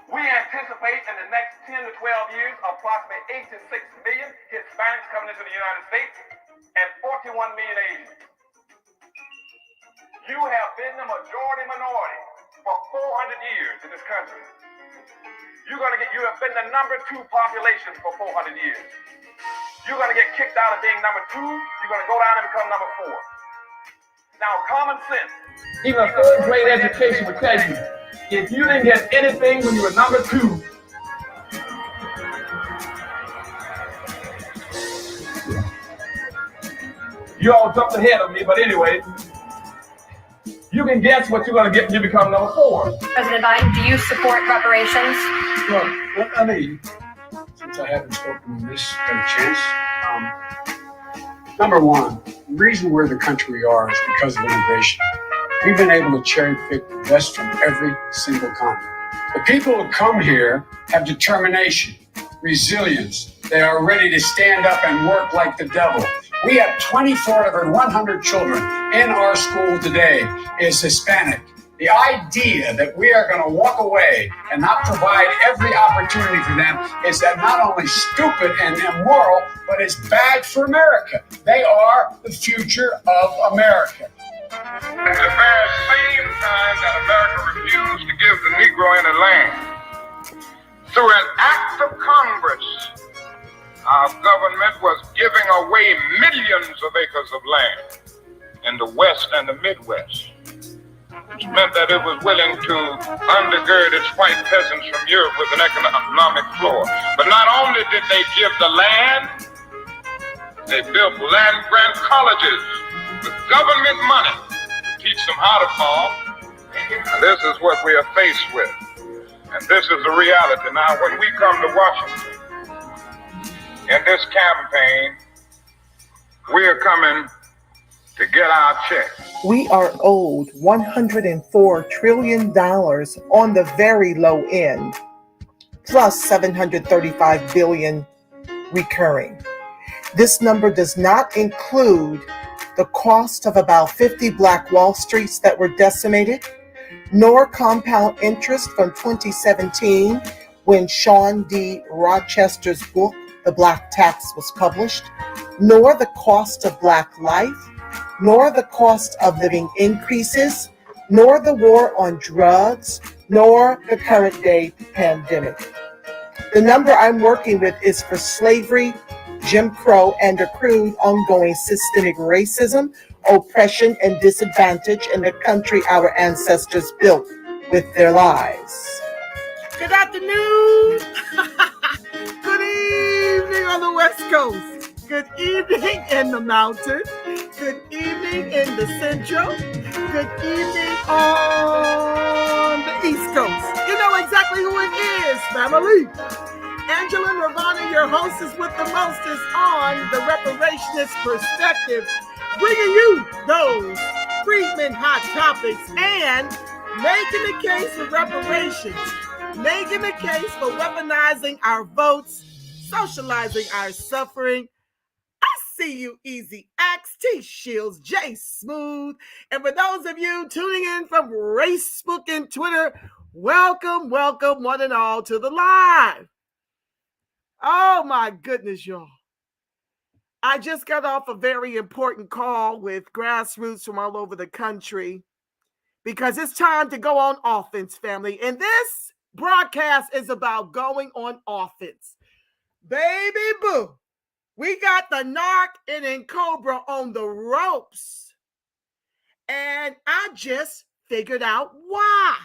We anticipate in the next 10 to 12 years, approximately 8 to 6 million Hispanics coming into the United States and 41 million Asians. You have been the majority minority for 400 years in this country. You have been the number 2 population for 400 years. You're going to get kicked out of being number 2. You're going to go down and become number 4. Now, common sense. Even a third grade education would tell you, if you didn't get anything when you were number 2, you all jumped ahead of me, but anyway, you can guess what you're going to get when you become number 4. President Biden, do you support reparations? Well, I mean, since I haven't spoken on this, got a chance. Number one, the reason we're the country we are is because of immigration. We've been able to cherry pick the best from every single continent. The people who come here have determination, resilience. They are ready to stand up and work like the devil. We have 24 of every 100 children in our school today is Hispanic. The idea that we are going to walk away and not provide every opportunity for them is that not only stupid and immoral, but it's bad for America. They are the future of America. At the very same time that America refused to give the Negro any land, through an act of Congress, our government was giving away millions of acres of land in the West and the Midwest, which meant that it was willing to undergird its white peasants from Europe with an economic floor. But not only did they give the land, they built land-grant colleges with government money to teach them how to farm. And this is what we are faced with. And this is the reality. Now, when we come to Washington, in this campaign, we are coming to get our check. We are owed $104 trillion on the very low end, plus $735 billion recurring. This number does not include the cost of about 50 Black Wall Streets that were decimated, nor compound interest from 2017 when Sean D. Rochester's book, The Black Tax, was published, nor the cost of Black life, nor the cost of living increases, nor the war on drugs, nor the current day pandemic. The number I'm working with is for slavery, Jim Crow, and accrued ongoing systemic racism, oppression, and disadvantage in the country our ancestors built with their lives. Good afternoon. Good evening on the West Coast. Good evening in the mountain. Good evening in the central. Good evening on the East Coast. You know exactly who it is, family. Angela Nirvana, your hostess with the mostest on the Reparationist Perspective, bringing you those Friedman hot topics and making the case for reparations, making the case for weaponizing our votes, socializing our suffering. I see you, Easy X, T Shields, J Smooth, and for those of you tuning in from Facebook and Twitter, welcome one and all to the live. Oh my goodness, y'all. I just got off a very important call with grassroots from all over the country because it's time to go on offense, family. And this broadcast is about going on offense. Baby boo, we got the Naarc Ncobra on the ropes. And I just figured out why.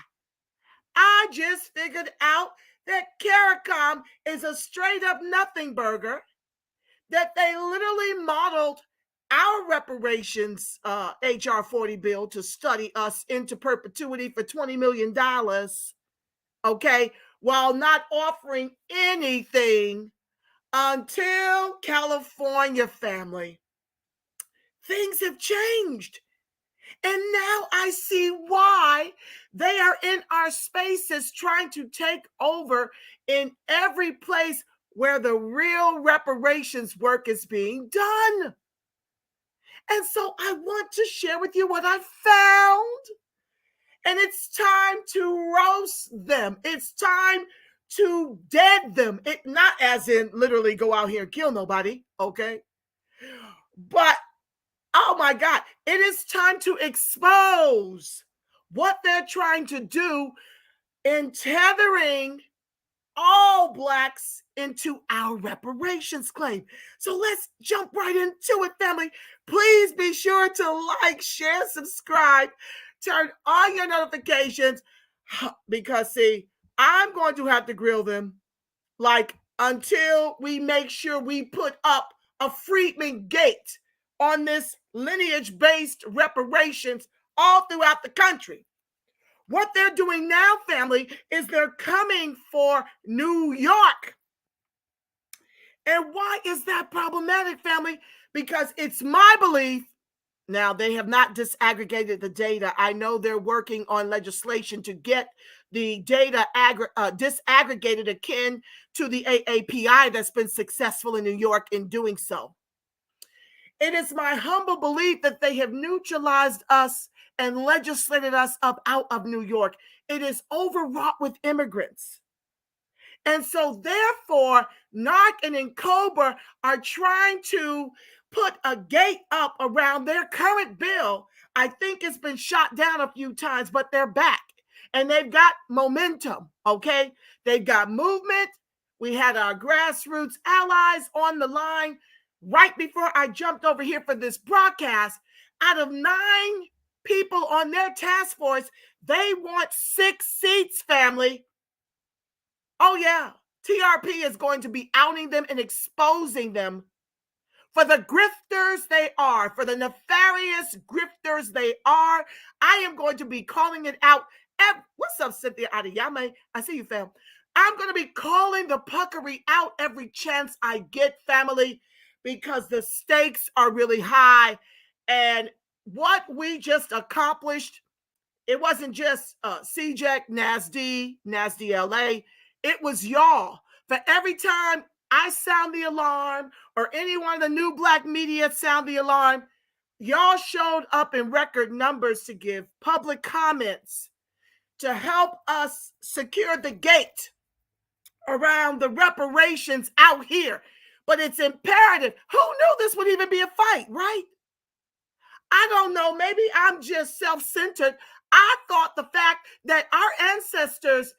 I just figured out that Caricom is a straight up nothing burger, that they literally modeled our reparations HR40 bill to study us into perpetuity for $20 million, okay, while not offering anything until California, family. Things have changed. And now I see why they are in our spaces trying to take over in every place where the real reparations work is being done. And so I want to share with you what I found. And it's time to roast them. It's time to dead them. It not as in literally go out here and kill nobody, okay? But, oh my God, it is time to expose what they're trying to do in tethering all Blacks into our reparations claim. So let's jump right into it, family. Please be sure to like, share, subscribe, turn on your notifications, because see, I'm going to have to grill them like until we make sure we put up a Freedman gate on this lineage-based reparations all throughout the country. What they're doing now, family, is they're coming for New York. And why is that problematic, family? Because it's my belief. Now, they have not disaggregated the data. I know they're working on legislation to get the data disaggregated akin to the AAPI that's been successful in New York in doing so. It is my humble belief that they have neutralized us and legislated us up out of New York. It is overwrought with immigrants. And so therefore, Naarc and Ncobra are trying to put a gate up around their current bill. I think it's been shot down a few times, but they're back. And they've got momentum, okay? They've got movement. We had our grassroots allies on the line right before I jumped over here for this broadcast. Out of 9 people on their task force, they want 6 seats, family. Oh, yeah. TRP is going to be outing them and exposing them for the grifters they are, for the nefarious grifters they are. I am going to be calling it out. What's up, Cynthia Adeyame? I see you, fam. I'm going to be calling the puckery out every chance I get, family, because the stakes are really high. And what we just accomplished, it wasn't just CJEC, NASD, LA. It was y'all. For every time I sound the alarm or any one of the new Black media sound the alarm, y'all showed up in record numbers to give public comments to help us secure the gate around the reparations out here. But it's imperative. Who knew this would even be a fight, right? I don't know. Maybe I'm just self-centered. I thought the fact that our ancestors,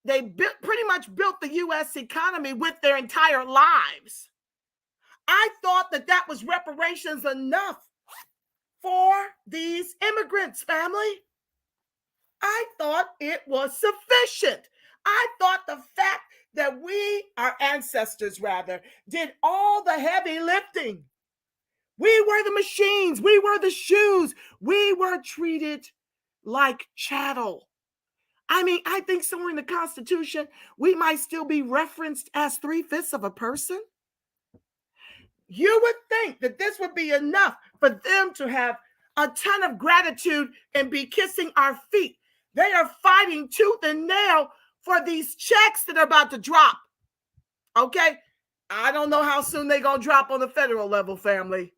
they pretty much built the U.S. economy with their entire lives. I thought that was reparations enough for these immigrants, family. I thought it was sufficient. I thought the fact that our ancestors rather, did all the heavy lifting. We were the machines. We were the shoes. We were treated like chattel. I mean, I think somewhere in the Constitution, we might still be referenced as 3/5 of a person. You would think that this would be enough for them to have a ton of gratitude and be kissing our feet. They are fighting tooth and nail for these checks that are about to drop. Okay? I don't know how soon they're going to drop on the federal level, family.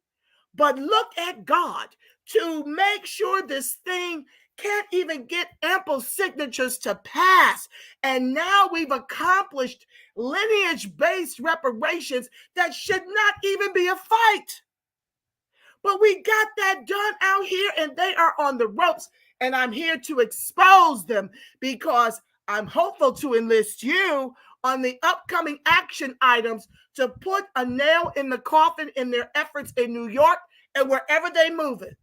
But look at God to make sure this thing can't even get ample signatures to pass. And now we've accomplished lineage-based reparations that should not even be a fight. But we got that done out here, and they are on the ropes. And I'm here to expose them because I'm hopeful to enlist you on the upcoming action items to put a nail in the coffin in their efforts in New York and wherever they move it.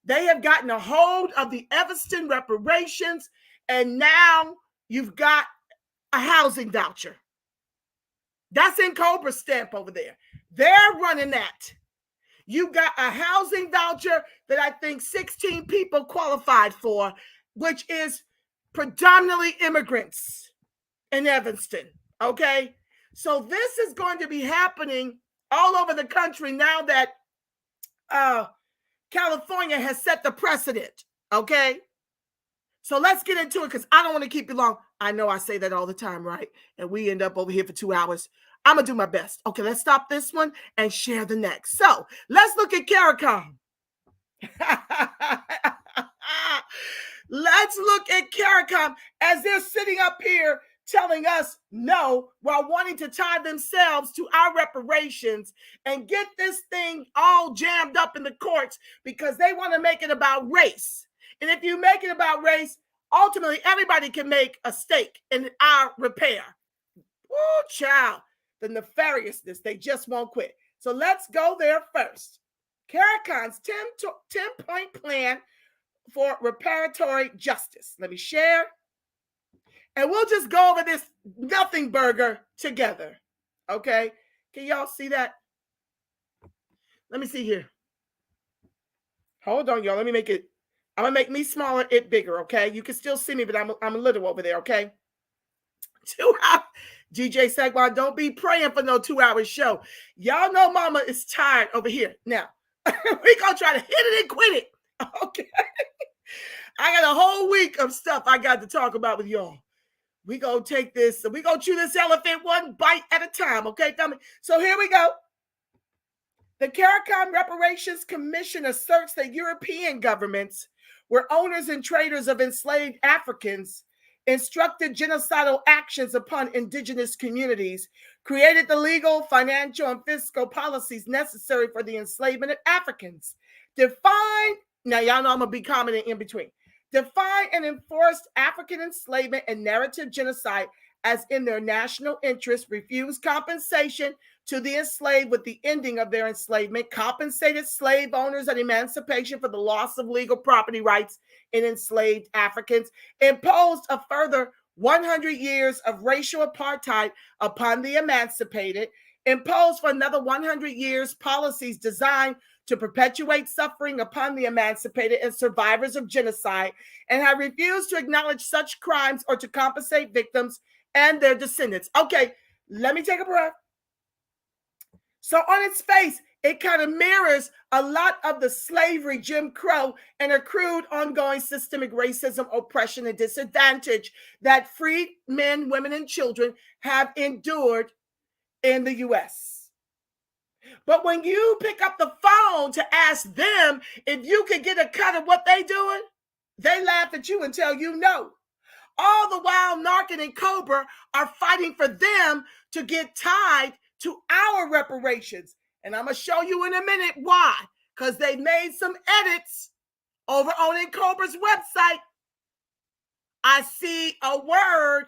They have gotten a hold of the Evanston reparations, and now you've got a housing voucher. That's Ncobra's stamp over there. They're running that. You got a housing voucher that I think 16 people qualified for, which is predominantly immigrants in Evanston, okay? So this is going to be happening all over the country now that California has set the precedent, okay? So let's get into it because I don't want to keep you long. I know I say that all the time, right? And we end up over here for 2 hours. I'm going to do my best. Okay, let's stop this one and share the next. So let's look at Caricom. Let's look at Caricom as they're sitting up here telling us no while wanting to tie themselves to our reparations and get this thing all jammed up in the courts because they want to make it about race. And if you make it about race, ultimately everybody can make a stake in our repair. Woo, child, the nefariousness, they just won't quit. So let's go there first. Caricom's 10-point plan for reparatory justice. Let me share. And we'll just go over this nothing burger together. Okay? Can y'all see that? Let me see here. Hold on, y'all. Let me make it. I'm going to make me smaller, it bigger, okay? You can still see me, but I'm a little over there, okay? 2 hours. GJ Sagwan, don't be praying for no 2-hour show. Y'all know mama is tired over here. Now, we're going to try to hit it and quit it. Okay? I got a whole week of stuff I got to talk about with y'all. We going to take this, we going to chew this elephant one bite at a time, okay, family? So here we go. The Caricom Reparations Commission asserts that European governments were owners and traders of enslaved Africans, instructed genocidal actions upon indigenous communities, created the legal, financial, and fiscal policies necessary for the enslavement of Africans, defined, now y'all know I'm going to be commenting in between, define and enforced African enslavement and narrative genocide as in their national interest, refused compensation to the enslaved with the ending of their enslavement, compensated slave owners and emancipation for the loss of legal property rights in enslaved Africans, imposed a further 100 years of racial apartheid upon the emancipated, imposed for another 100 years policies designed to perpetuate suffering upon the emancipated and survivors of genocide, and have refused to acknowledge such crimes or to compensate victims and their descendants. Okay, let me take a breath. So on its face, it kind of mirrors a lot of the slavery, Jim Crow, and accrued ongoing systemic racism, oppression, and disadvantage that freed men, women, and children have endured in the U.S. But when you pick up the phone to ask them if you can get a cut of what they're doing, they laugh at you and tell you no. All the while, Naarc Ncobra are fighting for them to get tied to our reparations. And I'm going to show you in a minute why. Because they made some edits over on Ncobra's website. I see a word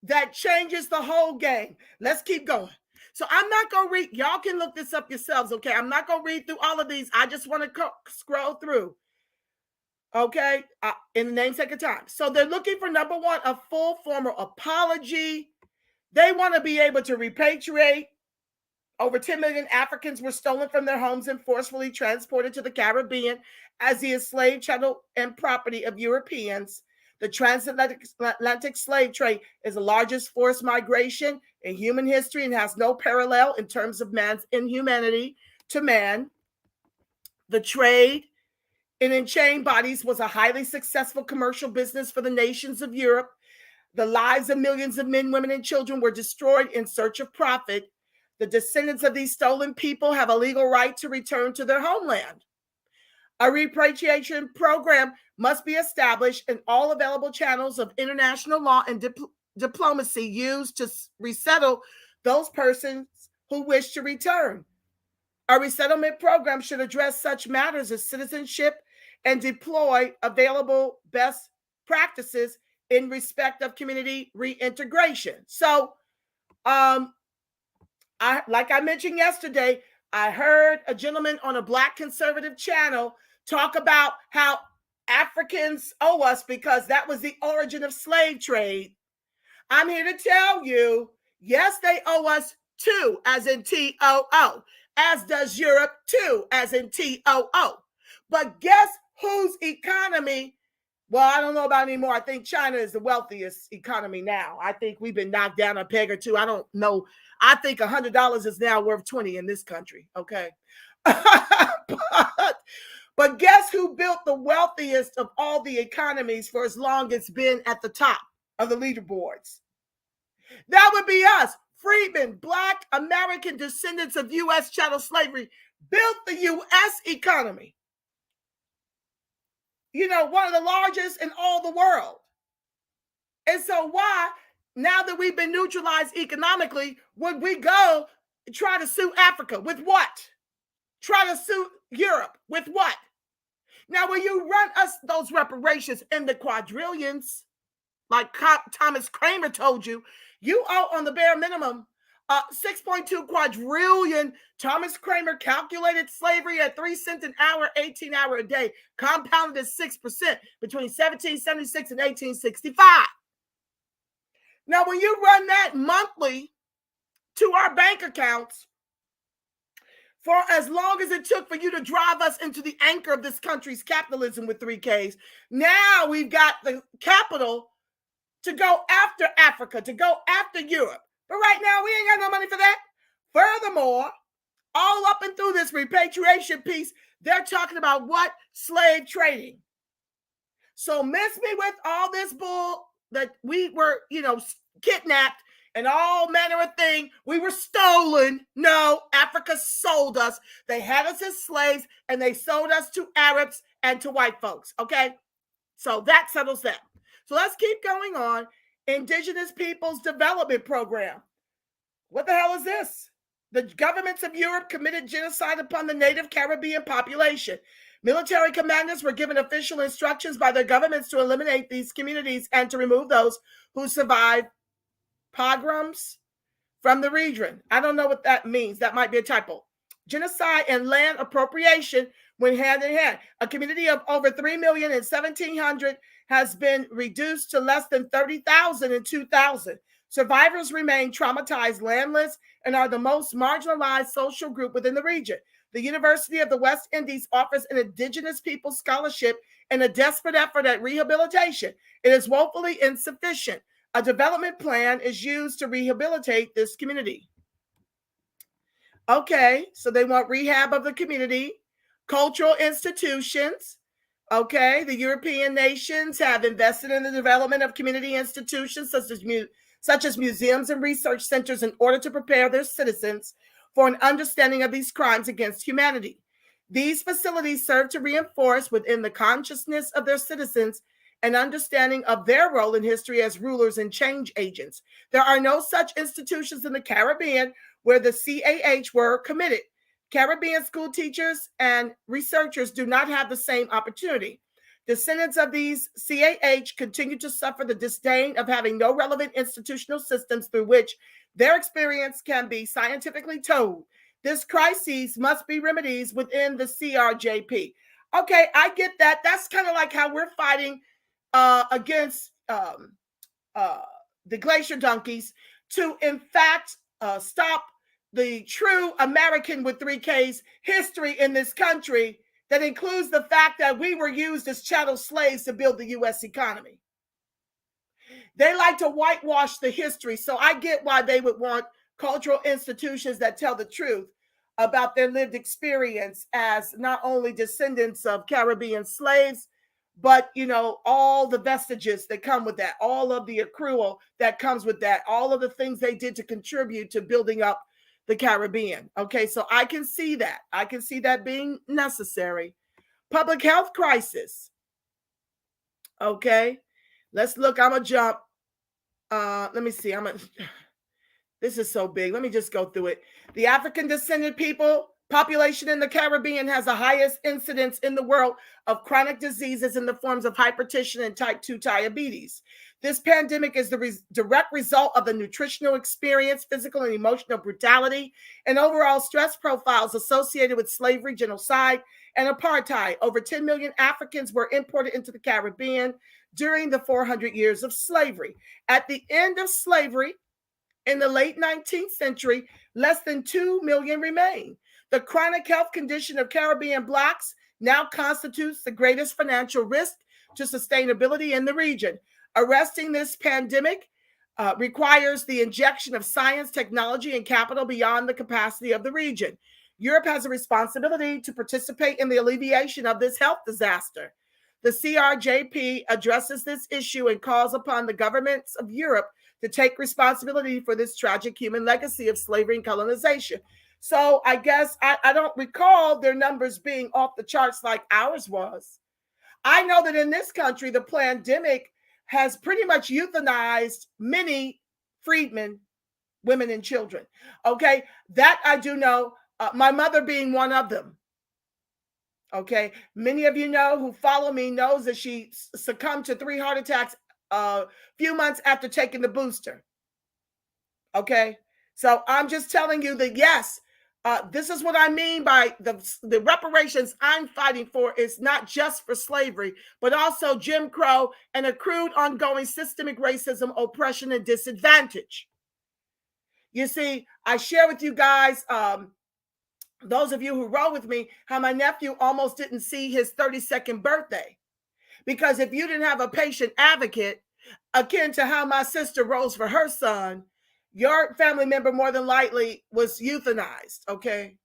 that changes the whole game. Let's keep going. So I'm not going to read. Y'all can look this up yourselves, okay? I'm not going to read through all of these. I just want to scroll through. Okay? In the namesake of time. So they're looking for, number one, a full formal apology. They want to be able to repatriate. Over 10 million Africans were stolen from their homes and forcefully transported to the Caribbean as the enslaved chattel and property of Europeans. The transatlantic slave trade is the largest forced migration in human history and has no parallel in terms of man's inhumanity to man. The trade in enchained bodies was a highly successful commercial business for the nations of Europe. The lives of millions of men, women, and children were destroyed in search of profit. The descendants of these stolen people have a legal right to return to their homeland. A repatriation program must be established in all available channels of international law and diplomacy used to resettle those persons who wish to return. A resettlement program should address such matters as citizenship and deploy available best practices in respect of community reintegration. So, like I mentioned yesterday, I heard a gentleman on a Black conservative channel talk about how Africans owe us because that was the origin of slave trade. I'm here to tell you, yes, they owe us too, as in T-O-O, as does Europe too, as in T-O-O. But guess whose economy? Well, I don't know about anymore. I think China is the wealthiest economy now. I think we've been knocked down a peg or two. I don't know. I think $100 is now worth 20 in this country. Okay. But guess who built the wealthiest of all the economies for as long as it's been at the top of the leaderboards? That would be us. Freedmen, Black American descendants of U.S. chattel slavery built the U.S. economy. one of the largest in all the world. And so why, now that we've been neutralized economically, would we go try to sue Africa with what? Try to sue Europe with what? Now, when you run us those reparations in the quadrillions, like Thomas Kramer told you, you owe on the bare minimum 6.2 quadrillion. Thomas Kramer calculated slavery at 3 cents an hour, 18 hours a day, compounded at 6% between 1776 and 1865. Now, when you run that monthly to our bank accounts, for as long as it took for you to drive us into the anchor of this country's capitalism with 3 Ks, now we've got the capital to go after Africa, to go after Europe. But right now, we ain't got no money for that. Furthermore, all up and through this repatriation piece, they're talking about what? Slave trading. So miss me with all this bull that we were, kidnapped and all manner of thing. We were stolen. No, Africa sold us. They had us as slaves and they sold us to Arabs and to white folks. Okay. So that settles that. So let's keep going on. Indigenous Peoples Development Program. What the hell is this? The governments of Europe committed genocide upon the native Caribbean population. Military commanders were given official instructions by their governments to eliminate these communities and to remove those who survived pogroms from the region. I don't know what that means. That might be a typo. Genocide and land appropriation went hand in hand. A community of over 3 million in 1700 has been reduced to less than 30,000 in 2000. Survivors remain traumatized, landless, and are the most marginalized social group within the region. The University of the West Indies offers an Indigenous People Scholarship in a desperate effort at rehabilitation. It is woefully insufficient. A development plan is used to rehabilitate this community. Okay, so they want rehab of the community, cultural institutions. Okay, the European nations have invested in the development of community institutions such as museums and research centers in order to prepare their citizens for an understanding of these crimes against humanity. These facilities serve to reinforce within the consciousness of their citizens an understanding of their role in history as rulers and change agents. There are no such institutions in the Caribbean where the CAH were committed. Caribbean school teachers and researchers do not have the same opportunity. Descendants of these CAH continue to suffer the disdain of having no relevant institutional systems through which their experience can be scientifically told. This crisis must be remedied within the CRJP. Okay, I get that. That's kind of like how we're fighting against the glacier donkeys to, in fact, stop the true American with 3 Ks history in this country that includes the fact that we were used as chattel slaves to build the U.S. economy. They like to whitewash the history, so I get why they would want cultural institutions that tell the truth about their lived experience as not only descendants of Caribbean slaves, but, all the vestiges that come with that, all of the accrual that comes with that, all of the things they did to contribute to building up the Caribbean. Okay, so I can see that. I can see that being necessary. Public health crisis. Okay, let's look. I'm going to jump. Let me see. This is so big. Let me just go through it. The African descendant people population in the Caribbean has the highest incidence in the world of chronic diseases in the forms of hypertension and type 2 diabetes. This pandemic is the direct result of the nutritional experience, physical and emotional brutality, and overall stress profiles associated with slavery, genocide, and apartheid. Over 10 million Africans were imported into the Caribbean during the 400 years of slavery. At the end of slavery, in the late 19th century, less than 2 million remain. The chronic health condition of Caribbean blacks now constitutes the greatest financial risk to sustainability in the region. Arresting this pandemic requires the injection of science, technology, and capital beyond the capacity of the region. Europe has a responsibility to participate in the alleviation of this health disaster. The CRJP addresses this issue and calls upon the governments of Europe to take responsibility for this tragic human legacy of slavery and colonization. So I guess I don't recall their numbers being off the charts like ours was. I know that in this country, the pandemic has pretty much euthanized many freedmen, women, and children. Okay, that I do know, my mother being one of them. Okay, many of you know who follow me knows that she succumbed to 3 heart attacks a few months after taking the booster. Okay, so I'm just telling you that yes, this is what I mean by the reparations I'm fighting for is not just for slavery, but also Jim Crow and accrued ongoing systemic racism, oppression, and disadvantage. You see, I share with you guys, those of you who roll with me, how my nephew almost didn't see his 32nd birthday. Because if you didn't have a patient advocate, akin to how my sister rose for her son, your family member more than likely was euthanized, okay?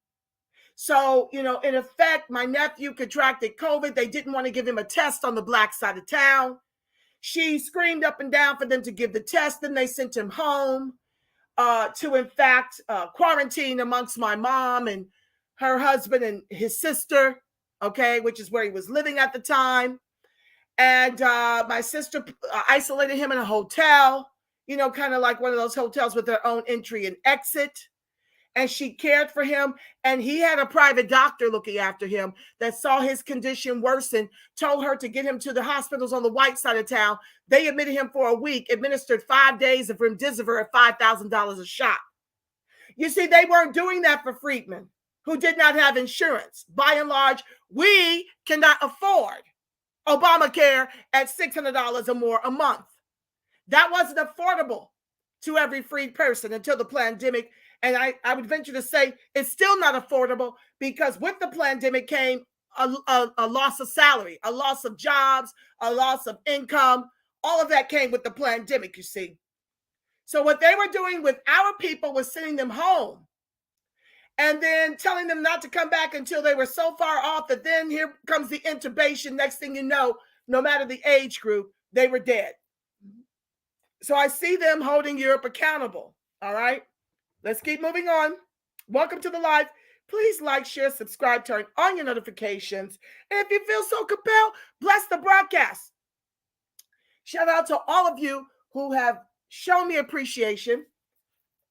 So, in effect, my nephew contracted COVID. They didn't want to give him a test on the black side of town. She screamed up and down for them to give the test. Then they sent him home to, in fact, quarantine amongst my mom and her husband and his sister, okay, which is where he was living at the time. And my sister isolated him in a hotel, kind of like one of those hotels with their own entry and exit. And she cared for him. And he had a private doctor looking after him that saw his condition worsen, told her to get him to the hospitals on the white side of town. They admitted him for a week, administered 5 days of remdesivir at $5,000 a shot. You see, they weren't doing that for freedmen who did not have insurance. By and large, we cannot afford Obamacare at $600 or more a month. That wasn't affordable to every freed person until the pandemic. And I would venture to say it's still not affordable because with the pandemic came a loss of salary, a loss of jobs, a loss of income. All of that came with the pandemic, you see. So what they were doing with our people was sending them home and then telling them not to come back until they were so far off that then here comes the intubation. Next thing you know, no matter the age group, they were dead. So I see them holding Europe accountable. All right, let's keep moving on. Welcome to the live. Please like, share, subscribe, turn on your notifications. And if you feel so compelled, bless the broadcast. Shout out to all of you who have shown me appreciation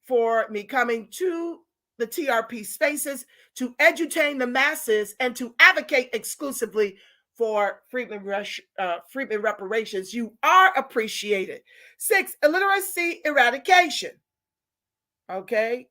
for me coming to the TRP spaces to edutain the masses and to advocate exclusively for freedmen reparations. You are appreciated. 6, illiteracy eradication. Okay.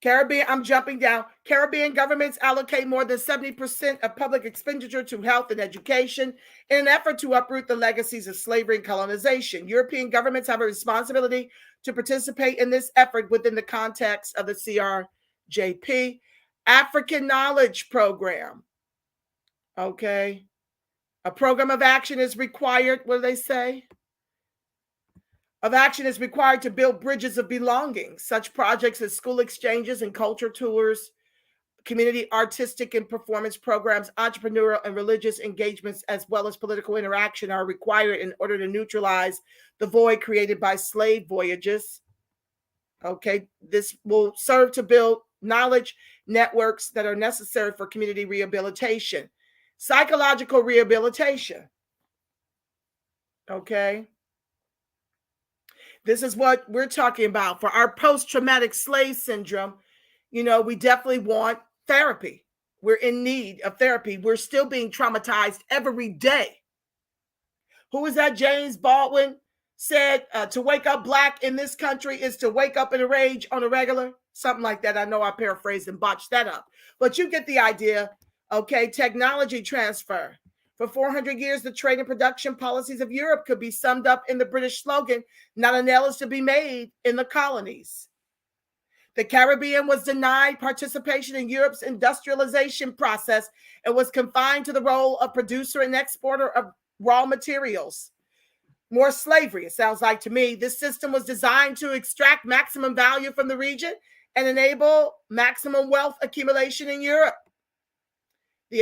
Caribbean, I'm jumping down. Caribbean governments allocate more than 70% of public expenditure to health and education in an effort to uproot the legacies of slavery and colonization. European governments have a responsibility to participate in this effort within the context of the CRJP. African Knowledge Program. Okay. A program of action is required. What do they say? Of action is required to build bridges of belonging. Such projects as school exchanges and culture tours, community artistic and performance programs, entrepreneurial and religious engagements, as well as political interaction are required in order to neutralize the void created by slave voyages. Okay, this will serve to build knowledge networks that are necessary for community rehabilitation. Psychological rehabilitation. Okay. This is what we're talking about for our post-traumatic slave syndrome. We definitely want therapy. We're in need of therapy. We're still being traumatized every day. Who was that? James Baldwin said to wake up black in this country is to wake up in a rage on a regular. Something like that. I know I paraphrased and botched that up. But you get the idea. Okay, technology transfer. For 400 years, the trade and production policies of Europe could be summed up in the British slogan, not a nail is to be made in the colonies. The Caribbean was denied participation in Europe's industrialization process and was confined to the role of producer and exporter of raw materials. More slavery, it sounds like to me. This system was designed to extract maximum value from the region and enable maximum wealth accumulation in Europe. The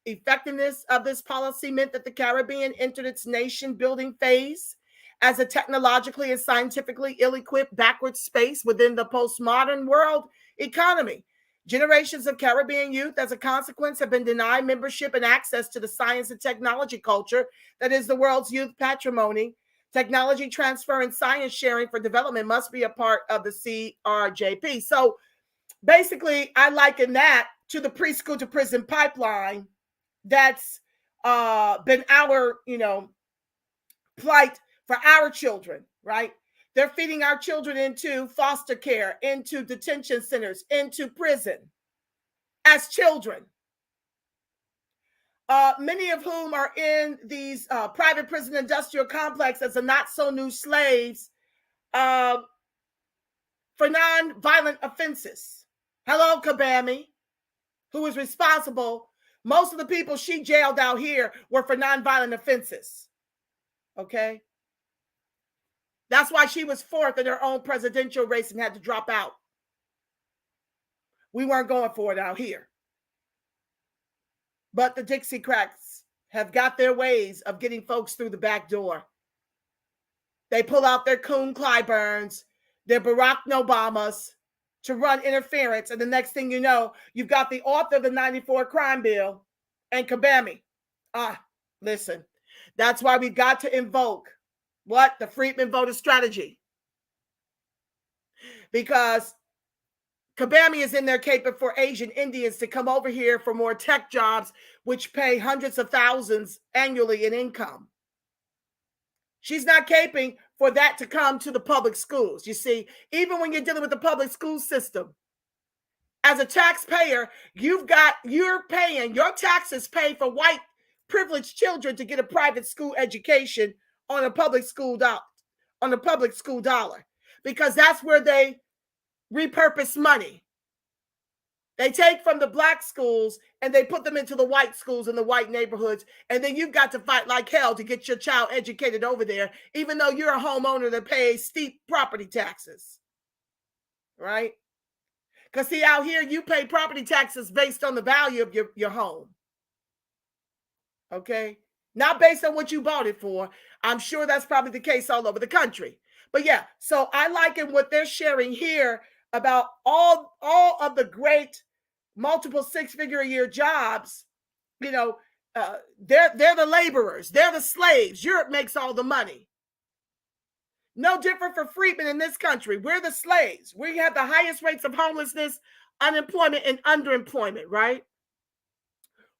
effectiveness of this policy meant that the Caribbean entered its nation-building phase as a technologically and scientifically ill-equipped backward space within the postmodern world economy. Generations of Caribbean youth, as a consequence, have been denied membership and access to the science and technology culture that is the world's youth patrimony. Technology transfer and science sharing for development must be a part of the CRJP. So basically, I liken that to the preschool to prison pipeline that's been our, plight for our children, right? They're feeding our children into foster care, into detention centers, into prison as children. Many of whom are in these private prison industrial complex as a not so new slaves for non-violent offenses. Hello, Kabami, who is responsible. Most of the people she jailed out here were for non-violent offenses. Okay? That's why she was fourth in her own presidential race and had to drop out. We weren't going for it out here. But the Dixiecrats have got their ways of getting folks through the back door. They pull out their Kuhn Clyburns, their Barack Obamas to run interference. And the next thing you know, you've got the author of the 94 crime bill and Kabami. Listen, that's why we got to invoke what? The Friedman voter strategy. Because Kabami is in there caping for Asian Indians to come over here for more tech jobs, which pay hundreds of thousands annually in income. She's not caping for that to come to the public schools. You see, even when you're dealing with the public school system, as a taxpayer, your taxes pay for white privileged children to get a private school education on a public school dollar, because that's where they repurpose money. They take from the black schools and they put them into the white schools in the white neighborhoods. And then you've got to fight like hell to get your child educated over there, even though you're a homeowner that pays steep property taxes. Right? Because see, out here, you pay property taxes based on the value of your home. Okay? Not based on what you bought it for. I'm sure that's probably the case all over the country. But yeah, so I liken what they're sharing here about all of the great multiple six-figure a year jobs. They're the laborers. They're the slaves. Europe makes all the money. No different for Friedman in this country. We're the slaves. We have the highest rates of homelessness, unemployment, and underemployment, right?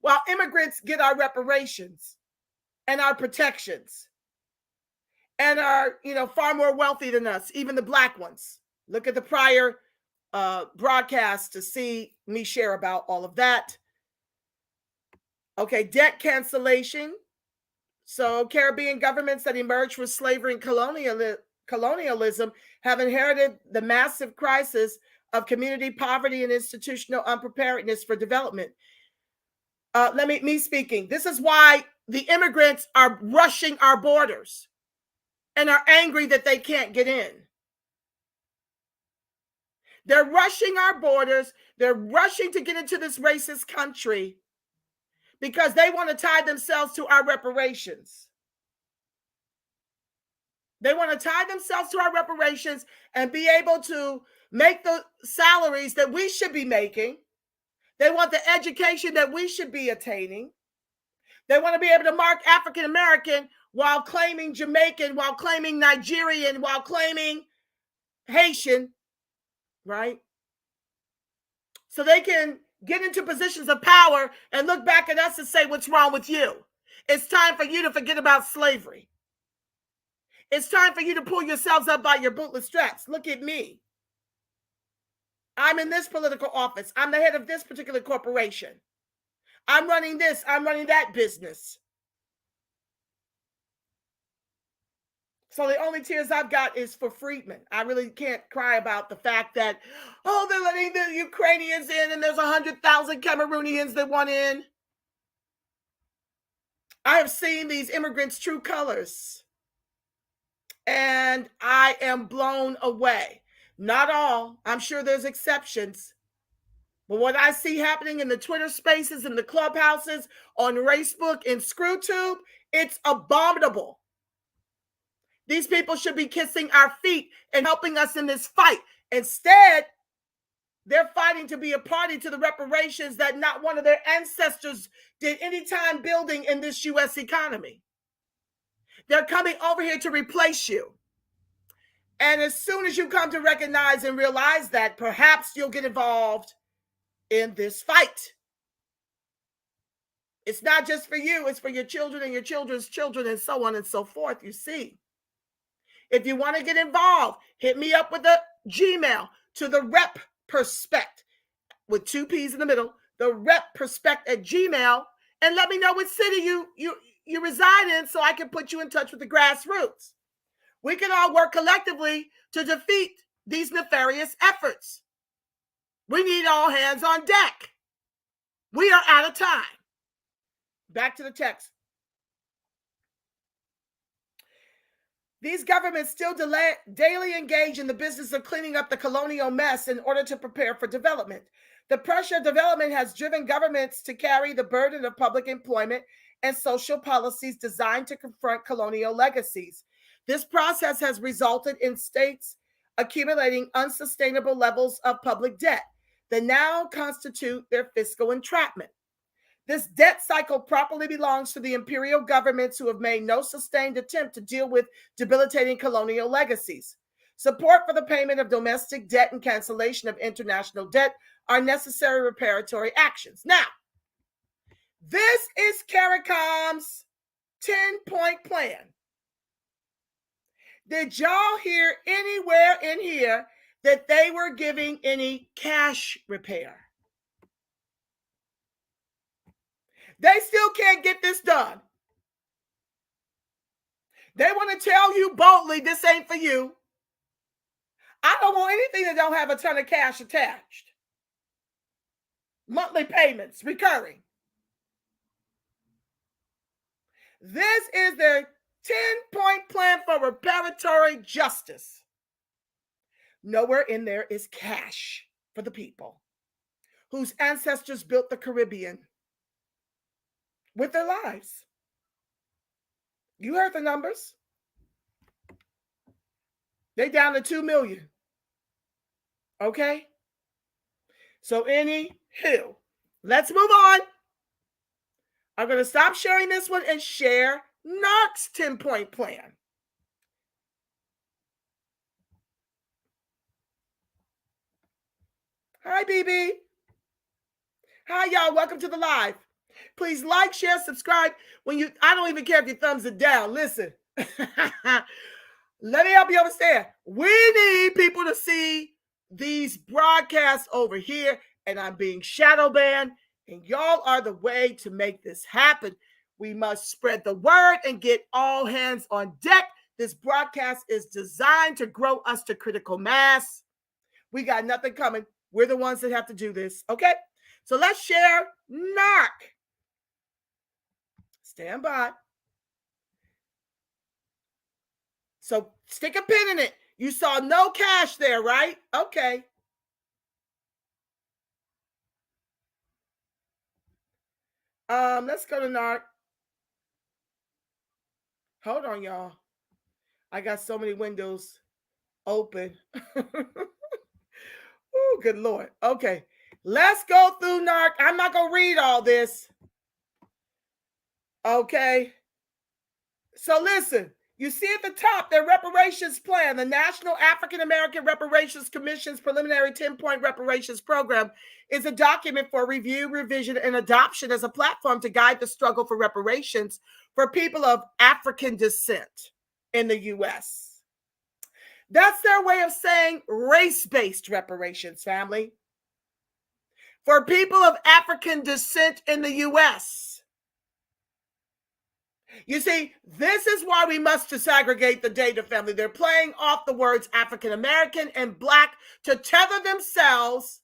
While immigrants get our reparations and our protections and are, far more wealthy than us, even the black ones. Look at the prior broadcast to see me share about all of that. Okay, debt cancellation. So Caribbean governments that emerged from slavery and colonialism have inherited the massive crisis of community poverty and institutional unpreparedness for development. Me speaking. This is why the immigrants are rushing our borders and are angry that they can't get in. They're rushing our borders. They're rushing to get into this racist country because they want to tie themselves to our reparations. They want to tie themselves to our reparations and be able to make the salaries that we should be making. They want the education that we should be attaining. They want to be able to mark African American while claiming Jamaican, while claiming Nigerian, while claiming Haitian, right? So they can get into positions of power and look back at us and say, what's wrong with you? It's time for you to forget about slavery. It's time for you to pull yourselves up by your bootless straps. Look at me. I'm in this political office. I'm the head of this particular corporation. I'm running this. I'm running that business. So the only tears I've got is for Friedman. I really can't cry about the fact that, they're letting the Ukrainians in and there's 100,000 Cameroonians that want in. I have seen these immigrants' true colors. And I am blown away. Not all. I'm sure there's exceptions. But what I see happening in the Twitter spaces, in the clubhouses, on Facebook, in ScrewTube, it's abominable. These people should be kissing our feet and helping us in this fight. Instead, They're fighting to be a party to the reparations that not one of their ancestors did any time building in this U.S. economy. They're coming over here to replace you. And as soon as you come to recognize and realize that, perhaps you'll get involved in this fight. It's not just for you, it's for your children and your children's children and so on and so forth, you see. If you want to get involved, hit me up with a Gmail to the rep perspect with 2 P's in the middle, the rep perspect at Gmail, and let me know what city you reside in so I can put you in touch with the grassroots. We can all work collectively to defeat these nefarious efforts. We need all hands on deck. We are out of time. Back to the text. These governments still daily engage in the business of cleaning up the colonial mess in order to prepare for development. The pressure of development has driven governments to carry the burden of public employment and social policies designed to confront colonial legacies. This process has resulted in states accumulating unsustainable levels of public debt that now constitute their fiscal entrapment. This debt cycle properly belongs to the imperial governments who have made no sustained attempt to deal with debilitating colonial legacies. Support for the payment of domestic debt and cancellation of international debt are necessary reparatory actions. Now, this is Caricom's 10-point plan. Did y'all hear anywhere in here that they were giving any cash repair? They still can't get this done. They want to tell you boldly, this ain't for you. I don't want anything that don't have a ton of cash attached. Monthly payments, recurring. This is their 10-point plan for reparatory justice. Nowhere in there is cash for the people whose ancestors built the Caribbean with their lives. You heard the numbers. They down to 2 million. Okay? So anywho, let's move on. I'm going to stop sharing this one and share Naarc's 10-point plan. Hi, BB. Hi, y'all. Welcome to the live. Please like, share, subscribe. I don't even care if your thumbs are down. Listen. Let me help you understand. We need people to see these broadcasts over here, and I'm being shadow banned, and y'all are the way to make this happen. We must spread the word and get all hands on deck. This broadcast is designed to grow us to critical mass. We got nothing coming. We're the ones that have to do this, okay? So let's share Naarc. Stand by. So stick a pin in it. You saw no cash there, right? Okay. Let's go to Naarc. Hold on, y'all. I got so many windows open. Oh, good Lord. Okay. Let's go through Naarc. I'm not going to read all this. Okay. So listen, you see at the top, their reparations plan, the National African American Reparations Commission's preliminary 10-point reparations program is a document for review, revision, and adoption as a platform to guide the struggle for reparations for people of African descent in the U.S. That's their way of saying race-based reparations, family. For people of African descent in the U.S. You see, this is why we must disaggregate the data, family. They're playing off the words African American and Black to tether themselves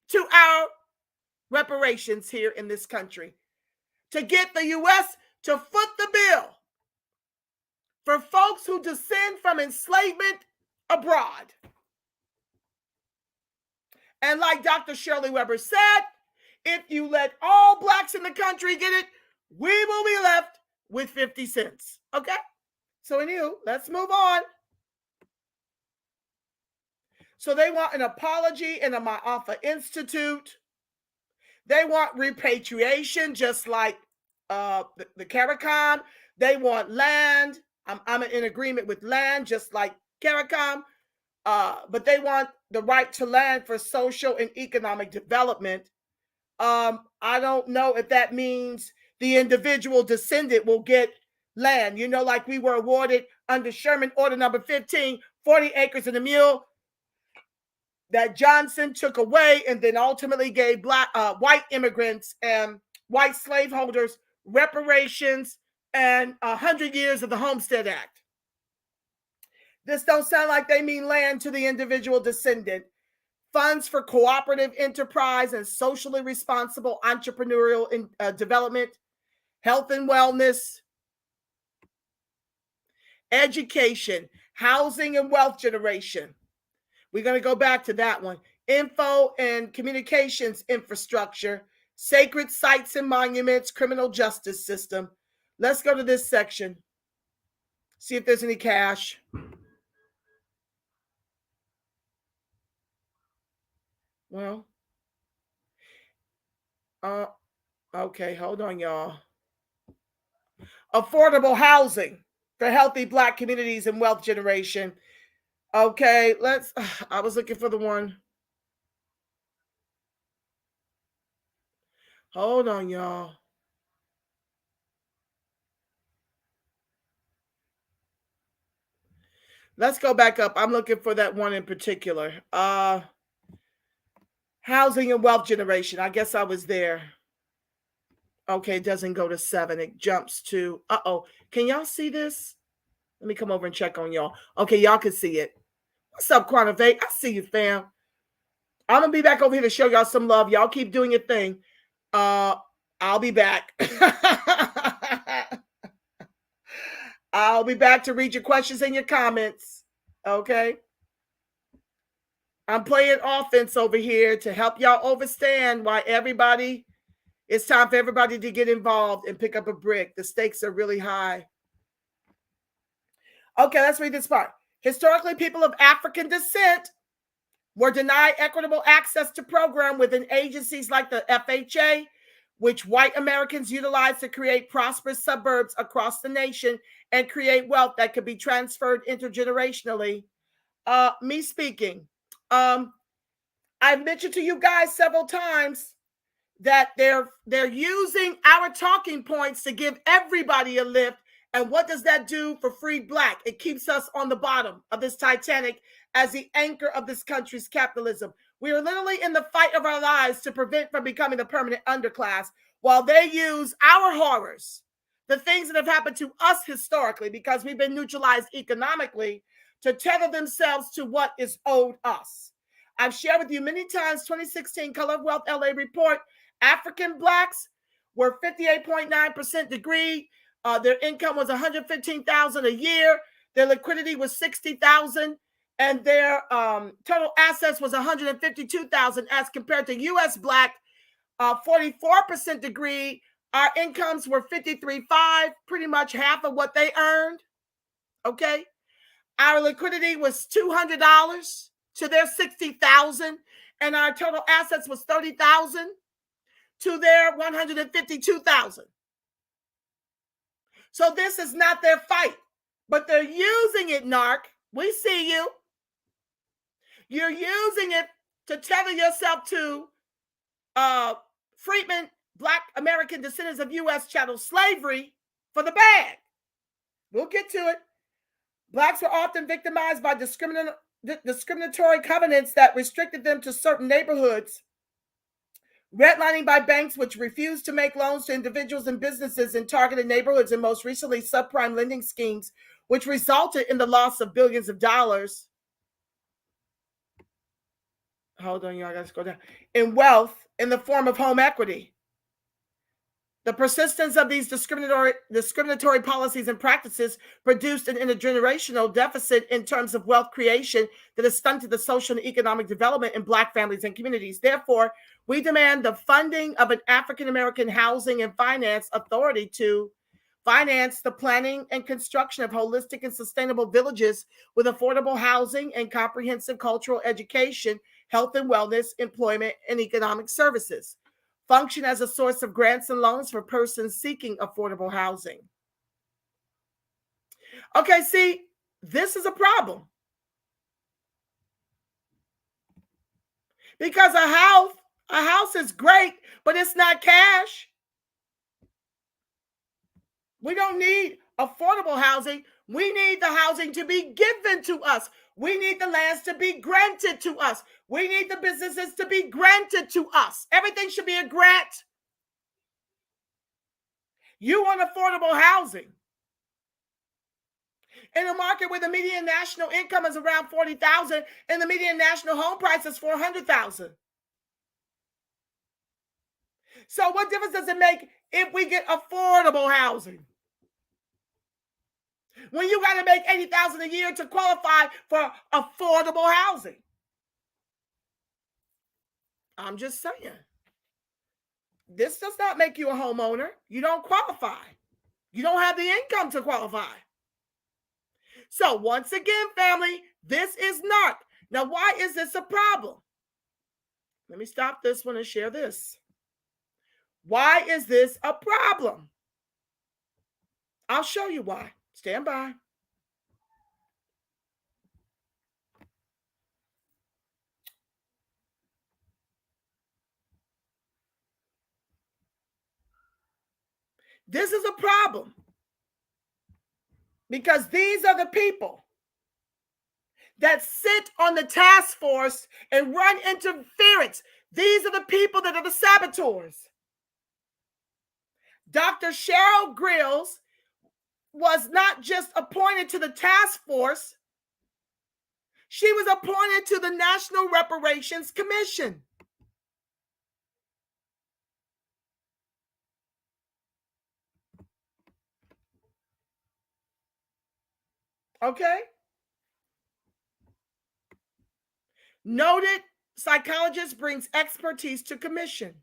to our reparations here in this country, to get the U.S. to foot the bill for folks who descend from enslavement abroad. And like Dr. Shirley Weber said, if you let all Blacks in the country get it, we will be left with 50 cents. Okay? So anywho, let's move on. So they want an apology in the Ma'afa Institute. They want repatriation, just like the Caricom. They want land. I'm in agreement with land, just like Caricom. But they want the right to land for social and economic development. I don't know if that means the individual descendant will get land. You know, like we were awarded under Sherman Order number 15, 40 acres and a mule that Johnson took away and then ultimately gave white immigrants and white slaveholders reparations and 100 years of the Homestead Act. This don't sound like they mean land to the individual descendant. Funds for cooperative enterprise and socially responsible entrepreneurial development, health and wellness, education, housing and wealth generation. We're going to go back to that one. Info and communications infrastructure, sacred sites and monuments, criminal justice system. Let's go to this section. See if there's any cash. Well, okay, hold on, y'all. Affordable housing for healthy Black communities and wealth generation. Okay, I was looking for the one. Hold on, y'all. Let's go back up. I'm looking for that one in particular. Housing and wealth generation. I guess I was there. Okay, it doesn't go to 7. It jumps to, can y'all see this? Let me come over and check on y'all. Okay, y'all can see it. What's up, Quantivate? I see you, fam. I'm going to be back over here to show y'all some love. Y'all keep doing your thing. I'll be back. I'll be back to read your questions and your comments. Okay? I'm playing offense over here to help y'all understand why it's time for everybody to get involved and pick up a brick. The stakes are really high. Okay, let's read this part. Historically, people of African descent were denied equitable access to programs within agencies like the FHA, which white Americans utilized to create prosperous suburbs across the nation and create wealth that could be transferred intergenerationally. Me speaking. I've mentioned to you guys several times that they're using our talking points to give everybody a lift. And what does that do for free Black? It keeps us on the bottom of this Titanic as the anchor of this country's capitalism. We are literally in the fight of our lives to prevent from becoming a permanent underclass, while they use our horrors, the things that have happened to us historically, because we've been neutralized economically, to tether themselves to what is owed us. I've shared with you many times, 2016 Color of Wealth LA report, African Blacks were 58.9% degree. Their income was $115,000 a year. Their liquidity was $60,000, and their total assets was $152,000 as compared to U.S. Black, 44% degree. Our incomes were $53,500, pretty much half of what they earned. Okay, our liquidity was $200 to their $60,000, and our total assets was $30,000 to their $152,000. So this is not their fight, but they're using it, Naarc. We see you. You're using it to tether yourself to freedmen, Black American descendants of U.S. chattel slavery for the bag. We'll get to it. Blacks were often victimized by discriminatory covenants that restricted them to certain neighborhoods. Redlining by banks which refused to make loans to individuals and businesses in targeted neighborhoods, and most recently subprime lending schemes, which resulted in the loss of billions of dollars. Hold on, y'all, I gotta scroll down. In wealth in the form of home equity. The persistence of these discriminatory policies and practices produced an intergenerational deficit in terms of wealth creation that has stunted the social and economic development in Black families and communities. Therefore, we demand the funding of an African American housing and finance authority to finance the planning and construction of holistic and sustainable villages with affordable housing and comprehensive cultural education, health and wellness, employment, and economic services. Function as a source of grants and loans for persons seeking affordable housing. Okay, see, this is a problem. Because a house is great, but it's not cash. We don't need affordable housing. We need the housing to be given to us. We need the lands to be granted to us. We need the businesses to be granted to us. Everything should be a grant. You want affordable housing. In a market where the median national income is around $40,000 and the median national home price is $400,000. So what difference does it make if we get affordable housing? When you got to make $80,000 a year to qualify for affordable housing. I'm just saying. This does not make you a homeowner. You don't qualify. You don't have the income to qualify. So once again, family, this is Naarc. Now, why is this a problem? Let me stop this one and share this. Why is this a problem? I'll show you why. Stand by. This is a problem because these are the people that sit on the task force and run interference. These are the people that are the saboteurs. Dr. Cheryl Grills was not just appointed to the task force, she was appointed to the National Reparations Commission. Okay? Noted psychologist brings expertise to commission.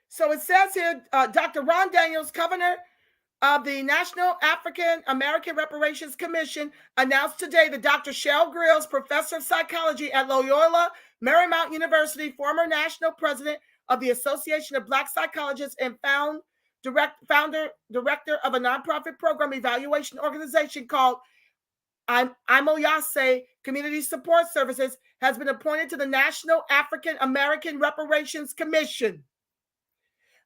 So it says here, Dr. Ron Daniels, governor of the National African American Reparations Commission, announced today that Dr. Cheryl Grills, professor of psychology at Loyola Marymount University, former national president of the Association of Black Psychologists, and founder director of a nonprofit program evaluation organization called Imoyase Community Support Services, has been appointed to the National African American Reparations Commission.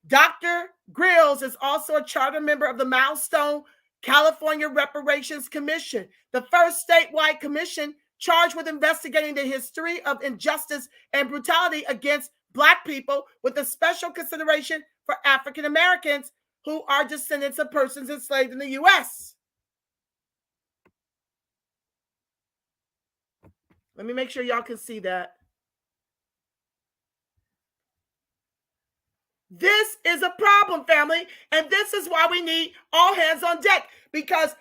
Dr. Grills is also a charter member of the Milestone California Reparations Commission, the first statewide commission charged with investigating the history of injustice and brutality against Black people, with a special consideration for African Americans who are descendants of persons enslaved in the U.S. Let me make sure y'all can see that. This is a problem, family, and this is why we need all hands on deck, because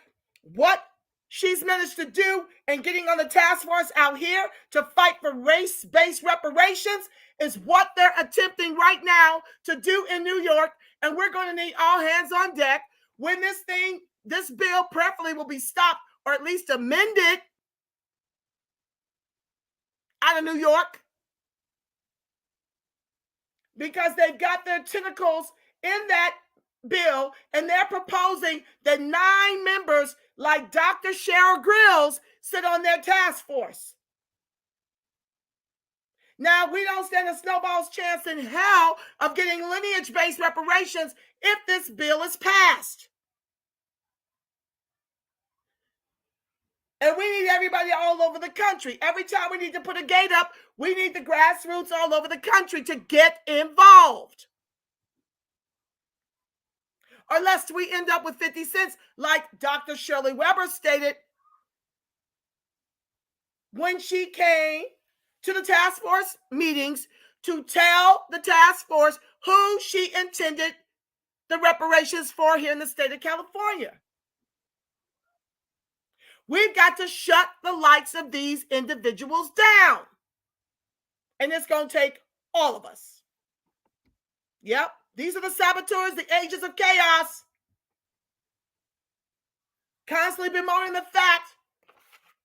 what she's managed to do in getting on the task force out here to fight for race-based reparations is what they're attempting right now to do in New York, and we're going to need all hands on deck when this bill preferably will be stopped or at least amended out of New York, because they've got their tentacles in that bill, and they're proposing that 9 members like Dr. Cheryl Grills sit on their task force. Now, we don't stand a snowball's chance in hell of getting lineage-based reparations if this bill is passed. And we need everybody all over the country. Every time we need to put a gate up, we need the grassroots all over the country to get involved. Or lest we end up with 50 cents, like Dr. Shirley Weber stated when she came to the task force meetings to tell the task force who she intended the reparations for here in the state of California. We've got to shut the likes of these individuals down. And it's going to take all of us. Yep, These are the saboteurs, the agents of chaos. Constantly bemoaning the fact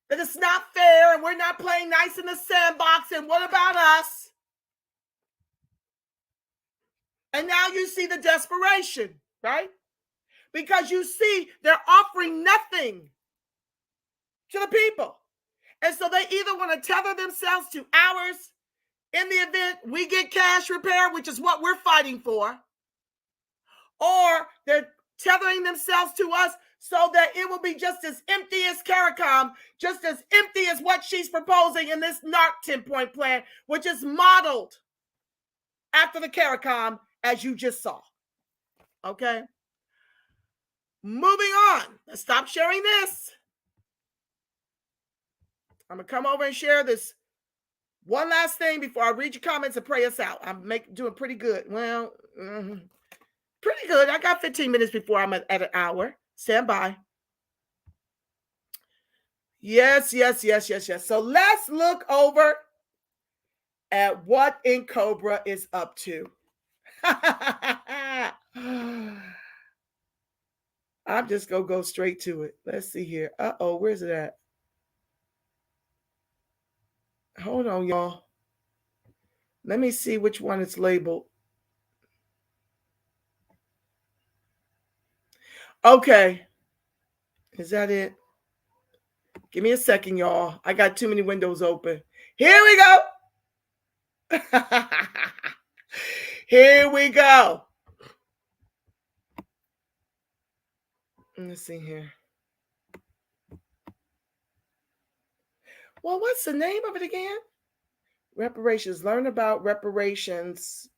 that it's not fair and we're not playing nice in the sandbox, and what about us? And now you see the desperation, right? Because you see they're offering nothing to the people. And so they either want to tether themselves to ours in the event we get cash repair, which is what we're fighting for, or they're tethering themselves to us so that it will be just as empty as Caricom, just as empty as what she's proposing in this Naarc 10-point plan, which is modeled after the Caricom, as you just saw. Okay? Moving on. Let's stop sharing this. I'm going to come over and share this one last thing before I read your comments and pray us out. I'm doing pretty good. Well, pretty good. I got 15 minutes before I'm at an hour. Stand by. Yes. So let's look over at what Ncobra is up to. I'm just going to go straight to it. Let's see here. Uh-oh, where's it at? Hold on, y'all. Let me see which one it's labeled. Okay. Is that it? Give me a second, y'all. I got too many windows open. Here we go. Here we go. Let's see here. Well, what's the name of it again? Reparations. Learn about reparations.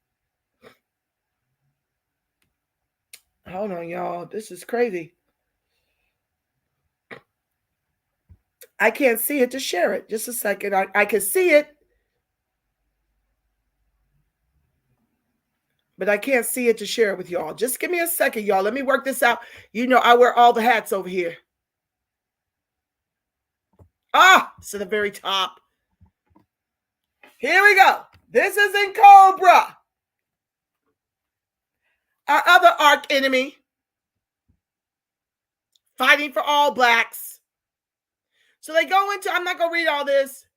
Hold on, y'all. This is crazy. I can't see it to share it. Just a second. I can see it, but I can't see it to share it with y'all. Just give me a second, y'all. Let me work this out. You know, I wear all the hats over here. It's to the very top. Here we go. This is Ncobra, our other arch enemy, fighting for all blacks. So they go into, I'm not going to read all this.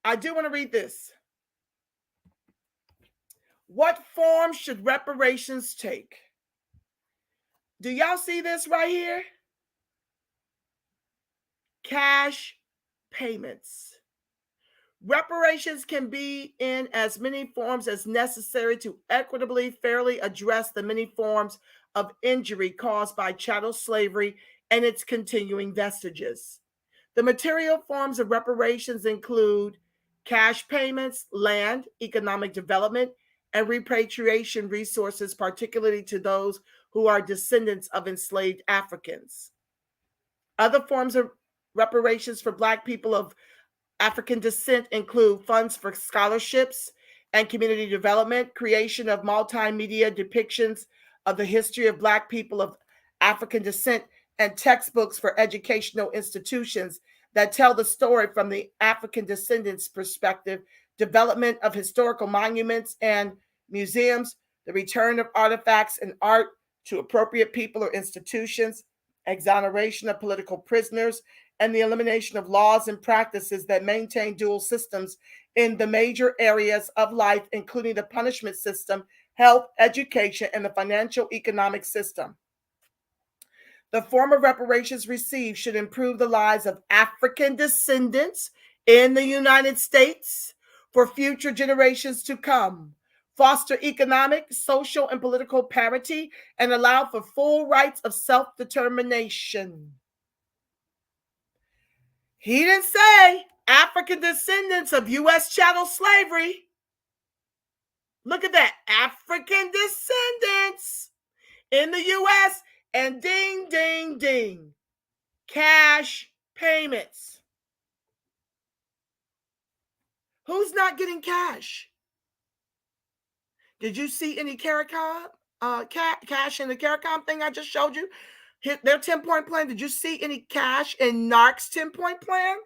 I do want to read this. What form should reparations take? Do y'all see this right here? Cash payments. Reparations can be in as many forms as necessary to equitably, fairly address the many forms of injury caused by chattel slavery and its continuing vestiges. The material forms of reparations include cash payments, land, economic development, and repatriation resources, particularly to those who are descendants of enslaved Africans. Other forms of reparations for Black people of African descent include funds for scholarships and community development, creation of multimedia depictions of the history of Black people of African descent, and textbooks for educational institutions that tell the story from the African descendants' perspective, development of historical monuments and museums, the return of artifacts and art to appropriate people or institutions, exoneration of political prisoners, and the elimination of laws and practices that maintain dual systems in the major areas of life, including the punishment system, health, education, and the financial economic system. The form of reparations received should improve the lives of African descendants in the United States for future generations to come, foster economic, social, and political parity, and allow for full rights of self-determination. He didn't say African descendants of U.S. chattel slavery. Look at that. African descendants in the U.S. and ding, ding, ding. Cash payments. Who's not getting cash? Did you see any Caricom, cash in the Caricom thing I just showed you? Their 10-point plan. Did you see any cash in Naarc's 10-point plan?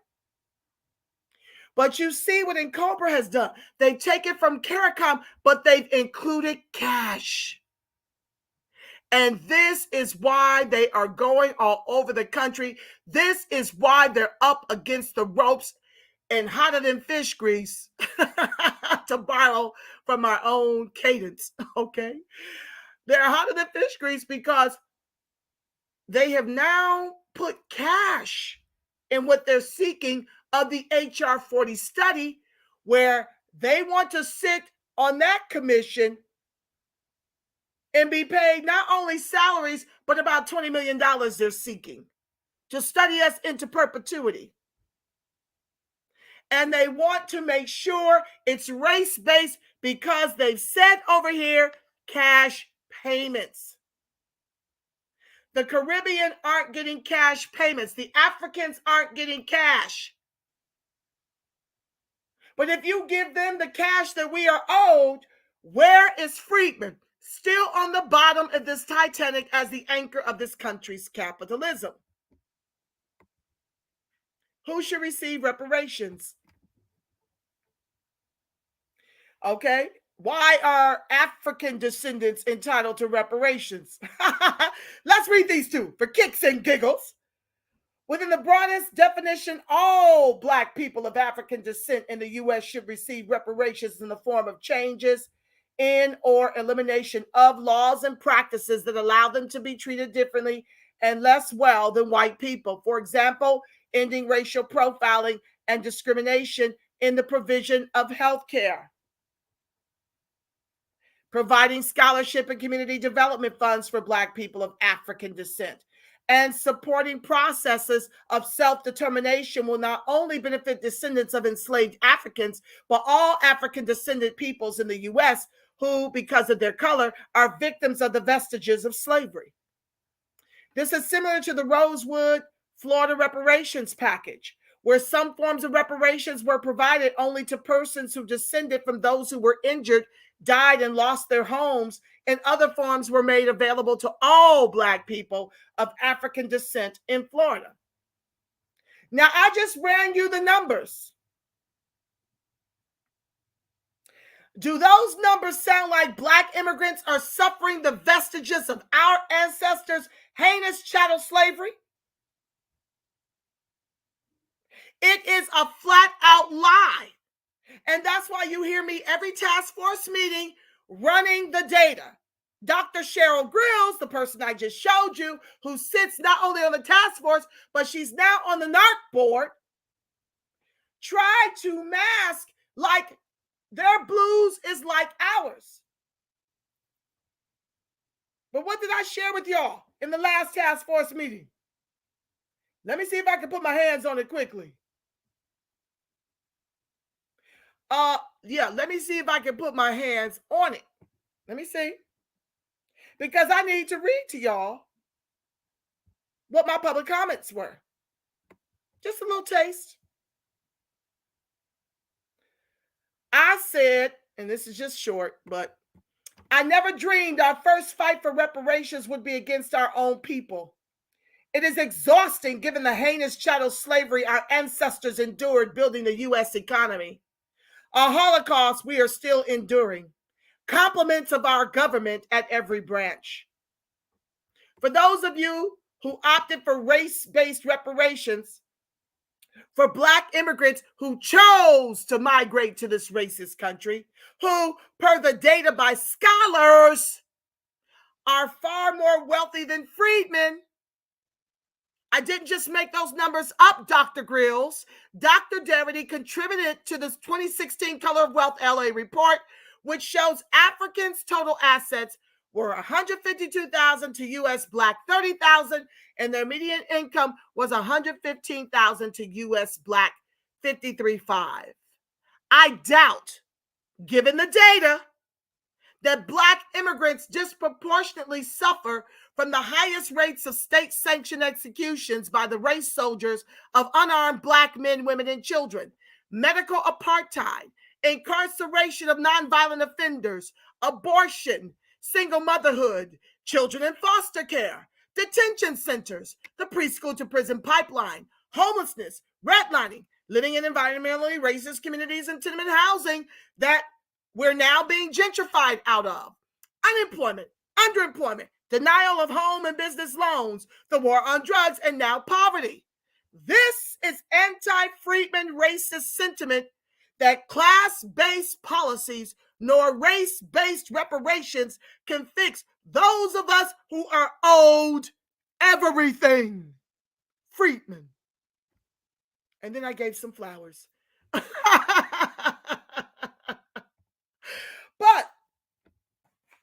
But you see what Ncobra has done. They take it from Caricom, but they've included cash. And this is why they are going all over the country. This is why they're up against the ropes and hotter than fish grease, to borrow from our own cadence, okay? They're hotter than fish grease because they have now put cash in what they're seeking of the HR40 study, where they want to sit on that commission and be paid not only salaries, but about $20 million they're seeking to study us into perpetuity. And they want to make sure it's race-based because they've said over here, cash payments. The Caribbean aren't getting cash payments. The Africans aren't getting cash. But if you give them the cash that we are owed, where is Friedman? Still on the bottom of this Titanic as the anchor of this country's capitalism. Who should receive reparations? Okay, why are African descendants entitled to reparations? Let's read these two for kicks and giggles. Within the broadest definition, all Black people of African descent in the U.S. should receive reparations in the form of changes in or elimination of laws and practices that allow them to be treated differently and less well than white people. For example, ending racial profiling and discrimination in the provision of health care, providing scholarship and community development funds for Black people of African descent, and supporting processes of self-determination will not only benefit descendants of enslaved Africans, but all African descendant peoples in the U.S. who, because of their color, are victims of the vestiges of slavery. This is similar to the Rosewood, Florida reparations package, where some forms of reparations were provided only to persons who descended from those who were injured, died, and lost their homes, and other forms were made available to all Black people of African descent in Florida. Now, I just ran you the numbers. Do those numbers sound like Black immigrants are suffering the vestiges of our ancestors' heinous chattel slavery? It is a flat out lie. And that's why you hear me every task force meeting running the data. Dr. Cheryl Grills, the person I just showed you, who sits not only on the task force, but she's now on the Naarc board, tried to mask like their blues is like ours. But what did I share with y'all in the last task force meeting? Let me see if I can put my hands on it quickly. Let me see if I can put my hands on it. Let me see. Because I need to read to y'all what my public comments were. Just a little taste. I said, and this is just short, but I never dreamed our first fight for reparations would be against our own people. It is exhausting given the heinous chattel slavery our ancestors endured building the U.S. economy. A Holocaust we are still enduring. Compliments of our government at every branch. For those of you who opted for race-based reparations, for Black immigrants who chose to migrate to this racist country, who, per the data by scholars, are far more wealthy than freedmen. I didn't just make those numbers up, Dr. Grills. Dr. Darity contributed to this 2016 Color of Wealth LA report, which shows Africans' total assets were $152,000 to U.S. Black 30,000, and their median income was $115,000 to U.S. Black 53.5. I doubt, given the data, that Black immigrants disproportionately suffer from the highest rates of state-sanctioned executions by the race soldiers of unarmed Black men, women, and children, medical apartheid, incarceration of nonviolent offenders, abortion, single motherhood, children in foster care, detention centers, the preschool to prison pipeline, homelessness, redlining, living in environmentally racist communities and tenement housing that we're now being gentrified out of. Unemployment, underemployment, denial of home and business loans, the war on drugs, and now poverty. This is anti-Friedman racist sentiment that class-based policies nor race-based reparations can fix those of us who are owed everything. Friedman. And then I gave some flowers. But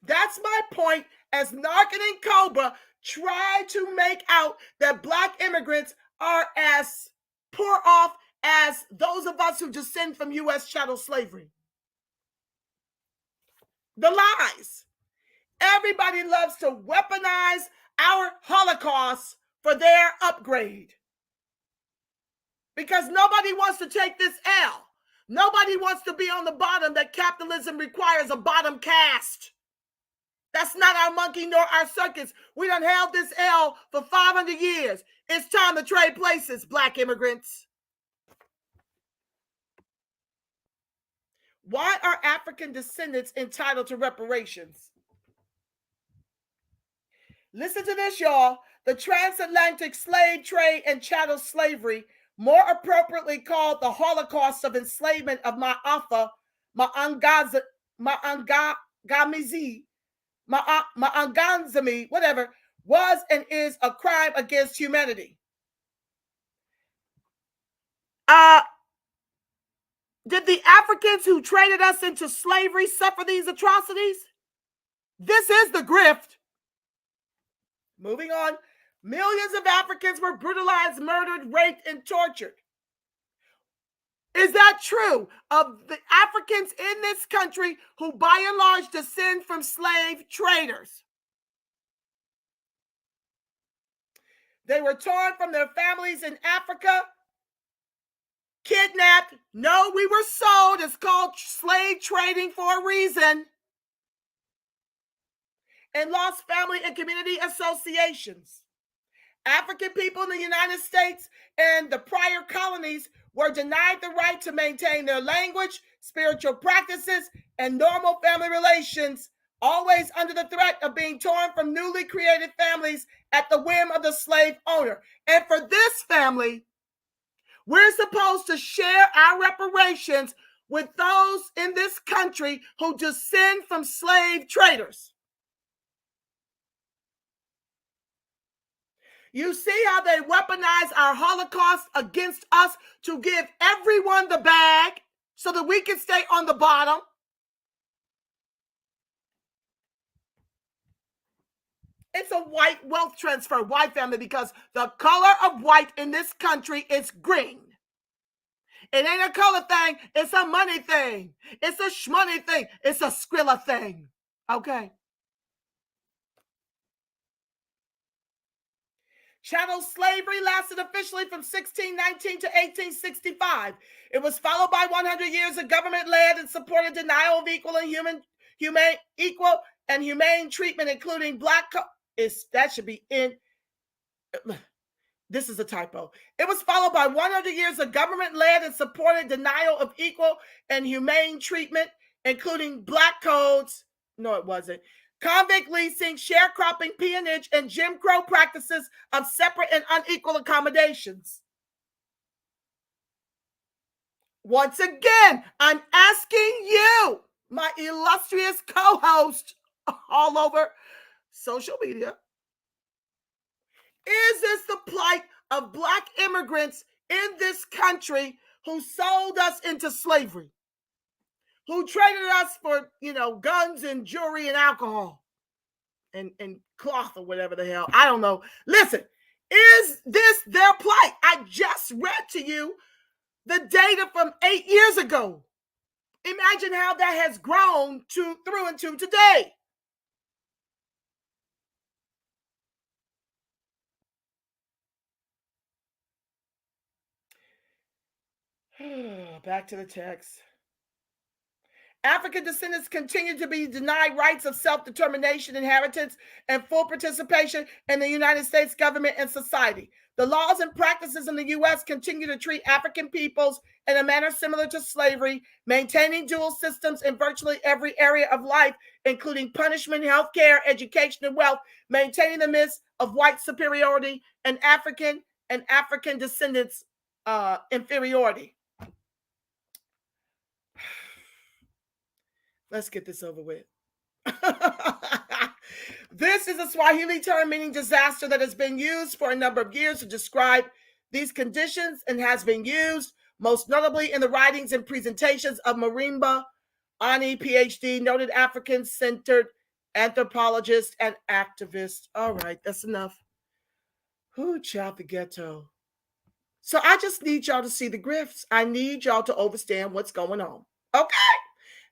that's my point, as Naarc Ncobra try to make out that Black immigrants are as poor off as those of us who descend from U.S. chattel slavery. The lies. Everybody loves to weaponize our Holocaust for their upgrade. Because nobody wants to take this L. Nobody wants to be on the bottom that capitalism requires a bottom caste. That's not our monkey nor our circus. We done held this L for 500 years. It's time to trade places, Black immigrants. Why are African descendants entitled to reparations? Listen to this, y'all. The transatlantic slave trade and chattel slavery, more appropriately called the Holocaust of enslavement of Ma'afa, Ma'anganzami, whatever, was and is a crime against humanity. Did the Africans who traded us into slavery suffer these atrocities? This is the grift. Moving on. Millions of Africans were brutalized, murdered, raped, and tortured. Is that true of the Africans in this country who by and large descend from slave traders? They were torn from their families in Africa, kidnapped. No, we were sold. It's called slave trading for a reason. And lost family and community associations. African people in the United States and the prior colonies were denied the right to maintain their language, spiritual practices, and normal family relations, always under the threat of being torn from newly created families at the whim of the slave owner. And for this family, we're supposed to share our reparations with those in this country who descend from slave traders. You see how they weaponize our Holocaust against us to give everyone the bag so that we can stay on the bottom? It's a white wealth transfer, white family, because the color of white in this country is green. It ain't a color thing. It's a money thing. It's a shmoney thing. It's a Skrilla thing. Okay? Chattel slavery lasted officially from 1619 to 1865. It was followed by 100 years of government-led and supported denial of equal and humane treatment, including that should be in. This is a typo. It was followed by 100 years of government-led and supported denial of equal and humane treatment, including black codes. No, it wasn't. Convict leasing, sharecropping, peonage, and Jim Crow practices of separate and unequal accommodations. Once again, I'm asking you, my illustrious co-host all over social media, is this the plight of Black immigrants in this country who sold us into slavery? Who traded us for, guns and jewelry and alcohol and cloth or whatever the hell. I don't know. Listen, is this their plight? I just read to you the data from 8 years ago. Imagine how that has grown through into today. Back to the text. African descendants continue to be denied rights of self-determination, inheritance, and full participation in the United States government and society. The laws and practices in the U.S. continue to treat African peoples in a manner similar to slavery, maintaining dual systems in virtually every area of life, including punishment, healthcare, education, and wealth, maintaining the myths of white superiority and African descendants' inferiority. Let's get this over with. This is a Swahili term meaning disaster that has been used for a number of years to describe these conditions and has been used most notably in the writings and presentations of Marimba Ani, PhD, noted African-centered anthropologist and activist. All right, that's enough. Who child the ghetto? So I just need y'all to see the grifts. I need y'all to understand what's going on. Okay?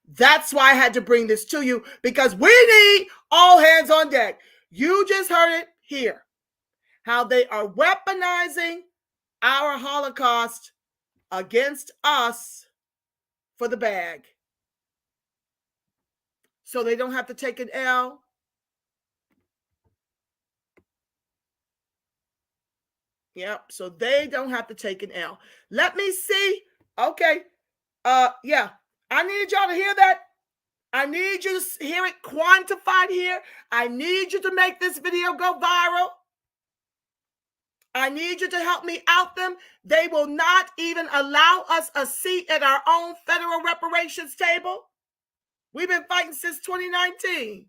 That's why I had to bring this to you, because we need all hands on deck. You just heard it here, how they are weaponizing our Holocaust against us for the bag. So they don't have to take an L. Yep, so they don't have to take an L. Let me see. Okay. Yeah. I need y'all to hear that. I need you to hear it quantified here. I need you to make this video go viral. I need you to help me out them. They will not even allow us a seat at our own federal reparations table. We've been fighting since 2019.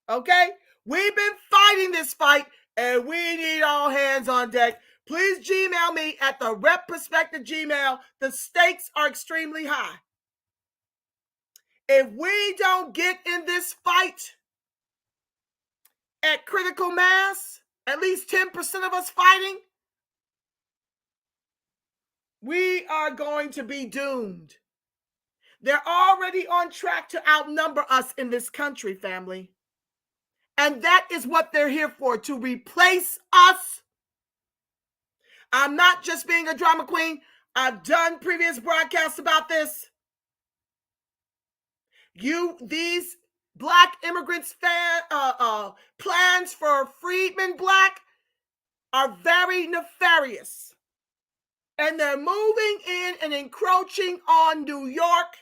Okay? We've been fighting this fight, and we need all hands on deck. Please Gmail me at the Rep Perspective Gmail. The stakes are extremely high. If we don't get in this fight at critical mass, at least 10% of us fighting, we are going to be doomed. They're already on track to outnumber us in this country, family. And that is what they're here for, to replace us. I'm not just being a drama queen. I've done previous broadcasts about this. These Black immigrants' plans for Freedmen Black are very nefarious. And they're moving in and encroaching on New York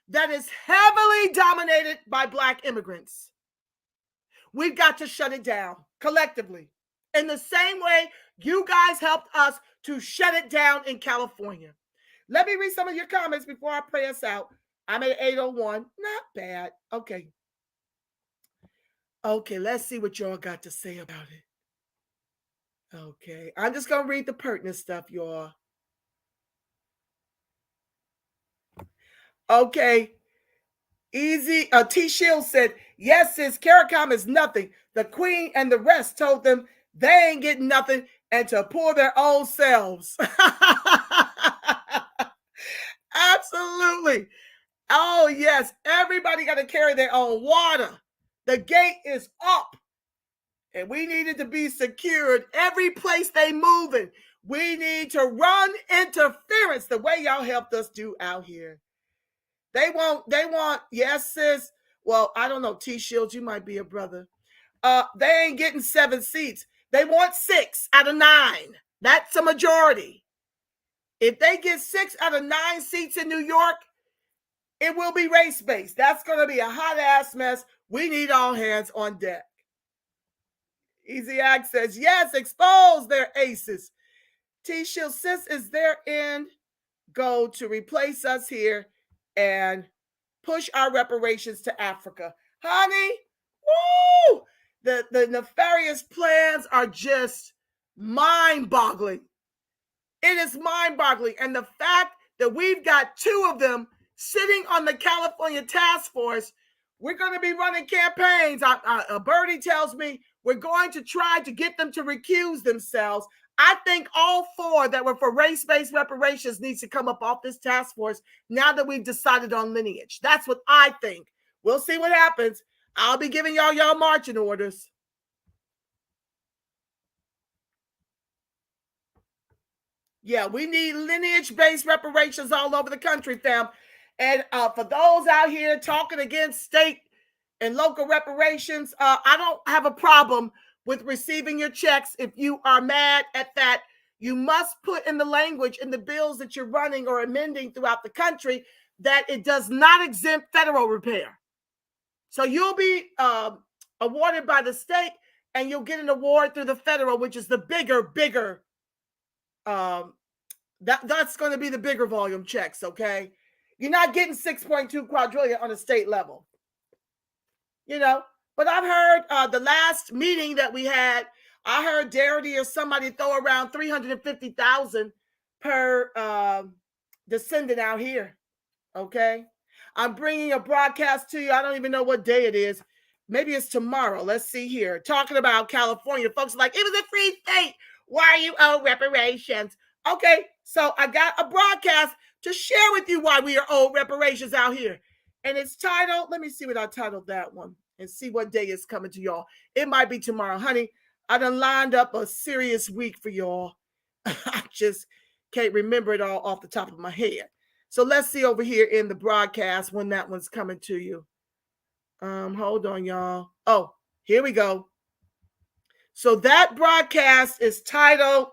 that is heavily dominated by Black immigrants. We've got to shut it down collectively. In the same way you guys helped us to shut it down in California. Let me read some of your comments before I pray us out. I'm at 8:01. Not bad. Okay. Okay, let's see what y'all got to say about it. Okay, I'm just going to read the pertinent stuff, y'all. Okay. Easy. T. Shield said, yes, sis, Caricom is nothing. The Queen and the rest told them they ain't getting nothing and to pull their own selves. Absolutely. Oh, yes. Everybody got to carry their own water. The gate is up. And we needed to be secured. Every place they moving, we need to run interference the way y'all helped us do out here. They want, yes, sis. Well, I don't know, T. Shields, you might be a brother. They ain't getting 7 seats. They want 6 out of 9. That's a majority. If they get 6 out of 9 seats in New York, it will be race-based. That's going to be a hot-ass mess. We need all hands on deck. Easy Ag says, yes, expose their aces. T. Shield, sis, is their end goal to replace us here and push our reparations to Africa? Honey, woo! The nefarious plans are just mind-boggling. It is mind-boggling. And the fact that we've got 2 of them sitting on the California task force, we're going to be running campaigns. Birdie tells me we're going to try to get them to recuse themselves. I think all 4 that were for race-based reparations needs to come up off this task force now that we've decided on lineage. That's what I think. We'll see what happens. I'll be giving y'all marching orders. Yeah, we need lineage-based reparations all over the country, fam. And for those out here talking against state and local reparations, I don't have a problem with receiving your checks. If you are mad at that, you must put in the language in the bills that you're running or amending throughout the country that it does not exempt federal repair. So you'll be awarded by the state, and you'll get an award through the federal, which is the bigger. That's going to be the bigger volume checks, okay? You're not getting 6.2 quadrillion on a state level, you know. But I've heard the last meeting that we had, I heard Darity or somebody throw around 350,000 per descendant out here, okay? I'm bringing a broadcast to you. I don't even know what day it is. Maybe it's tomorrow. Let's see here. Talking about California. Folks are like, it was a free state. Why you owe reparations? Okay, so I got a broadcast to share with you why we are owed reparations out here. And it's titled, let me see what I titled that one and see what day it's coming to y'all. It might be tomorrow. Honey, I done lined up a serious week for y'all. I just can't remember it all off the top of my head. So let's see over here in the broadcast when that one's coming to you. Hold on, y'all. Oh, here we go. So that broadcast is titled,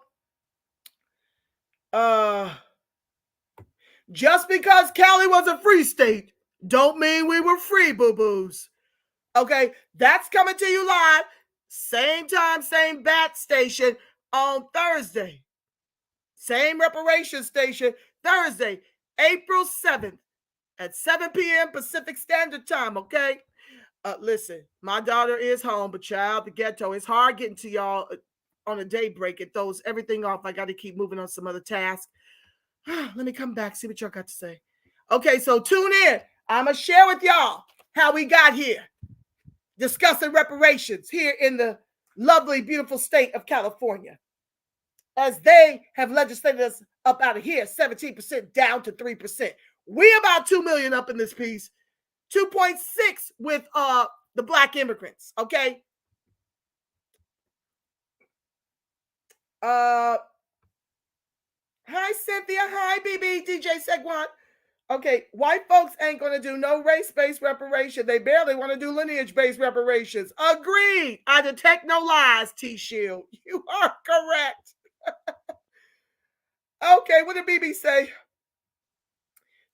Just because Cali was a free state, don't mean we were free, boo-boos. Okay, that's coming to you live, same time, same bat station on Thursday. Same reparation station, Thursday, April 7th at 7 p.m. Pacific Standard Time, okay? Listen, my daughter is home, but child, the ghetto, it's hard getting to y'all on a day break. It throws everything off. I got to keep moving on some other tasks. Let me come back, see what y'all got to say. Okay, so tune in. I'm going to share with y'all how we got here, discussing reparations here in the lovely, beautiful state of California, as they have legislated us up out of here, 17% down to 3%. We about 2 million up in this piece, 2.6 with the Black immigrants, okay? Hi, Cynthia. Hi, BB, DJ Segwan. Okay, white folks ain't going to do no race-based reparation. They barely want to do lineage-based reparations. Agreed. I detect no lies, T-Shield. You are correct. Okay, what did BB say?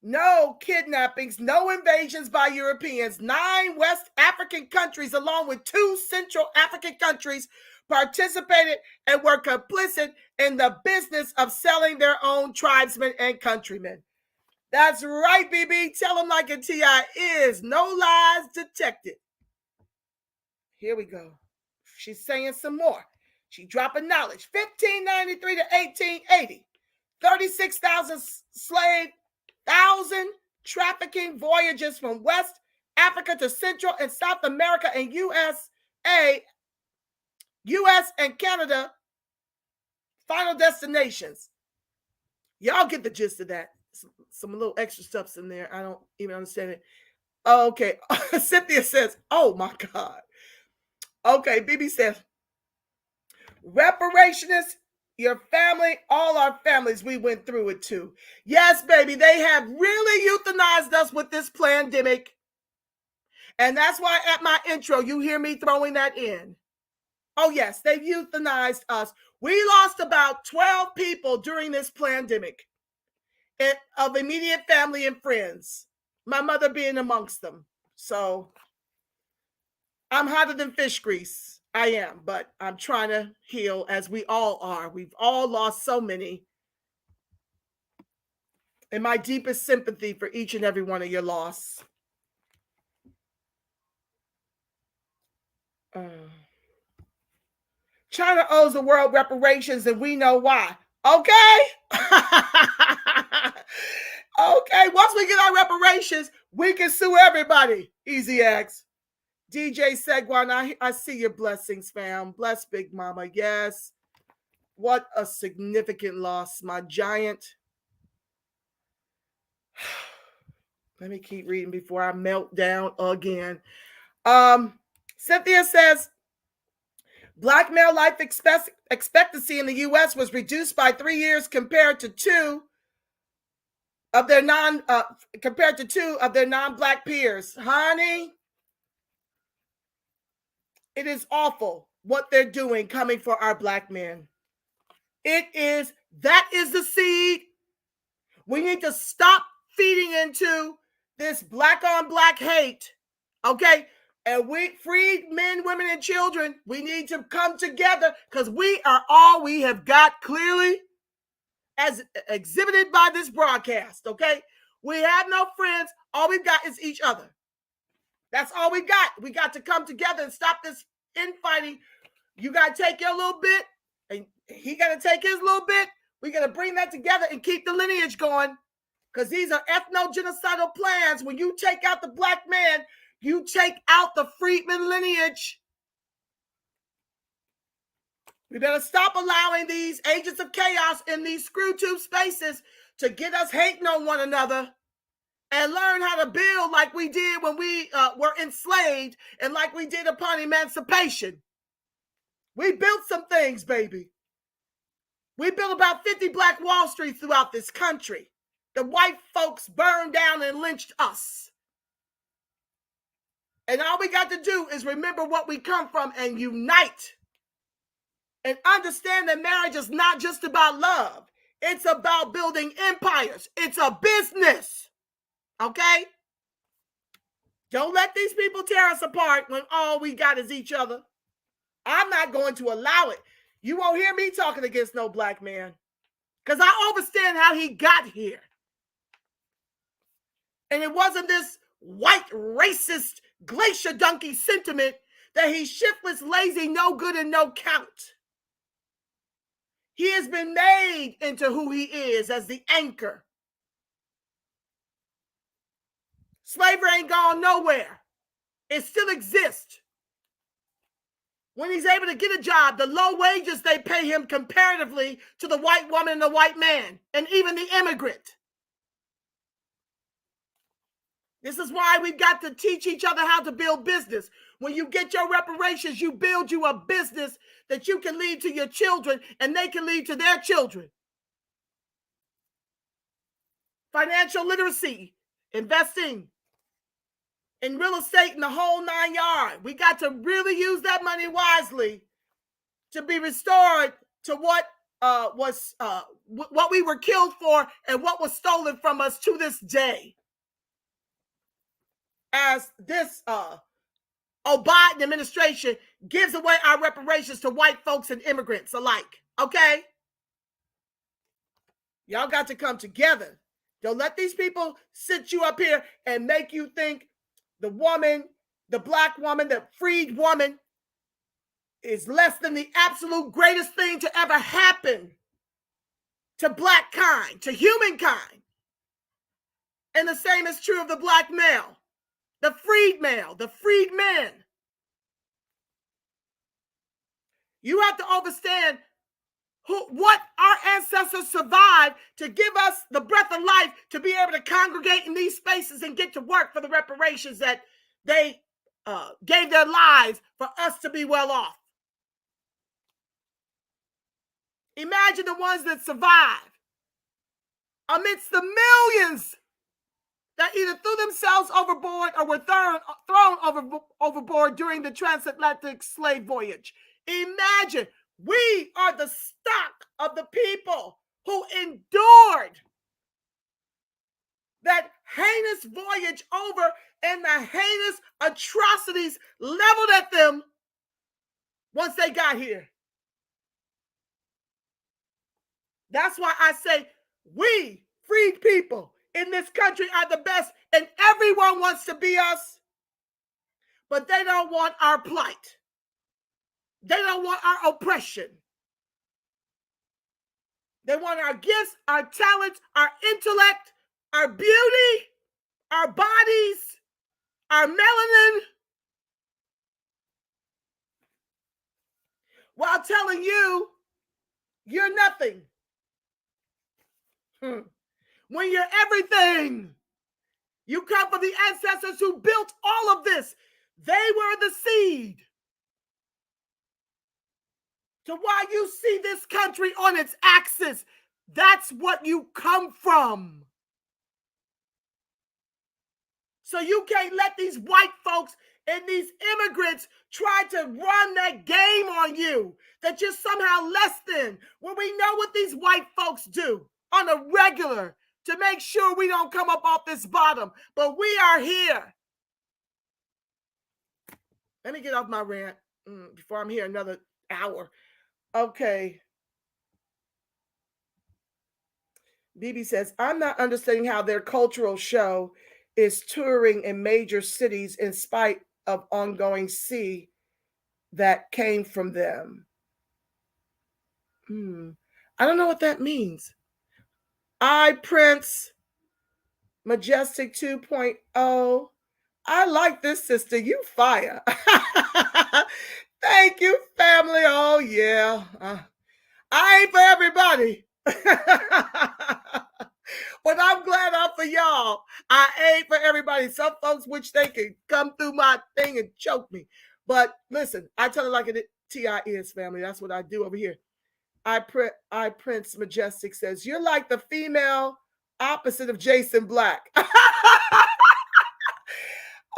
No kidnappings, no invasions by Europeans. 9 West African countries, along with 2 Central African countries, participated and were complicit in the business of selling their own tribesmen and countrymen. That's right, BB. Tell them like a TI is. No lies detected. Here we go. She's saying some more. She dropping knowledge. 1593 to 1880. 36,000 slave, 1,000 trafficking voyages from West Africa to Central and South America and US and Canada, final destinations. Y'all get the gist of that. Some little extra stuff's in there. I don't even understand it. Okay. Cynthia says, oh my God. Okay. BB says, reparationists, your family, all our families, we went through it too. Yes, baby, they have really euthanized us with this pandemic. And that's why at my intro, you hear me throwing that in. Oh, yes, they've euthanized us. We lost about 12 people during this pandemic of immediate family and friends, my mother being amongst them. So I'm hotter than fish grease. I am, but I'm trying to heal as we all are. We've all lost so many. And my deepest sympathy for each and every one of your loss. China owes the world reparations, and we know why. Okay? Okay, once we get our reparations, we can sue everybody. Easy X. DJ Segwan, I see your blessings, fam. Bless Big Mama. Yes. What a significant loss. My giant. Let me keep reading before I melt down again. Cynthia says, Black male life expectancy in the U.S. was reduced by 3 years compared to 2 of their compared to 2 of their non-black peers. Honey, it is awful what they're doing coming for our black men. That is the seed. We need to stop feeding into this black on black hate. Okay? And we, freed men, women, and children, we need to come together because we are all we have got, clearly as exhibited by this broadcast. Okay? We have no friends. All we've got is each other. That's all we got. We got to come together and stop this infighting. You got to take your little bit, and he got to take his little bit. We got to bring that together and keep the lineage going, because these are ethno-genocidal plans. When you take out the black man, you take out the freedman lineage. We better stop allowing these agents of chaos in these screw tube spaces to get us hating on one another, and learn how to build like we did when we were enslaved, and like we did upon emancipation. We built some things, baby. We built about 50 Black Wall Streets throughout this country. The white folks burned down and lynched us. And all we got to do is remember what we come from and unite. And understand that marriage is not just about love. It's about building empires. It's a business. Okay? Don't let these people tear us apart when all we got is each other. I'm not going to allow it. You won't hear me talking against no black man, because I understand how he got here. And it wasn't this white racist glacier donkey sentiment that he's shiftless, lazy, no good, and no count. He has been made into who he is as the anchor. Slavery ain't gone nowhere. It still exists. When he's able to get a job, the low wages they pay him comparatively to the white woman and the white man, and even the immigrant. This is why we've got to teach each other how to build business. When you get your reparations, you build you a business that you can leave to your children, and they can leave to their children. Financial literacy, investing in real estate in the whole 9 yards. We got to really use that money wisely to be restored to what we were killed for and what was stolen from us to this day. As this Biden administration gives away our reparations to white folks and immigrants alike. Okay? Y'all got to come together. Don't let these people sit you up here and make you think the woman, the black woman, the freed woman is less than the absolute greatest thing to ever happen to black kind, to humankind. And the same is true of the black male, the freed male, the freed man. You have to understand what our ancestors survived to give us the breath of life to be able to congregate in these spaces and get to work for the reparations that they gave their lives for us to be well off. Imagine the ones that survived amidst the millions that either threw themselves overboard or were thrown overboard during the transatlantic slave voyage. Imagine. We are the stock of the people who endured that heinous voyage over and the heinous atrocities leveled at them once they got here. That's why I say we, freed people in this country, are the best, and everyone wants to be us, but they don't want our plight. They don't want our oppression. They want our gifts, our talents, our intellect, our beauty, our bodies, our melanin, while telling you you're nothing. When you're everything. You come from the ancestors who built all of this. They were the seed to why you see this country on its axis. That's what you come from. So you can't let these white folks and these immigrants try to run that game on you, that you're somehow less than, when we know what these white folks do on a regular to make sure we don't come up off this bottom. But we are here. Let me get off my rant before I'm here another hour. Okay. BB says, I'm not understanding how their cultural show is touring in major cities in spite of ongoing C that came from them. I don't know what that means. Prince Majestic 2.0. I like this, sister. You fire. Thank you, family. Oh, yeah. I ain't for everybody. But I'm glad I'm for y'all. I ain't for everybody. Some folks wish they could come through my thing and choke me. But listen, I tell it like it T.I. is, family. That's what I do over here. Prince Majestic says, you're like the female opposite of Jason Black.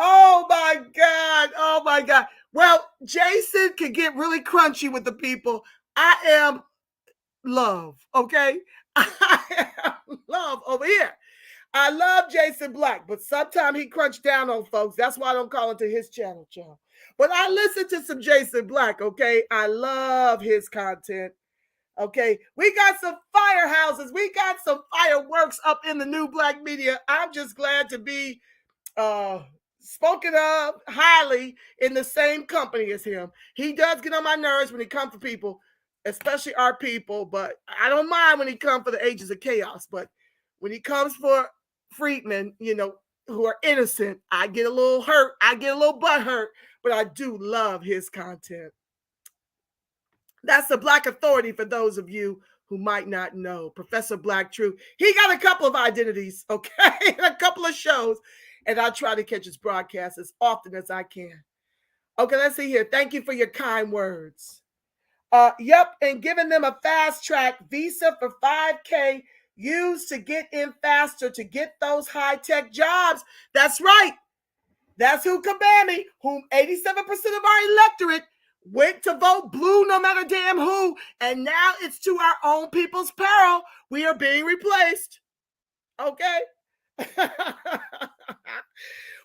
Oh, my God. Oh, my God. Well, Jason can get really crunchy with the people. I am love, okay? I am love over here. I love Jason Black, but sometimes he crunch down on folks. That's why I don't call into his channel, child. But I listen to some Jason Black, okay? I love his content, okay? We got some firehouses. We got some fireworks up in the new black media. I'm just glad to be spoken of highly in the same company as him. He does get on my nerves when he comes for people, especially our people, but I don't mind when he comes for the Ages of Chaos. But when he comes for freedmen, you know, who are innocent, I get a little hurt. I get a little butt hurt, but I do love his content. That's the Black Authority for those of you who might not know. Professor Black Truth. He got a couple of identities, okay? A couple of shows. And I try to catch his broadcasts as often as I can. Okay, let's see here. Thank you for your kind words. Yep, and giving them a fast track visa for $5K used to get in faster to get those high-tech jobs. That's right. That's who Kabami, whom 87% of our electorate went to vote blue no matter damn who. And now it's to our own people's peril. We are being replaced. Okay?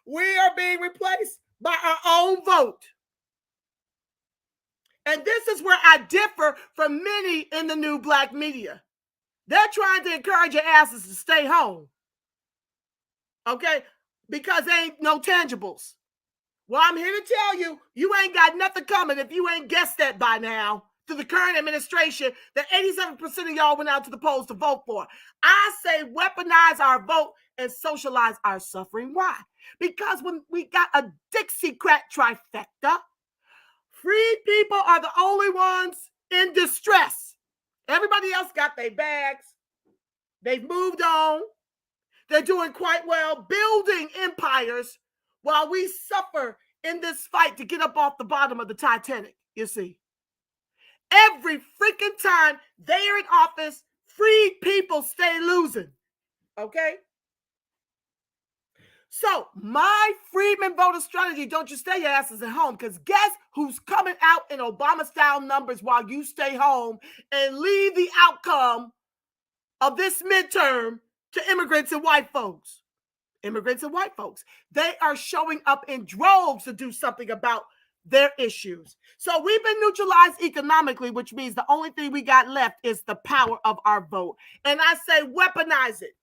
We are being replaced by our own vote. And this is where I differ from many in the new black media. They're trying to encourage your asses to stay home. Okay? Because there ain't no tangibles. Well, I'm here to tell you, you ain't got nothing coming if you ain't guessed that by now through the current administration that 87% of y'all went out to the polls to vote for. I say weaponize our vote and socialize our suffering. Why? Because when we got a Dixiecrat trifecta, freed people are the only ones in distress. Everybody else got their bags. They've moved on. They're doing quite well, building empires while we suffer in this fight to get up off the bottom of the Titanic, you see. Every freaking time they're in office, freed people stay losing, okay? So my freedmen voter strategy, don't you stay your asses at home, because guess who's coming out in Obama-style numbers while you stay home and leave the outcome of this midterm to immigrants and white folks? Immigrants and white folks. They are showing up in droves to do something about their issues. So we've been neutralized economically, which means the only thing we got left is the power of our vote. And I say weaponize it.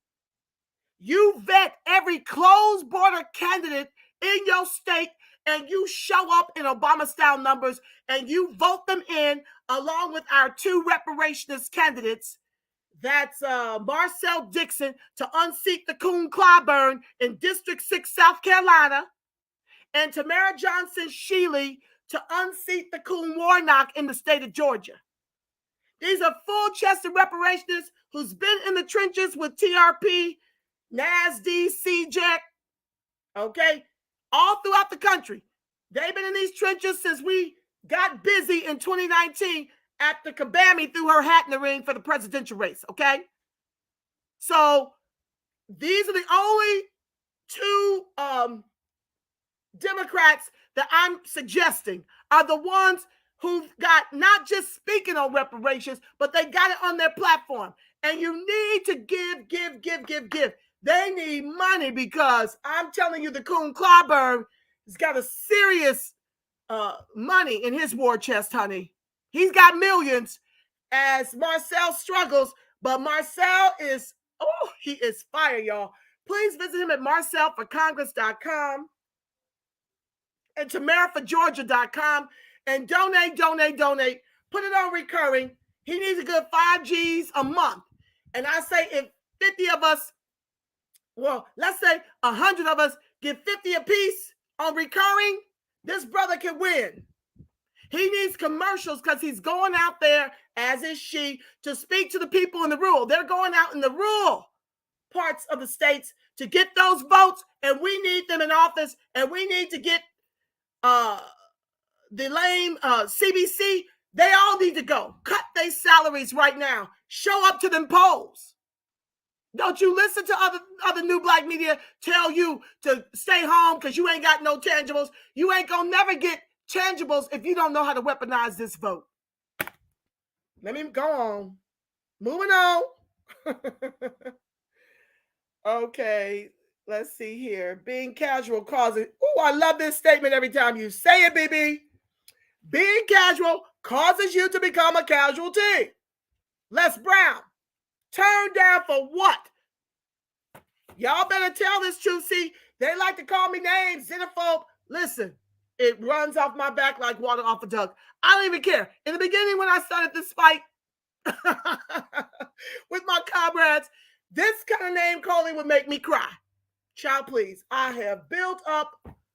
You vet every closed border candidate in your state and you show up in Obama-style numbers and you vote them in along with our two reparationist candidates. That's Marcel Dixon to unseat the Coon Clyburn in District 6, South Carolina, and Tamara Johnson Shealy to unseat the Coon Warnock in the state of Georgia. These are full-chested reparationists who's been in the trenches with TRP, NASD, CJEC, okay, all throughout the country. They've been in these trenches since we got busy in 2019 after Kabami threw her hat in the ring for the presidential race, okay? So these are the only two Democrats that I'm suggesting are the ones who've got not just speaking on reparations, but they got it on their platform. And you need to give. They need money because I'm telling you, the Coon Clawburn has got a serious money in his war chest, honey. He's got millions as Marcel struggles, but Marcel is, he is fire, y'all. Please visit him at marcelforcongress.com and tamaraforgeorgia.com and donate. Put it on recurring. He needs a good 5 G's a month. And I say if 50 of us, well, let's say 100 of us give 50 apiece on recurring, this brother can win. He needs commercials because he's going out there, as is she, to speak to the people in the rural. They're going out in the rural parts of the states to get those votes, and we need them in office, and we need to get the lame CBC. They all need to go. Cut their salaries right now. Show up to them polls. Don't you listen to other new black media tell you to stay home because you ain't got no tangibles. You ain't gonna never get tangibles if you don't know how to weaponize this vote. Let me go on. Moving on. Okay, let's see here. Being casual causes... Oh, I love this statement every time you say it, BB. Being casual causes you to become a casualty. Les Brown. Turned down for what? Y'all better tell this truth. See, they like to call me names, xenophobe. Listen, it runs off my back like water off a duck. I don't even care. In the beginning, when I started this fight with my comrades, this kind of name calling would make me cry. Child, please. I have built up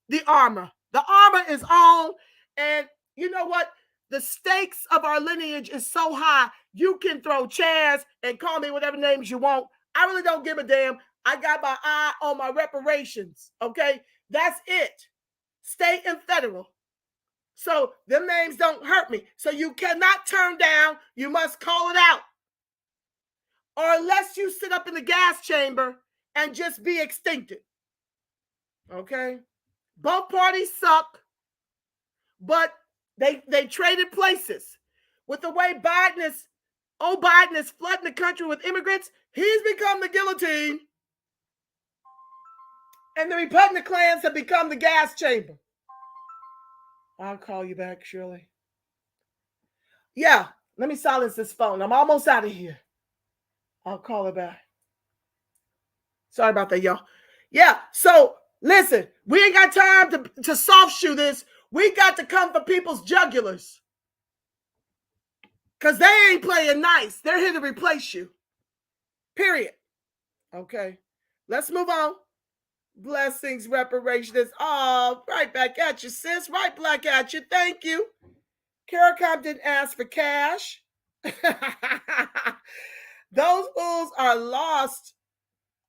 the armor. The armor is on. And you know what? The stakes of our lineage is so high, you can throw chairs and call me whatever names you want. I really don't give a damn. I got my eye on my reparations, okay? That's it. State and federal. So them names don't hurt me. So you cannot turn down. You must call it out. Or unless you sit up in the gas chamber and just be extincted, okay? Both parties suck, but they traded places. With the way Biden is flooding the country with immigrants, he's become the guillotine. And the Republican clans have become the gas chamber. I'll call you back, Shirley. Yeah, let me silence this phone. I'm almost out of here. I'll call her back. Sorry about that, y'all. Yeah, so listen, we ain't got time to soft shoe this. We got to come for people's jugulars. Because they ain't playing nice. They're here to replace you. Period. Okay. Let's move on. Blessings, reparations. Oh, right back at you, sis. Right back at you. Thank you. Caricom didn't ask for cash. Those fools are lost.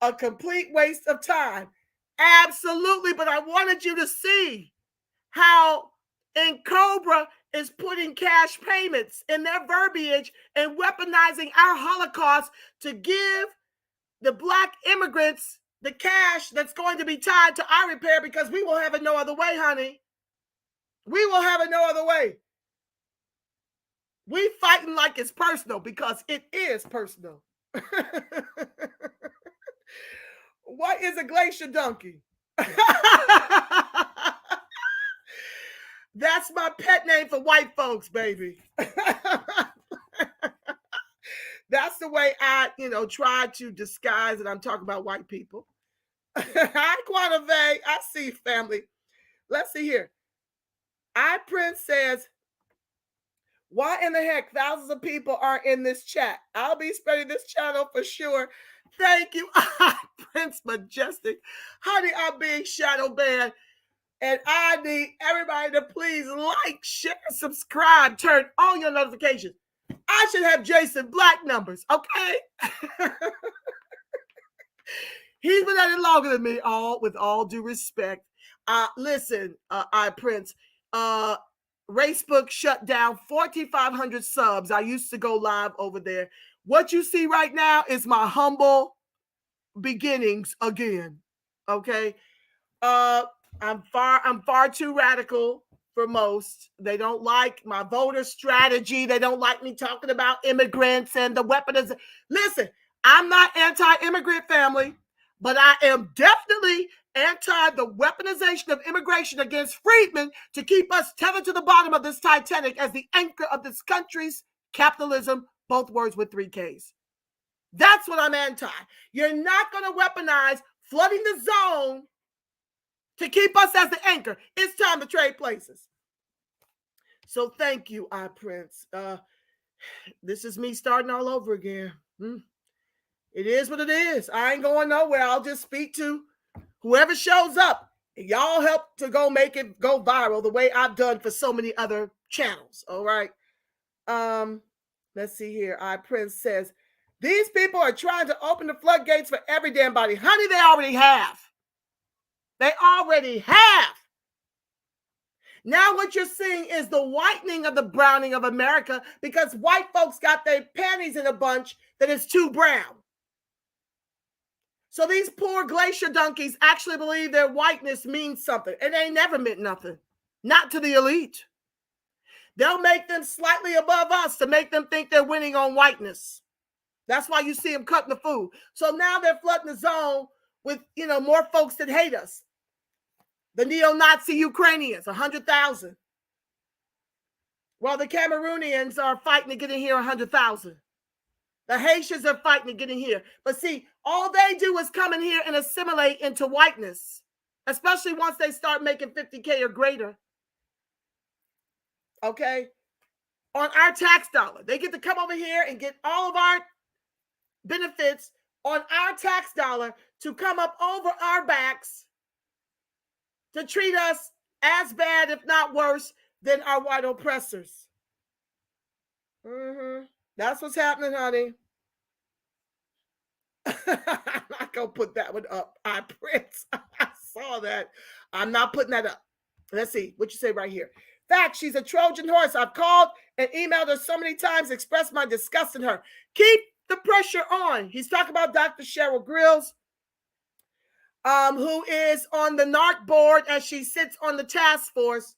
A complete waste of time. Absolutely. But I wanted you to see how Ncobra is putting cash payments in their verbiage and weaponizing our Holocaust to give the Black immigrants the cash that's going to be tied to our repair because we will have it no other way, honey. We will have it no other way. We fighting like it's personal because it is personal. What is a glacier donkey? That's my pet name for white folks, baby. That's the way I, try to disguise that I'm talking about white people. Hi, Quantive. I see, family. Let's see here. Prince says, why in the heck thousands of people are in this chat? I'll be spreading this channel for sure. Thank you, Prince Majestic. Honey, I'm being shadow banned. And I need everybody to please like, share, subscribe, turn on your notifications. I should have Jason Black numbers, okay? He's been at it longer than me, with all due respect. Listen, Prince, Racebook shut down 4,500 subs. I used to go live over there. What you see right now is my humble beginnings again, Okay. I'm far too radical for most. They don't like my voter strategy. They don't like me talking about immigrants and the weapons. Listen, I'm not anti-immigrant, family, but I am definitely anti the weaponization of immigration against freedmen to keep us tethered to the bottom of this Titanic as the anchor of this country's capitalism, both words with 3 Ks. That's what I'm anti. You're not going to weaponize flooding the zone to keep us as the anchor. It's time to trade places. So thank you, Prince. This is me starting all over again. It is what it is. I ain't going nowhere. I'll just speak to whoever shows up. Y'all help to go make it go viral the way I've done for so many other channels. All right. Let's see here. Prince says, these people are trying to open the floodgates for every damn body. Honey, they already have. They already have. Now what you're seeing is the whitening of the browning of America because white folks got their panties in a bunch that is too brown. So these poor glacier donkeys actually believe their whiteness means something. It ain't never meant nothing. Not to the elite. They'll make them slightly above us to make them think they're winning on whiteness. That's why you see them cutting the food. So now they're flooding the zone with, more folks that hate us. The neo-Nazi Ukrainians, 100,000. While the Cameroonians are fighting to get in here, 100,000. The Haitians are fighting to get in here. But see, all they do is come in here and assimilate into whiteness, especially once they start making 50K or greater. Okay? On our tax dollar. They get to come over here and get all of our benefits on our tax dollar to come up over our backs to treat us as bad, if not worse, than our white oppressors. That's what's happening, honey. I'm not going to put that one up. Prince. I saw that. I'm not putting that up. Let's see what you say right here. Fact, she's a Trojan horse. I've called and emailed her so many times, expressed my disgust in her. Keep the pressure on. He's talking about Dr. Cheryl Grills, who is on the Naarc board as she sits on the task force.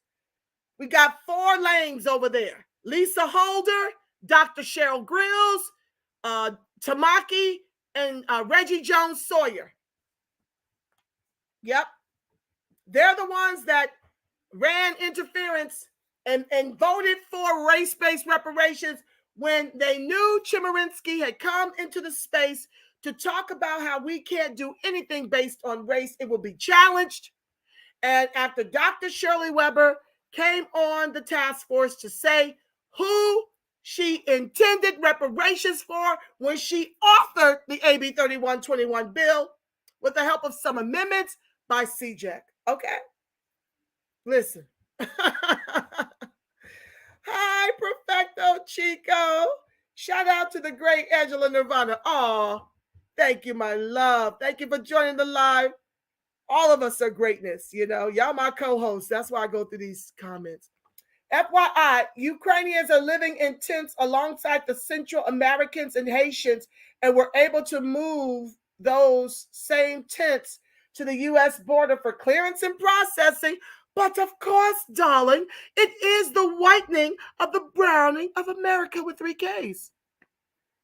We got 4 lanes over there. Lisa Holder, Dr. Cheryl Grills, Tamaki, and Reggie Jones Sawyer. Yep. They're the ones that ran interference and voted for race-based reparations when they knew Chemerinsky had come into the space to talk about how we can't do anything based on race. It will be challenged. And after Dr. Shirley Weber came on the task force to say who she intended reparations for when she authored the AB 3121 bill with the help of some amendments by CJEC. Okay? Listen. Hi, Perfecto Chico. Shout out to the great Angela Nirvana. Oh, thank you, my love. Thank you for joining the live. All of us are greatness, Y'all my co-hosts. That's why I go through these comments. FYI, Ukrainians are living in tents alongside the Central Americans and Haitians, and were able to move those same tents to the U.S. border for clearance and processing. But of course, darling, it is the whitening of the browning of America with 3 Ks.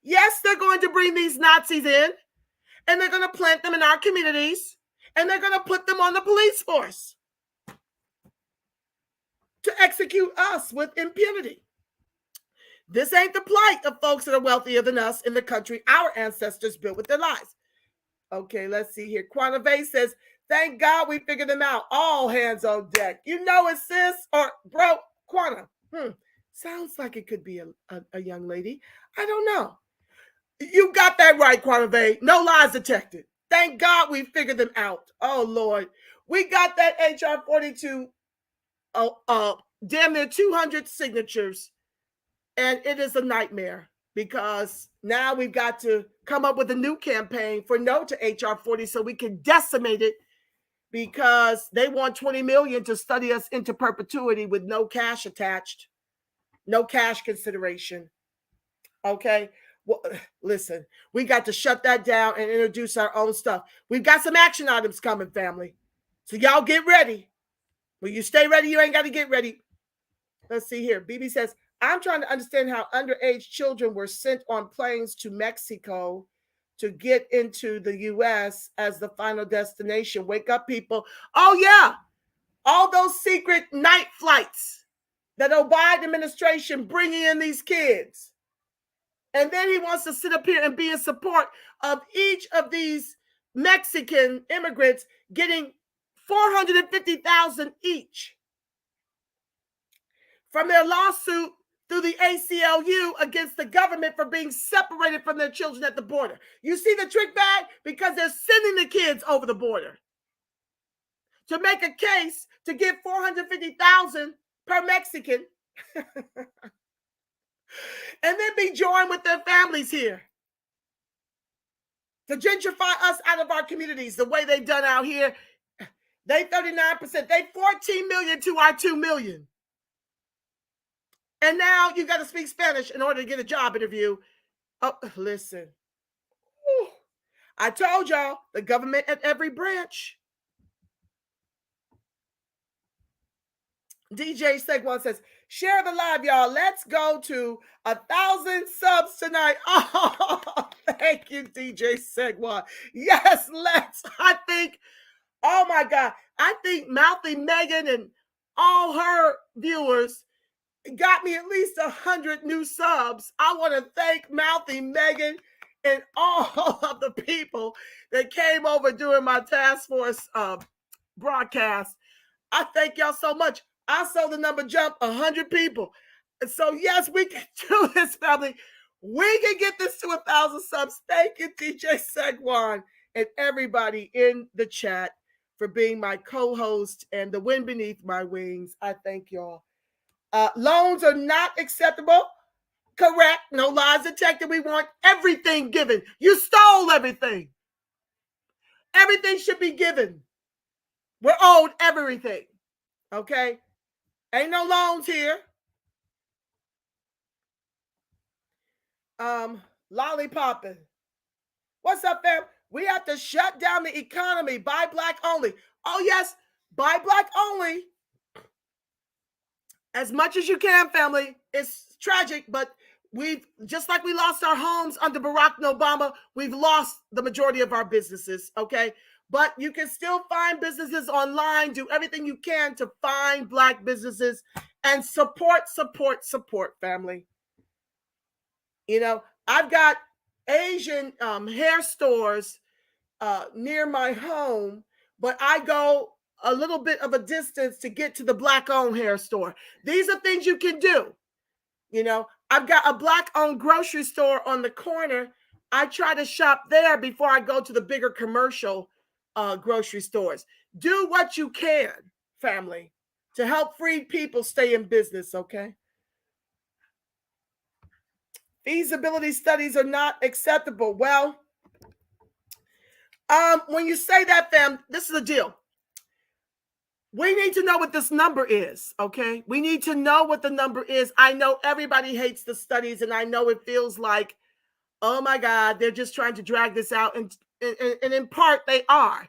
Yes, they're going to bring these Nazis in, and they're going to plant them in our communities, and they're going to put them on the police force to execute us with impunity. This ain't the plight of folks that are wealthier than us in the country our ancestors built with their lives. Okay, let's see here. Quanah Vay says, thank God we figured them out. All hands on deck. You know it, sis, or bro, Quanah. Sounds like it could be a young lady. I don't know. You got that right, Quanah Vay. No lies detected. Thank God we figured them out. Oh, Lord. We got that HR42 damn near 200 signatures, and it is a nightmare because now we've got to come up with a new campaign for no to HR40 so we can decimate it, because they want 20 million to study us into perpetuity with no cash attached, no cash consideration. Okay, Well, listen, we got to shut that down and introduce our own stuff. We've got some action items coming, family. So y'all get ready. When you stay ready, you ain't got to get ready. Let's see here. BB says, I'm trying to understand how underage children were sent on planes to Mexico to get into the U.S. as the final destination. Wake up, people. Oh, yeah. All those secret night flights that Biden administration bringing in these kids. And then he wants to sit up here and be in support of each of these Mexican immigrants getting $450,000 each from their lawsuit through the ACLU against the government for being separated from their children at the border. You see the trick bag? Because they're sending the kids over the border to make a case to give $450,000 per Mexican and then be joined with their families here to gentrify us out of our communities the way they've done out here. They 39%, they 14 million to our 2 million. And now you got to speak Spanish in order to get a job interview. Oh, listen. Whew. I told y'all, the government at every branch. DJ Segwan says, share the live, y'all. Let's go to 1,000 subs tonight. Oh, thank you, DJ Segwan. Yes, let's. I think, oh my God, I think Mouthy Megan and all her viewers got me at least 100 new subs. I want to thank Mouthy Megan and all of the people that came over during my task force broadcast. I thank y'all so much. I saw the number jump 100 people. And so, yes, we can do this, family. We can get this to 1,000 subs. Thank you, DJ Segwan, and everybody in the chat for being my co-host and the wind beneath my wings. I thank y'all. Loans are not acceptable. Correct. No lies detected. We want everything given. You stole everything. Everything should be given. We're owed everything. Okay? Ain't no loans here. Lollipopping. What's up, fam? We have to shut down the economy. Buy black only. Oh, yes. Buy black only. As much as you can, family. It's tragic, but we've, just like we lost our homes under Barack Obama, we've lost the majority of our businesses, okay? But you can still find businesses online. Do everything you can to find black businesses and support, family. You know, I've got Asian hair stores near my home, but I go a little bit of a distance to get to the black-owned hair store. These are things you can do. You know, I've got a black-owned grocery store on the corner. I try to shop there before I go to the bigger commercial grocery stores. Do what you can, family, to help freed people stay in business, okay? Feasibility studies are not acceptable. Well, when you say that, fam, this is the deal. We need to know what this number is, okay? We need to know what the number is. I know everybody hates the studies, and I know it feels like, oh my God, they're just trying to drag this out, and in part they are.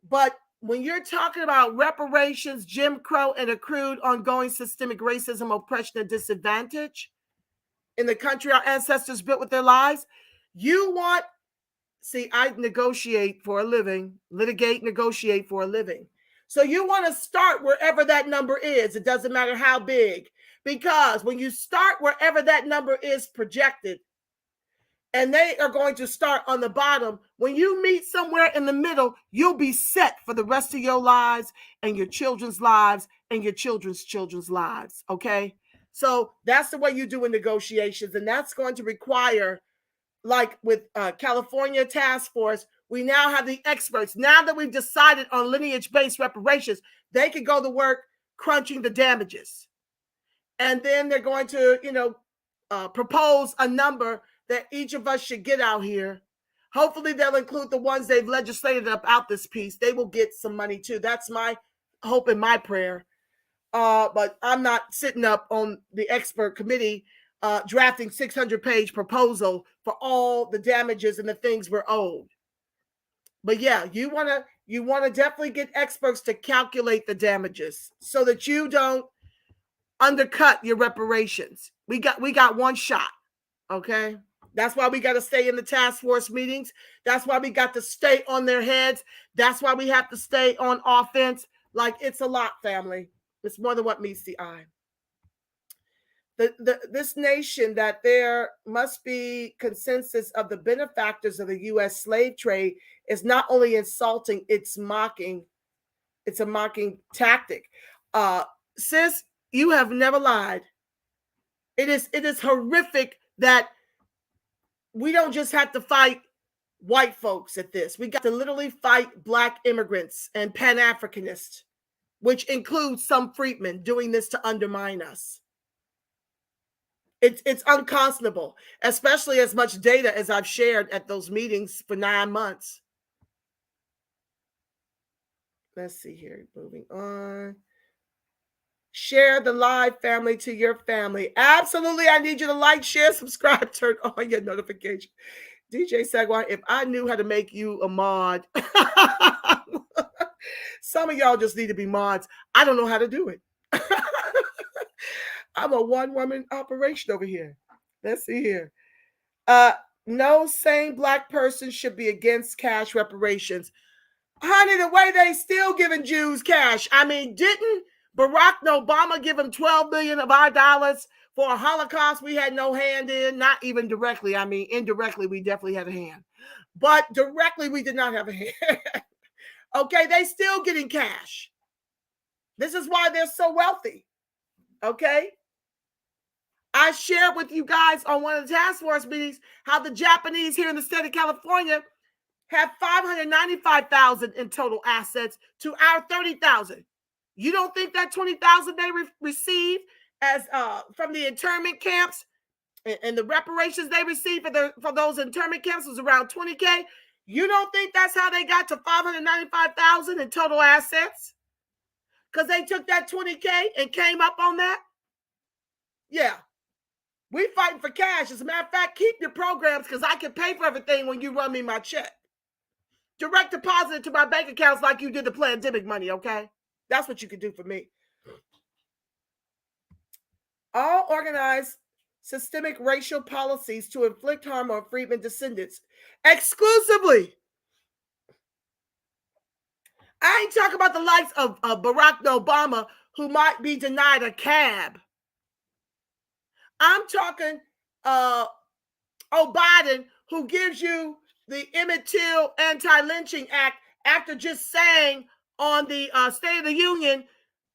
But when you're talking about reparations, Jim Crow, and accrued ongoing systemic racism, oppression, and disadvantage in the country our ancestors built with their lives, you want, see, I negotiate for a living, litigate, negotiate for a living. So you want to start wherever that number is. It doesn't matter how big, because when you start wherever that number is projected, and they are going to start on the bottom, when you meet somewhere in the middle, you'll be set for the rest of your lives and your children's lives and your children's children's lives, okay? So that's the way you do in negotiations, and that's going to require, like with California Task Force, we now have the experts. Now that we've decided on lineage-based reparations, they can go to work crunching the damages. And then they're going to, you know, propose a number that each of us should get out here. Hopefully they'll include the ones they've legislated about this piece. They will get some money too. That's my hope and my prayer. But I'm not sitting up on the expert committee drafting 600-page proposal for all the damages and the things we're owed. But yeah, you want to definitely get experts to calculate the damages so that you don't undercut your reparations. We got one shot, okay? That's why we got to stay in the task force meetings. That's why we got to stay on their heads. That's why we have to stay on offense. Like, it's a lot, family. It's more than what meets the eye. This nation, that there must be consensus of the benefactors of the U.S. slave trade, is not only insulting, it's mocking. It's a mocking tactic. Sis, you have never lied. It is horrific that we don't just have to fight white folks at this. We got to literally fight Black immigrants and Pan-Africanists, which includes some freedmen doing this to undermine us. It's unconscionable, especially as much data as I've shared at those meetings for 9 months. Let's see here. Moving on. Share the live, family, to your family. Absolutely. I need you to like, share, subscribe, turn on your notification. DJ Sagwan, if I knew how to make you a mod, some of y'all just need to be mods. I don't know how to do it. I'm a one-woman operation over here. Let's see here. No sane Black person should be against cash reparations. Honey, the way they still giving Jews cash. I mean, didn't Barack Obama give them 12 million of our dollars for a Holocaust we had no hand in? Not even directly. I mean, indirectly, we definitely had a hand. But directly, we did not have a hand. Okay, they still getting cash. This is why they're so wealthy. Okay? I shared with you guys on one of the task force meetings how the Japanese here in the state of California have 595,000 in total assets to our 30,000. You don't think that 20,000 they received as from the internment camps and the reparations they received for those internment camps was around 20K? You don't think that's how they got to 595,000 in total assets? Because they took that 20K and came up on that? Yeah. We fighting for cash. As a matter of fact, keep your programs because I can pay for everything when you run me my check. Direct deposit it to my bank accounts like you did the pandemic money, okay? That's what you can do for me. All organized systemic racial policies to inflict harm on freedmen descendants exclusively. I ain't talking about the likes of Barack Obama, who might be denied a cab. I'm talking Biden, who gives you the Emmett Till Anti-Lynching Act after just saying on the State of the Union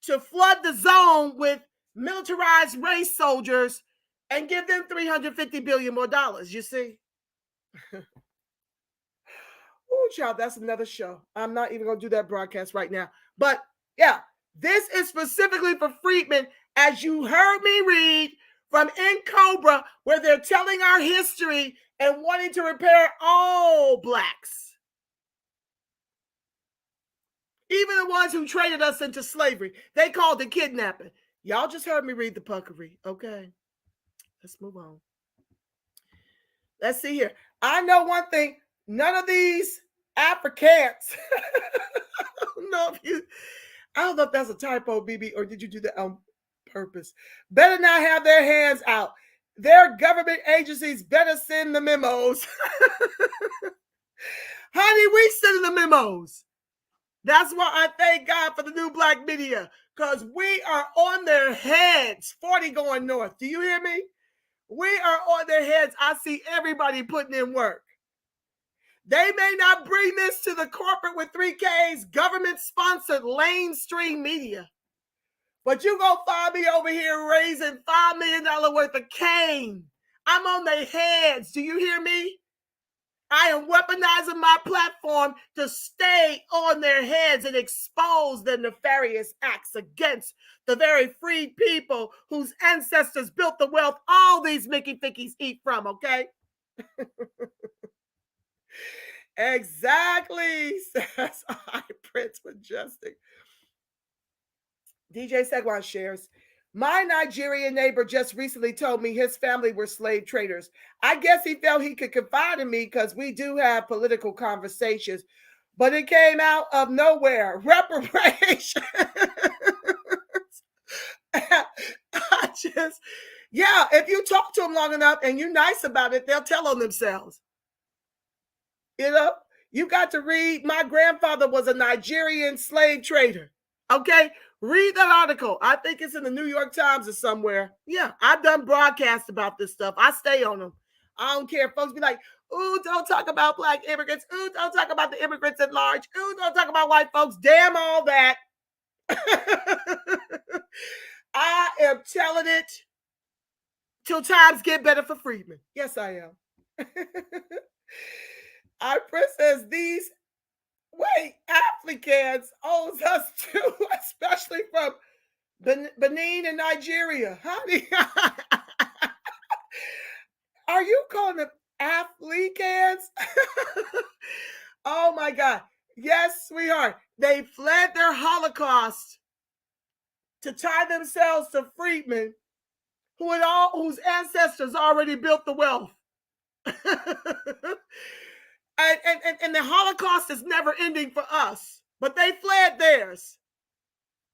to flood the zone with militarized race soldiers and give them $350 billion more. You see? Oh, child, that's another show. I'm not even going to do that broadcast right now. But yeah, this is specifically for freedmen, as you heard me read from Ncobra, where they're telling our history and wanting to repair all Blacks. Even the ones who traded us into slavery. They called it kidnapping. Y'all just heard me read the puckery. Okay, let's move on. Let's see here. I know one thing. None of these Africans. I don't know if that's a typo, BB, or did you do that on purpose? Better not have their hands out. Their government agencies better send the memos. Honey, we send the memos. That's why I thank God for the new Black media, because we are on their heads. 40 going north. Do you hear me? We are on their heads. I see everybody putting in work. They may not bring this to the corporate with 3Ks, government-sponsored mainstream media. But you gonna find me over here raising $5 million worth of cane. I'm on their heads. Do you hear me? I am weaponizing my platform to stay on their heads and expose their nefarious acts against the very freed people whose ancestors built the wealth all these Mickey Fickies eat from, okay? Exactly, says I, Prince Majestic. DJ Segwan shares, My Nigerian neighbor just recently told me his family were slave traders. I guess he felt he could confide in me because we do have political conversations, but it came out of nowhere. Reparations. If you talk to them long enough and you're nice about it, they'll tell on themselves. You know, you got to read. My grandfather was a Nigerian slave trader. Okay, read that article. I think it's in the New York Times or somewhere. Yeah, I've done broadcasts about this stuff. I stay on them. I don't care. Folks be like, ooh, don't talk about black immigrants. Ooh, don't talk about the immigrants at large. Ooh, don't talk about white folks. Damn all that. I am telling it till times get better for Freedmen. Yes, I am. Our princess, these applicants owes us too, especially from Benin and Nigeria. Honey, are you calling them applicants? Oh my God. Yes, sweetheart. They fled their Holocaust to tie themselves to freedmen whose ancestors already built the wealth. And the Holocaust is never ending for us, but they fled theirs.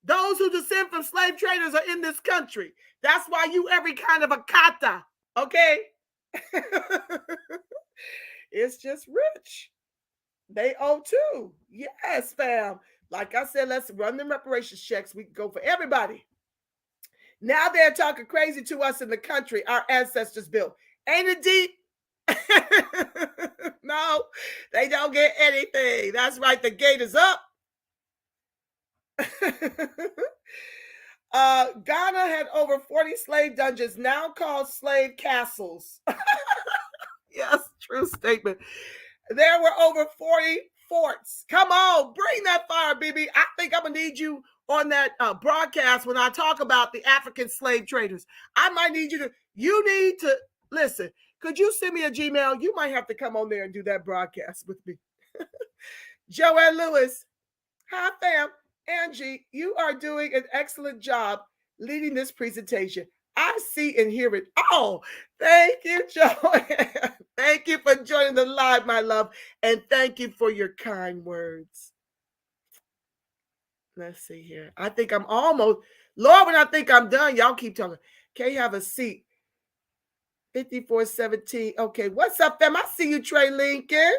Those who descend from slave traders are in this country. That's why you every kind of a kata, okay? It's just rich. They owe too. Yes, fam. Like I said, let's run them reparations checks. We can go for everybody. Now they're talking crazy to us in the country our ancestors built. Ain't it deep? No, they don't get anything. That's right. The gate is up. Ghana had over 40 slave dungeons, now called slave castles. Yes, true statement. There were over 40 forts. Come on, bring that fire, BB. I think I'm going to need you on that broadcast when I talk about the African slave traders. I might need you need to, listen, could you send me a Gmail? You might have to come on there and do that broadcast with me. Joanne Lewis, hi fam. Angie, you are doing an excellent job leading this presentation. I see and hear it all. Thank you, Joanne. Thank you for joining the live, my love. And thank you for your kind words. Let's see here. I think I'm almost, Lord, when I think I'm done, y'all keep talking. Can you have a seat? 5417. Okay, what's up, fam? I see you, Trey Lincoln.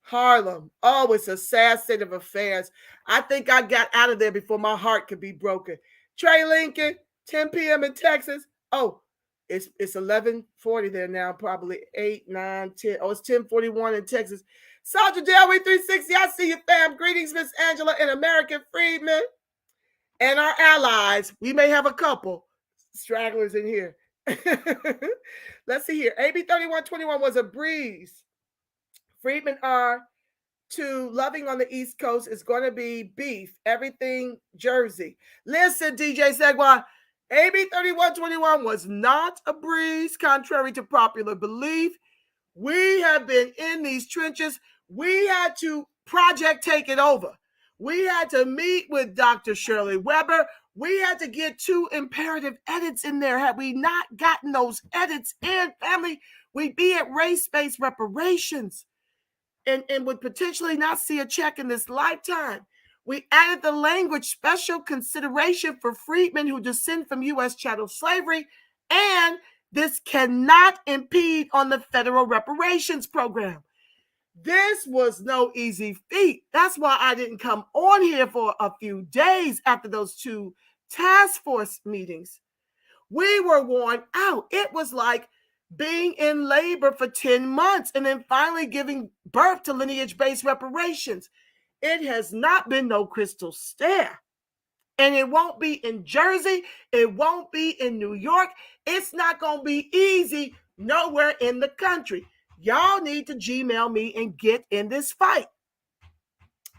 Harlem. Oh, it's a sad state of affairs. I think I got out of there before my heart could be broken. Trey Lincoln, 10 p.m. in Texas. Oh, it's 11:40 there now, probably 8, 9, 10. Oh, it's 10:41 in Texas. Sandra Delway 360. I see you, fam. Greetings, Miss Angela and American Freedmen. And our allies. We may have a couple stragglers in here. Let's see here. AB 3121 was a breeze. Freedmen are to loving on the East Coast is going to be beef, everything Jersey. Listen, DJ Segwa, AB 3121 was not a breeze, contrary to popular belief. We have been in these trenches. We had to project take it over. We had to meet with Dr. Shirley Weber. We had to get 2 imperative edits in there. Had we not gotten those edits in, family, we'd be at race-based reparations and would potentially not see a check in this lifetime. We added the language special consideration for freedmen who descend from U.S. chattel slavery, and this cannot impede on the federal reparations program. This was no easy feat. That's why I didn't come on here for a few days after those 2 task force meetings. We were worn out. It was like being in labor for 10 months and then finally giving birth to lineage-based reparations. It has not been no crystal stair. And it won't be in Jersey. It won't be in New York. It's not going to be easy nowhere in the country. Y'all need to Gmail me and get in this fight.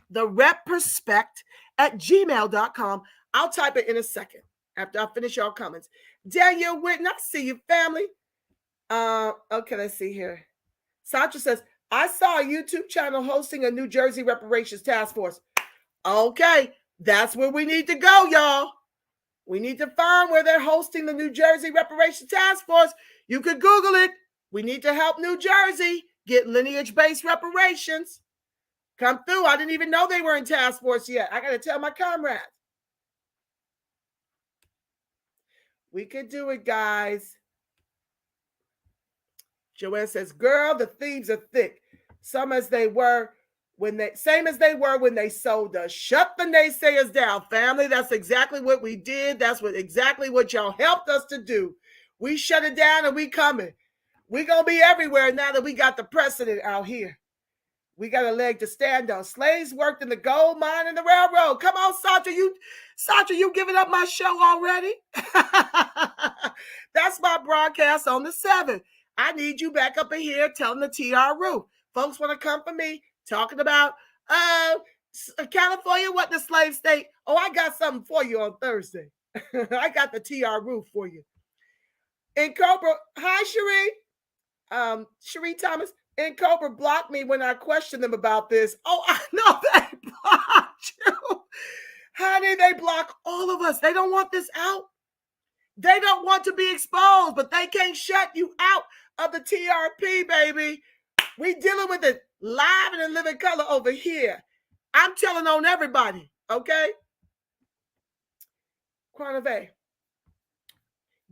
The reperspect@gmail.com. I'll type it in a second after I finish y'all comments. Daniel Whitten, I see you, family. Okay, let's see here. Sancha says, I saw a YouTube channel hosting a New Jersey reparations task force. Okay, that's where we need to go, y'all. We need to find where they're hosting the New Jersey Reparations Task Force. You could Google it. We need to help New Jersey get lineage-based reparations. Come through. I didn't even know they were in task force yet. I got to tell my comrades. We could do it, guys. Joanne says, girl, the thieves are thick. Same as they were when they sold us. Shut the naysayers down, family. That's exactly what we did. That's exactly what y'all helped us to do. We shut it down and we coming. We gonna be everywhere now that we got the precedent out here. We got a leg to stand on. Slaves worked in the gold mine and the railroad. Come on, Sandra, you giving up my show already? That's my broadcast on the 7th. I need you back up in here telling the TR Roof. Folks want to come for me talking about California, what the slave state. Oh, I got something for you on Thursday. I got the TR Roof for you. Ncobra, hi, Cherie. Cherie Thomas. Ncobra blocked me when I questioned them about this. Oh, I know they blocked you. Honey, they block all of us. They don't want this out. They don't want to be exposed, but they can't shut you out of the TRP, baby. We dealing with it live and in living color over here. I'm telling on everybody, okay? Quantive.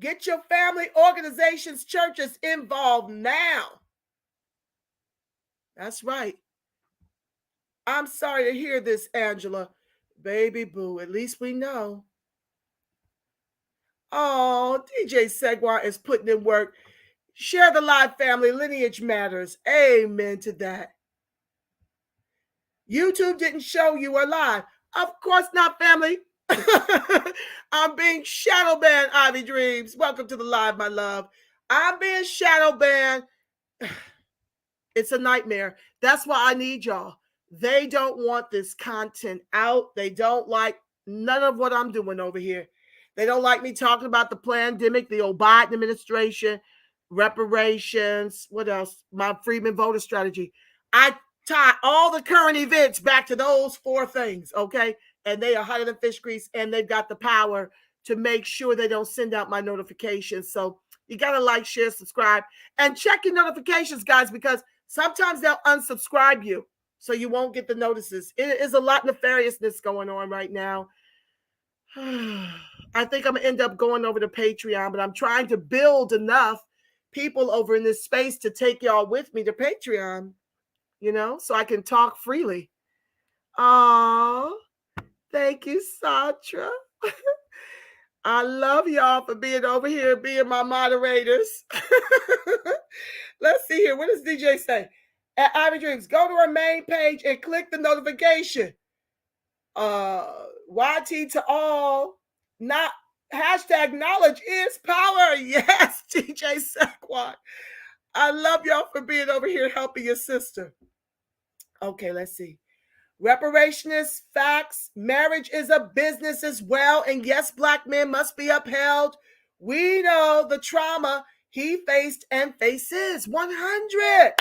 Get your family, organizations, churches involved now. That's right. I'm sorry to hear this, Angela. Baby boo, at least we know. Oh, DJ Segwa is putting in work. Share the live, family. Lineage matters. Amen to that. YouTube didn't show you were live. Of course not, family. I'm being shadow banned, Ivy Dreams. Welcome to the live, my love. I'm being shadow banned. It's a nightmare. That's why I need y'all. They don't want this content out. They don't like none of what I'm doing over here. They don't like me talking about the pandemic, the Biden administration, reparations, what else? My Freedmen voter strategy. I tie all the current events back to those 4 things, okay? And they are hotter than fish grease, and they've got the power to make sure they don't send out my notifications. So you got to like, share, subscribe, and check your notifications, guys, because sometimes they'll unsubscribe you, so you won't get the notices. It is a lot of nefariousness going on right now. I think I'm going to end up going over to Patreon, but I'm trying to build enough people over in this space to take y'all with me to Patreon, so I can talk freely. Oh, thank you, Sandra. I love y'all for being over here, being my moderators. Let's see here. What does DJ say? At Ivy Dreams, go to our main page and click the notification. YT to all. Not hashtag knowledge is power. Yes, DJ Saquon. I love y'all for being over here helping your sister. Okay, let's see. Reparationist facts. Marriage is a business as well. And yes, Black men must be upheld. We know the trauma he faced and faces. 100.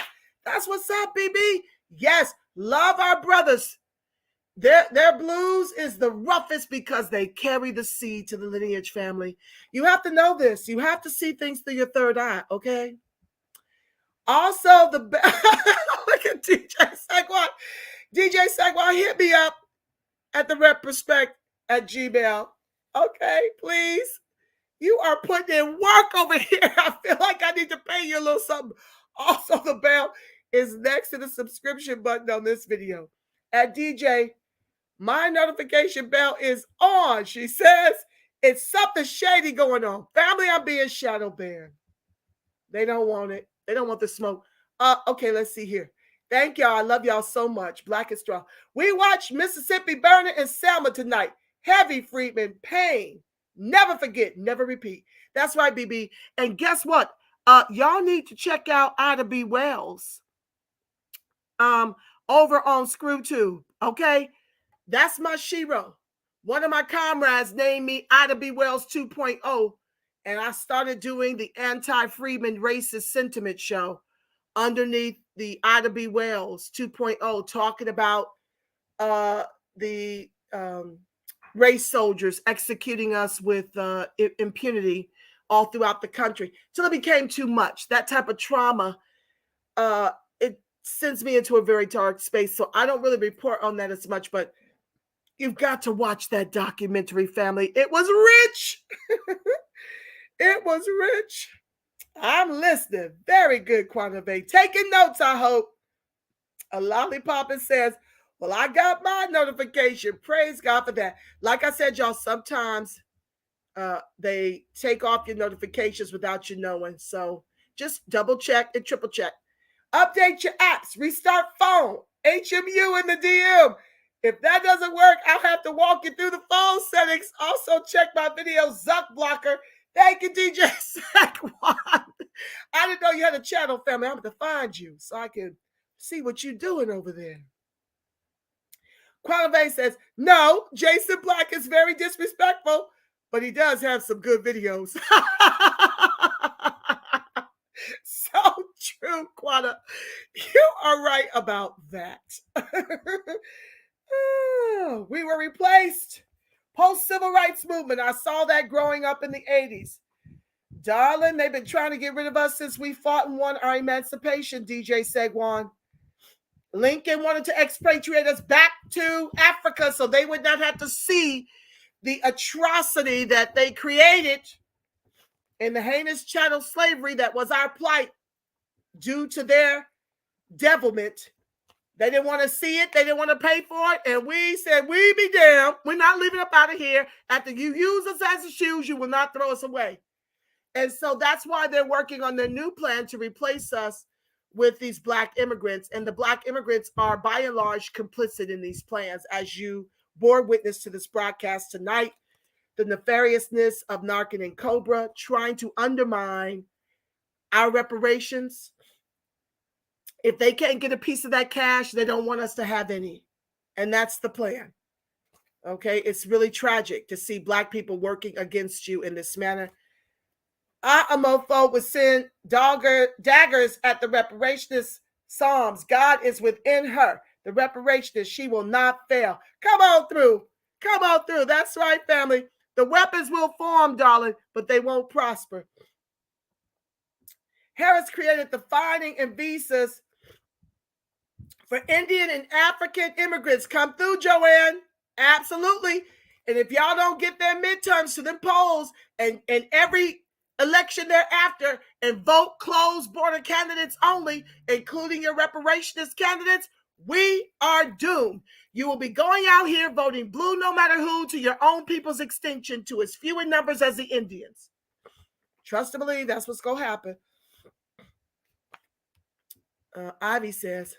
That's what's up, BB. Yes, love our brothers. Their blues is the roughest because they carry the seed to the lineage, family. You have to know this. You have to see things through your third eye, okay? Also, look at DJ Saquon. DJ Saquon, hit me up at the represpect@gmail. Okay, please. You are putting in work over here. I feel like I need to pay you a little something. Also, the bell is next to the subscription button on this video. At DJ, my notification bell is on. She says it's something shady going on. Family, I'm being shadow banned. They don't want it. They don't want the smoke. Okay, let's see here. Thank y'all. I love y'all so much. Black and Strong. We watched Mississippi Burning and Selma tonight. Heavy, Freedman. Pain. Never forget. Never repeat. That's right, BB. And guess what? Y'all need to check out Ida B. Wells over on ScrewTube. Okay? That's my shero. One of my comrades named me Ida B. Wells 2.0, and I started doing the anti-Freedman racist sentiment show underneath the Ida B. Wells 2.0, talking about the race soldiers executing us with impunity all throughout the country till it became too much. That type of trauma, it sends me into a very dark space. So I don't really report on that as much, but you've got to watch that documentary, family. It was rich. It was rich. I'm listening. Very good, Quantum Bay. Taking notes, I hope. A lollipop says, well, I got my notification. Praise God for that. Like I said, y'all, sometimes they take off your notifications without you knowing. So just double check and triple check. Update your apps. Restart phone. HMU in the DM. If that doesn't work, I'll have to walk you through the phone settings. Also check my video Zuck Blocker. Thank you, DJ Saquon. I didn't know you had a channel, family. I'm going to find you so I can see what you're doing over there. Qualivay says, no, Jason Black is very disrespectful, but he does have some good videos. So true, Quana. You are right about that. We were replaced. Post-civil rights movement. I saw that growing up in the 80s. Darling, they've been trying to get rid of us since we fought and won our emancipation, DJ Segwan. Lincoln wanted to expatriate us back to Africa so they would not have to see the atrocity that they created in the heinous chattel slavery that was our plight due to their devilment. They didn't want to see it. They didn't want to pay for it. And we said, we be damned. We're not leaving up out of here. After you use us as a shoes, you will not throw us away. And so that's why they're working on their new plan to replace us with these Black immigrants. And the Black immigrants are by and large complicit in these plans. As you bore witness to this broadcast tonight, the nefariousness of Naarc Ncobra trying to undermine our reparations. If they can't get a piece of that cash, they don't want us to have any. And that's the plan. Okay, it's really tragic to see Black people working against you in this manner. A mofo would send daggers at the reparationist Psalms. God is within her. The reparationist, she will not fail. Come on through. Come on through. That's right, family. The weapons will form, darling, but they won't prosper. Harris created the finding and visas for Indian and African immigrants. Come through, Joanne. Absolutely. And if y'all don't get their midterms to them polls and every election thereafter and vote closed border candidates only, including your reparationist candidates, we are doomed. You will be going out here voting blue no matter who to your own people's extinction to as few in numbers as the Indians. Trust and believe that's what's going to happen. Ivy says,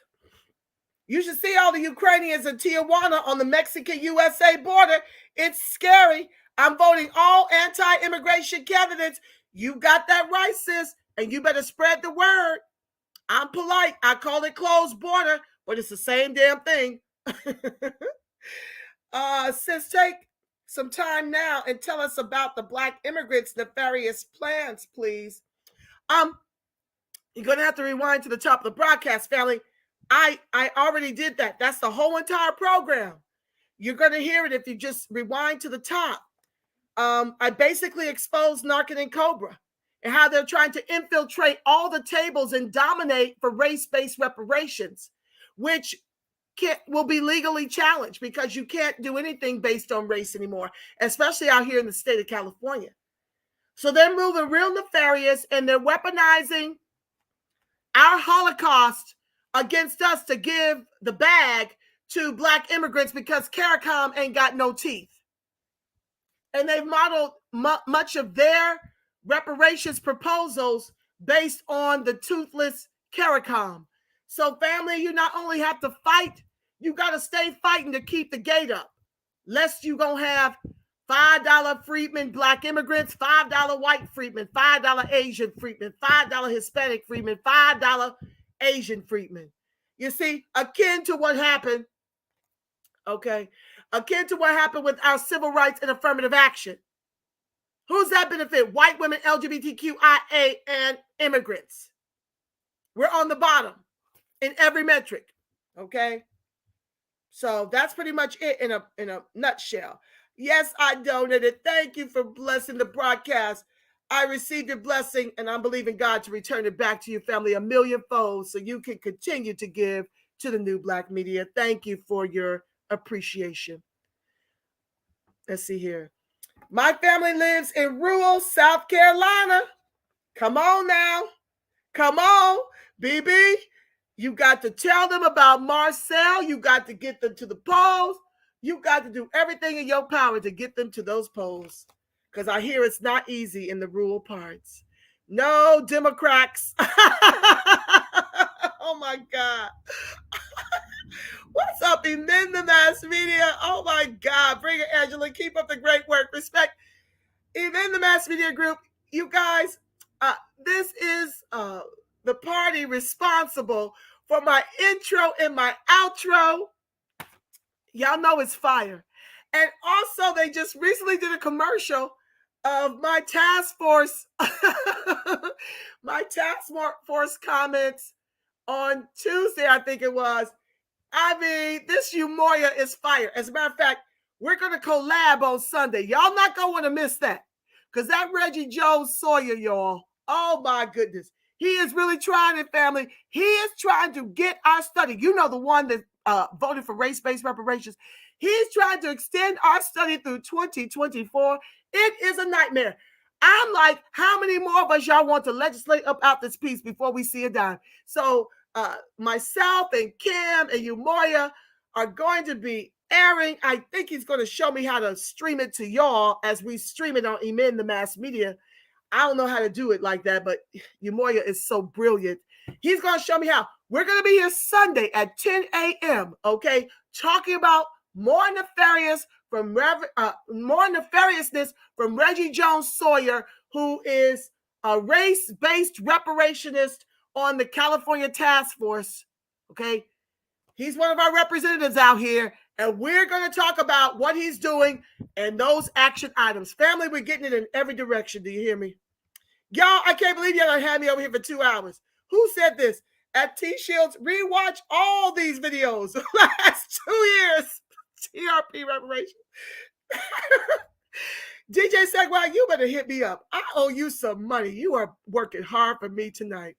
you should see all the Ukrainians in Tijuana on the Mexican-USA border. It's scary. I'm voting all anti-immigration candidates. You got that right, sis, and you better spread the word. I'm polite. I call it closed border, but it's the same damn thing. Sis, take some time now and tell us about the Black immigrants' nefarious plans, please. You're going to have to rewind to the top of the broadcast, family. I already did that. That's the whole entire program. You're going to hear it if you just rewind to the top. I basically exposed Naarc Ncobra and how they're trying to infiltrate all the tables and dominate for race-based reparations, which will be legally challenged because you can't do anything based on race anymore, especially out here in the state of California. So they're moving real nefarious and they're weaponizing our Holocaust against us to give the bag to Black immigrants because Caricom ain't got no teeth. And they've modeled much of their reparations proposals based on the toothless Caricom. So family, you not only have to fight, you got to stay fighting to keep the gate up. Lest you gonna have $5 freedmen, Black immigrants, $5 white freedmen, $5 Asian freedmen, $5 Hispanic freedmen, $5 Asian freedmen. You see, akin to what happened, okay, akin to what happened with our civil rights and affirmative action. Who's that benefit? White women, LGBTQIA, and immigrants. We're on the bottom in every metric, okay? So that's pretty much it in a nutshell. Yes, I donated. Thank you for blessing the broadcast. I received your blessing, and I'm believing God to return it back to your family 1,000,000-fold so you can continue to give to the New Black Media. Thank you for your appreciation. Let's see here. My family lives in rural South Carolina. Come on now. Come on, BB. You got to tell them about Marcel. You got to get them to the polls. You got to do everything in your power to get them to those polls. Because I hear it's not easy in the rural parts. No, Democrats. Oh, my God. What's up, in the mass media? Oh, my God. Bring it, Angela. Keep up the great work. Respect. In the mass media group, you guys, this is the party responsible for my intro and my outro. Y'all know it's fire. And also, they just recently did a commercial of my task force, my task force comments on Tuesday, I think it was. I mean, this Umoya is fire. As a matter of fact, we're going to collab on Sunday. Y'all not going to want to miss that. Because that Reggie Jones Sawyer, y'all, oh my goodness. He is really trying it, family. He is trying to get our study. You know, the one that voted for race-based reparations. He's trying to extend our study through 2024. It is a nightmare. I'm like, how many more of us y'all want to legislate up out this piece before we see it done? So myself and Kim and Umoya are going to be airing. I think he's going to show me how to stream it to y'all as we stream it on Emin the Mass Media. I don't know how to do it like that, but Umoya is so brilliant. He's going to show me how. We're going to be here Sunday at 10 a.m., okay, talking about more nefariousness from Reggie Jones Sawyer, who is a race-based reparationist on the California Task Force, okay? He's one of our representatives out here, and we're going to talk about what he's doing and those action items. Family, we're getting it in every direction. Do you hear me? Y'all, I can't believe y'all done had me over here for 2 hours. Who said this? At T-Shields, rewatch all these videos the last 2 years. TRP Reparation. DJ Segway, you better hit me up. I owe you some money. You are working hard for me tonight.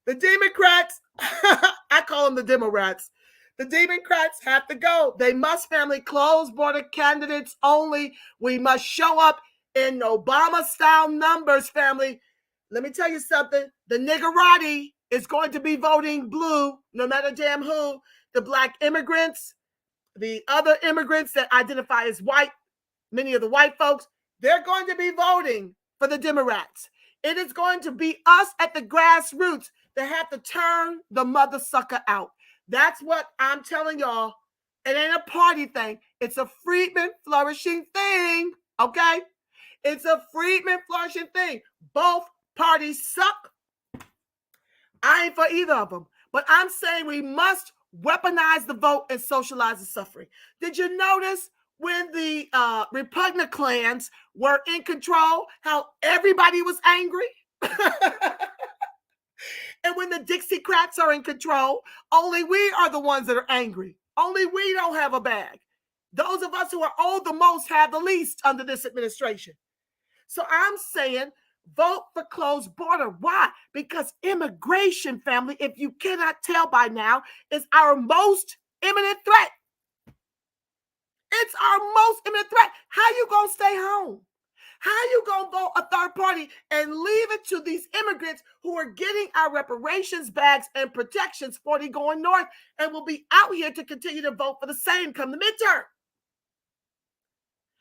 The Democrats, I call them the Democrats. The Democrats have to go. They must, family, close border candidates only. We must show up in Obama-style numbers, family. Let me tell you something. The niggerati is going to be voting blue, no matter damn who. The black immigrants, the other immigrants that identify as white, many of the white folks, they're going to be voting for the Democrats. It is going to be us at the grassroots that have to turn the mother sucker out. That's what I'm telling y'all. It ain't a party thing. It's a Freedman flourishing thing, okay? It's a Freedman flourishing thing. Both parties suck. I ain't for either of them. But I'm saying we must weaponize the vote and socialize the suffering. Did you notice when the repugnant clans were in control, how everybody was angry? And when the Dixiecrats are in control, only we are the ones that are angry. Only we don't have a bag. Those of us who are owed the most have the least under this administration. So I'm saying vote for closed border. Why? Because immigration, family, if you cannot tell by now, is our most imminent threat. It's our most imminent threat. How you going to stay home? How you going to vote a third party and leave it to these immigrants who are getting our reparations bags and protections 40 going north and will be out here to continue to vote for the same come the midterm?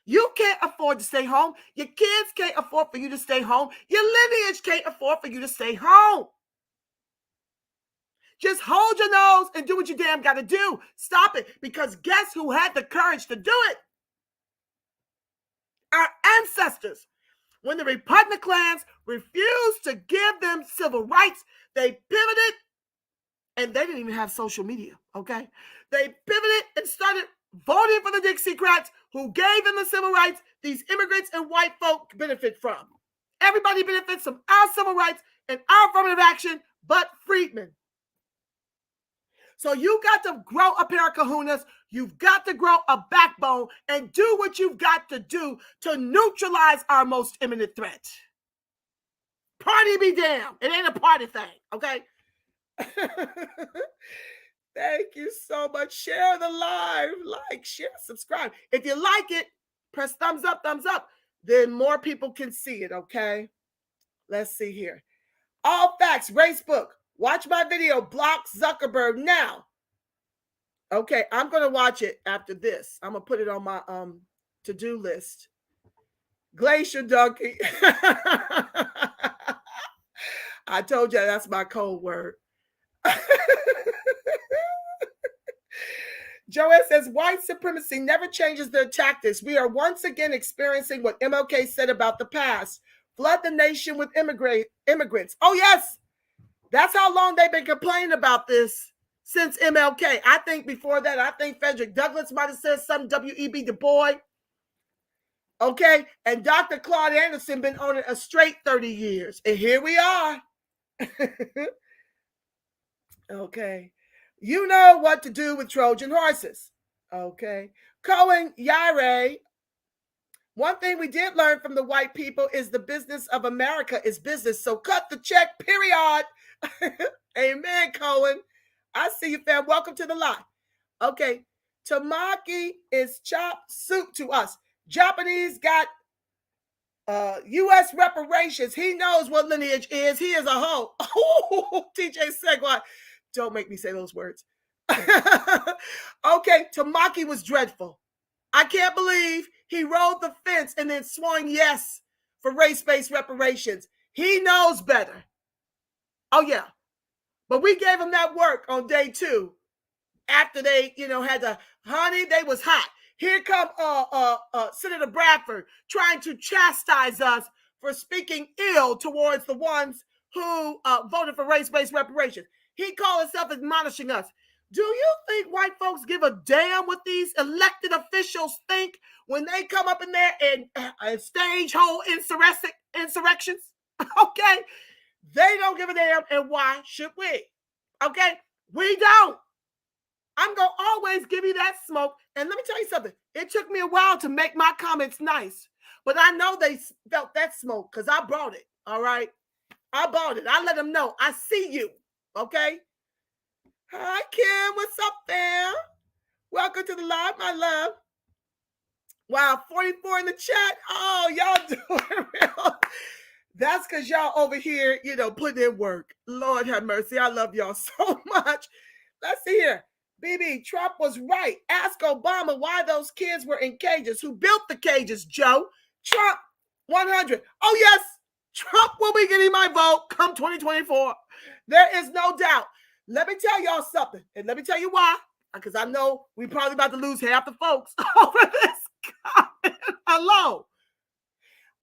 You can't afford to stay home. Your kids can't afford for you to stay home. Your lineage can't afford for you to stay home. Just hold your nose and do what you damn got to do. Stop it, because guess who had the courage to do it? Our ancestors. When the repugnant clans refused to give them civil rights, they pivoted, and they didn't even have social media, okay? They pivoted and started voting for the Dixiecrats, who gave them the civil rights these immigrants and white folk benefit from. Everybody benefits from our civil rights and our affirmative action, but Freedmen. So you got to grow a pair of kahunas. You've got to grow a backbone and do what you've got to do to neutralize our most imminent threat. Party be damned. It ain't a party thing, okay? Thank you so much. Share the live. Like, share, subscribe. If you like it, press thumbs up, then more people can see it, okay? Let's see here. All facts, Racebook. Watch my video, Block Zuckerberg now. Okay, I'm going to watch it after this. I'm going to put it on my to-do list. Glacier Donkey. I told you that's my code word. Joanne says, white supremacy never changes their tactics. We are once again experiencing what MLK said about the past. Flood the nation with immigrants. Oh, yes. That's how long they've been complaining about this since MLK. I think before that, I think Frederick Douglass might have said something, W.E.B. Du Bois. Okay. And Dr. Claude Anderson been on it a straight 30 years. And here we are. Okay. You know what to do with Trojan horses. Okay. Cohen Yare. One thing we did learn from the white people is the business of America is business. So cut the check, period. Amen, Cohen. I see you, fam. Welcome to the live. Okay. Tamaki is chopped soup to us. Japanese got U.S. reparations. He knows what lineage is. He is a hoe. TJ Segway. Don't make me say those words. Okay, Tamaki was dreadful. I can't believe he rolled the fence and then swung yes for race-based reparations. He knows better. Oh, yeah. But we gave him that work on day 2 after they, had to, honey, they was hot. Here come Senator Bradford trying to chastise us for speaking ill towards the ones who voted for race-based reparations. He called himself admonishing us. Do you think white folks give a damn what these elected officials think when they come up in there and stage whole insurrections? Okay? They don't give a damn, and why should we? Okay? We don't. I'm going to always give you that smoke. And let me tell you something. It took me a while to make my comments nice, but I know they felt that smoke because I brought it, all right? I bought it. I let them know. I see you, okay? Hi, Kim. What's up, fam? Welcome to the live, my love. Wow, 44 in the chat. Oh, y'all doing real. That's because y'all over here, putting in work. Lord have mercy. I love y'all so much. Let's see here. BB, Trump was right. Ask Obama why those kids were in cages. Who built the cages, Joe? Trump, 100. Oh, yes. Trump will be getting my vote come 2024. There is no doubt. Let me tell y'all something, and let me tell you why, because I know we probably about to lose half the folks over this comment alone.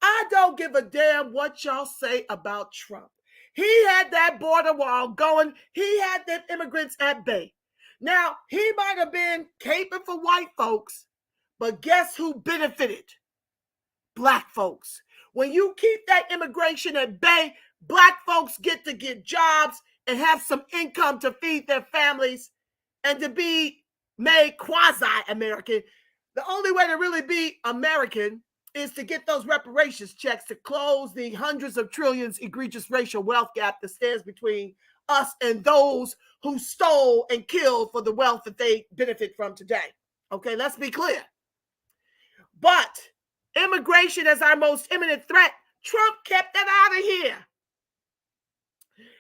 I don't give a damn what y'all say about Trump. He had that border wall going. He had them immigrants at bay. Now, he might have been caping for white folks, but guess who benefited? Black folks. When you keep that immigration at bay, black folks get to get jobs and have some income to feed their families and to be made quasi-American. The only way to really be American is to get those reparations checks to close the hundreds of trillions egregious racial wealth gap that stands between us and those who stole and killed for the wealth that they benefit from today. Okay, let's be clear. But immigration as our most imminent threat, Trump kept that out of here.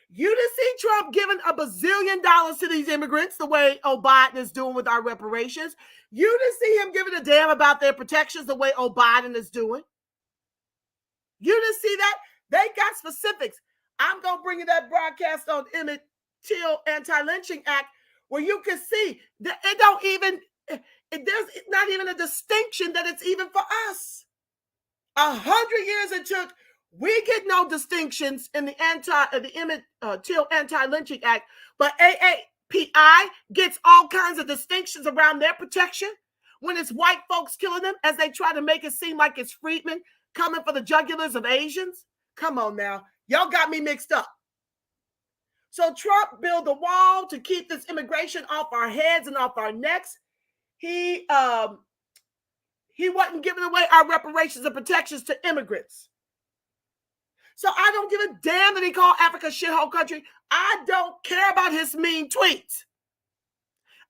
You didn't see Trump giving $1 bazillion to these immigrants the way Biden is doing with our reparations. You didn't see him giving a damn about their protections the way Biden is doing. You didn't see that? They got specifics. I'm going to bring you that broadcast on Emmett Till Anti-Lynching Act where you can see that there's not even a distinction that it's even for us. 100 years it took. We get no distinctions in the Emmett Till Anti-Lynching Act, but AAPI gets all kinds of distinctions around their protection when it's white folks killing them as they try to make it seem like it's freedmen coming for the jugulars of Asians. Come on now. Y'all got me mixed up. So Trump built a wall to keep this immigration off our heads and off our necks. he wasn't giving away our reparations and protections to immigrants. So I don't give a damn that he called Africa a shithole country. I don't care about his mean tweets.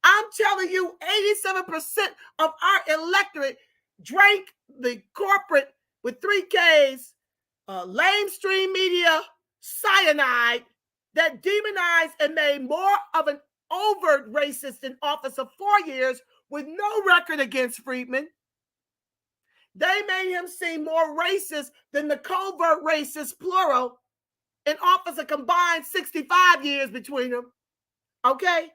I'm telling you, 87% of our electorate drank the corporate with 3 Ks, lamestream media cyanide that demonized and made more of an overt racist in office of 4 years with no record against Friedman. They made him seem more racist than the covert racist, plural, in office a combined 65 years between them. Okay?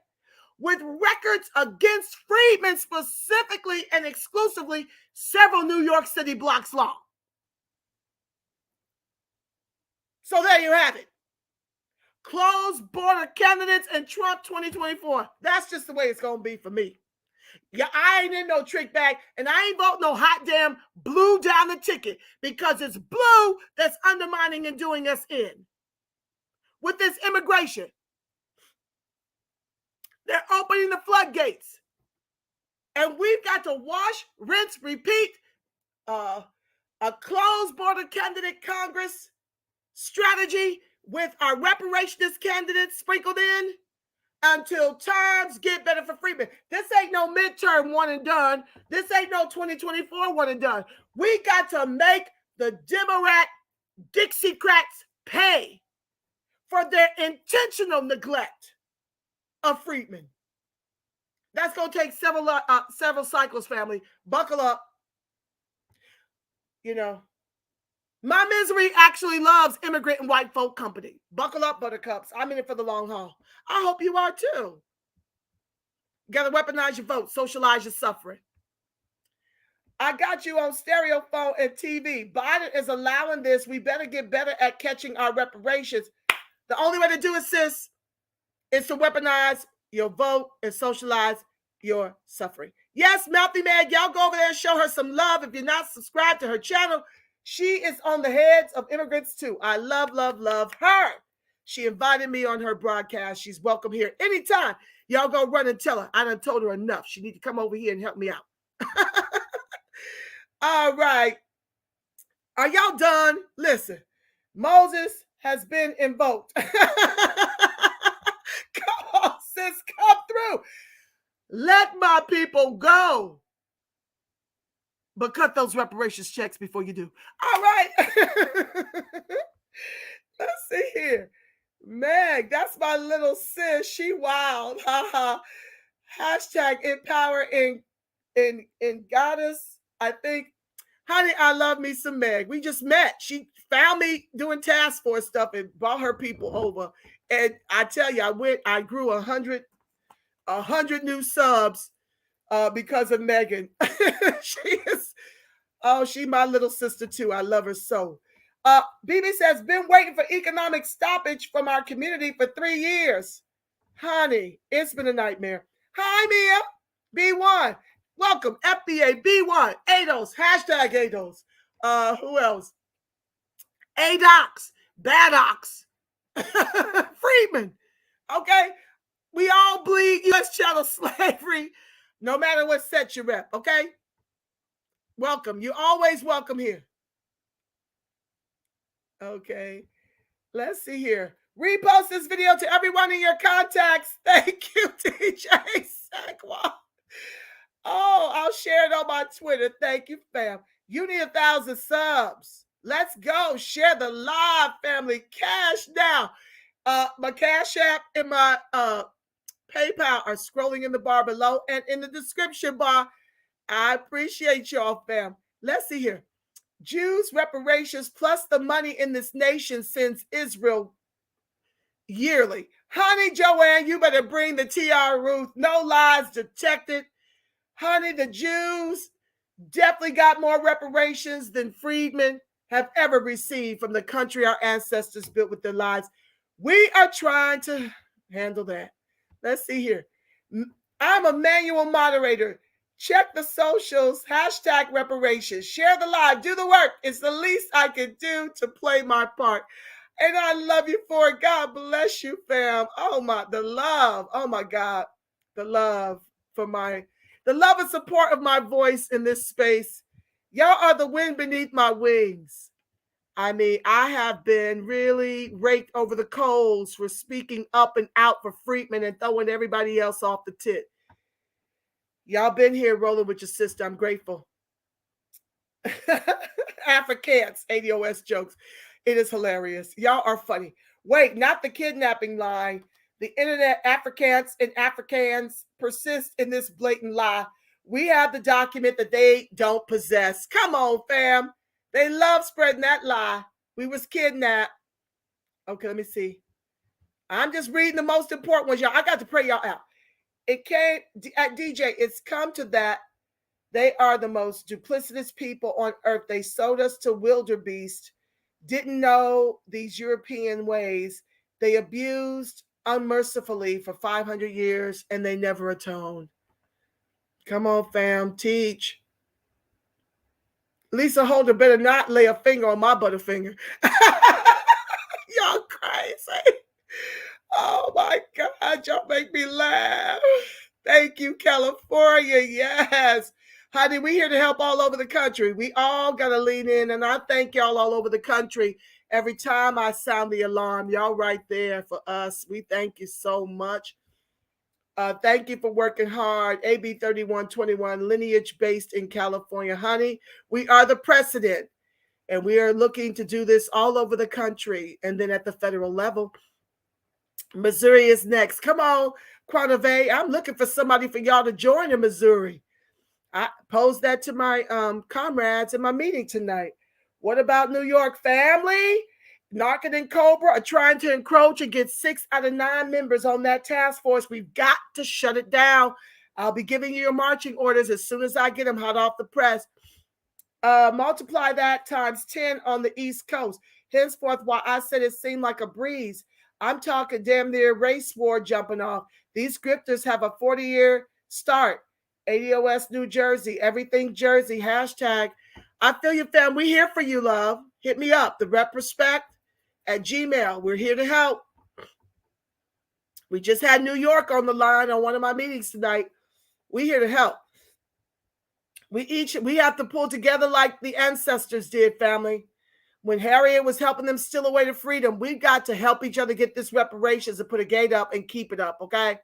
With records against Friedman specifically and exclusively several New York City blocks long. So there you have it. Closed border candidates and Trump 2024. That's just the way it's going to be for me. Yeah, I ain't in no trick bag, and I ain't voting no hot damn blue down the ticket because it's blue that's undermining and doing us in. With this immigration, they're opening the floodgates, and we've got to wash, rinse, repeat a closed border candidate Congress strategy with our reparationist candidates sprinkled in until times get better for Friedman. This ain't no midterm one and done. This ain't no 2024 one and done. We got to make the Democrat Dixiecrats pay for their intentional neglect of Friedman. That's going to take several cycles, family. Buckle up. You know, my misery actually loves immigrant and white folk company. Buckle up, buttercups. I'm in it for the long haul. I hope you are too. You got to weaponize your vote, socialize your suffering. I got you on stereo, phone, and TV. Biden is allowing this. We better get better at catching our reparations. The only way to do it, sis, is to weaponize your vote and socialize your suffering. Yes, Mouthy Mag, y'all go over there and show her some love. If you're not subscribed to her channel, she is on the heads of immigrants too. I love, love, love her. She invited me on her broadcast. She's welcome here anytime. Y'all go run and tell her. I done told her enough. She need to come over here and help me out. All right. Are y'all done? Listen, Moses has been invoked. Come on, sis, come through. Let my people go. But cut those reparations checks before you do. All right. Let's see here. Meg, that's my little sis. She wild. Hashtag empower in goddess. I think, honey, I love me some Meg. We just met. She found me doing task force stuff and brought her people over. And I tell you, I grew 100 new subs because of Megan. She my little sister too. I love her so. BB says, been waiting for economic stoppage from our community for 3 years. Honey, it's been a nightmare. Hi, Mia. B1. Welcome. FBA B1. ADOS. Hashtag ADOS. Who else? ADOX. Badox. Friedman. Okay. We all bleed U.S. chattel slavery, no matter what set you rep. Okay. Welcome. You're always welcome here. Okay. Let's see here. Repost this video to everyone in your contacts. Thank you, DJ Sackwa. Oh, I'll share it on my Twitter. Thank you, fam. You need 1,000 subs. Let's go. Share the live, family. Cash now. My Cash App and my PayPal are scrolling in the bar below and in the description bar. I appreciate y'all, fam. Let's see here. Jews reparations plus the money in this nation sends Israel yearly. Honey, Joanne, you better bring the TR Ruth. No lies detected. Honey, the Jews definitely got more reparations than freedmen have ever received from the country our ancestors built with their lives. We are trying to handle that. Let's see here. I'm a manual moderator. Check the socials, hashtag reparations, share the live, do the work. It's the least I can do to play my part. And I love you for it. God bless you, fam. The love. Oh my God. The love for my, the love and support of my voice in this space. Y'all are the wind beneath my wings. I mean, I have been really raked over the coals for speaking up and out for Friedman and throwing everybody else off the tit. Y'all been here rolling with your sister. I'm grateful. Afrikaans, ADOS jokes. It is hilarious. Y'all are funny. Wait, not the kidnapping line. The internet Afrikaans and Afrikaans persist in this blatant lie. We have the document that they don't possess. Come on, fam. They love spreading that lie. We was kidnapped. Okay, let me see. I'm just reading the most important ones, y'all. I got to pray y'all out. It came at DJ. It's come to that. They are the most duplicitous people on earth. They sold us to wildebeest. Didn't know these European ways. They abused unmercifully for 500 years, and they never atoned. Come on, fam. Teach. Lisa Holder better not lay a finger on my butterfinger. Y'all crazy. Oh, my God. Y'all make me laugh. Thank you, California. Yes. Honey, we here to help all over the country. We all got to lean in, and I thank y'all all over the country. Every time I sound the alarm, y'all right there for us. We thank you so much. Thank you for working hard. AB 3121, lineage based in California. Honey, we are the precedent, and we are looking to do this all over the country and then at the federal level. Missouri is next. Come on, Quantive. I'm looking for somebody for y'all to join in Missouri. I posed that to my comrades in my meeting tonight. What about New York, family? Naarc Ncobra are trying to encroach and get 6 out of 9 members on that task force. We've got to shut it down. I'll be giving you your marching orders as soon as I get them hot off the press. Multiply that times 10 on the East Coast. Henceforth, while I said it seemed like a breeze, I'm talking damn near race war jumping off. These grifters have a 40-year start. ADOS New Jersey, everything Jersey, hashtag. I feel you, fam. We here for you, love. Hit me up, the rep respect at Gmail. We're here to help. We just had New York on the line on one of my meetings tonight. We here to help. We have to pull together like the ancestors did, family. When Harriet was helping them steal away to freedom, we got to help each other get this reparations and put a gate up and keep it up, okay?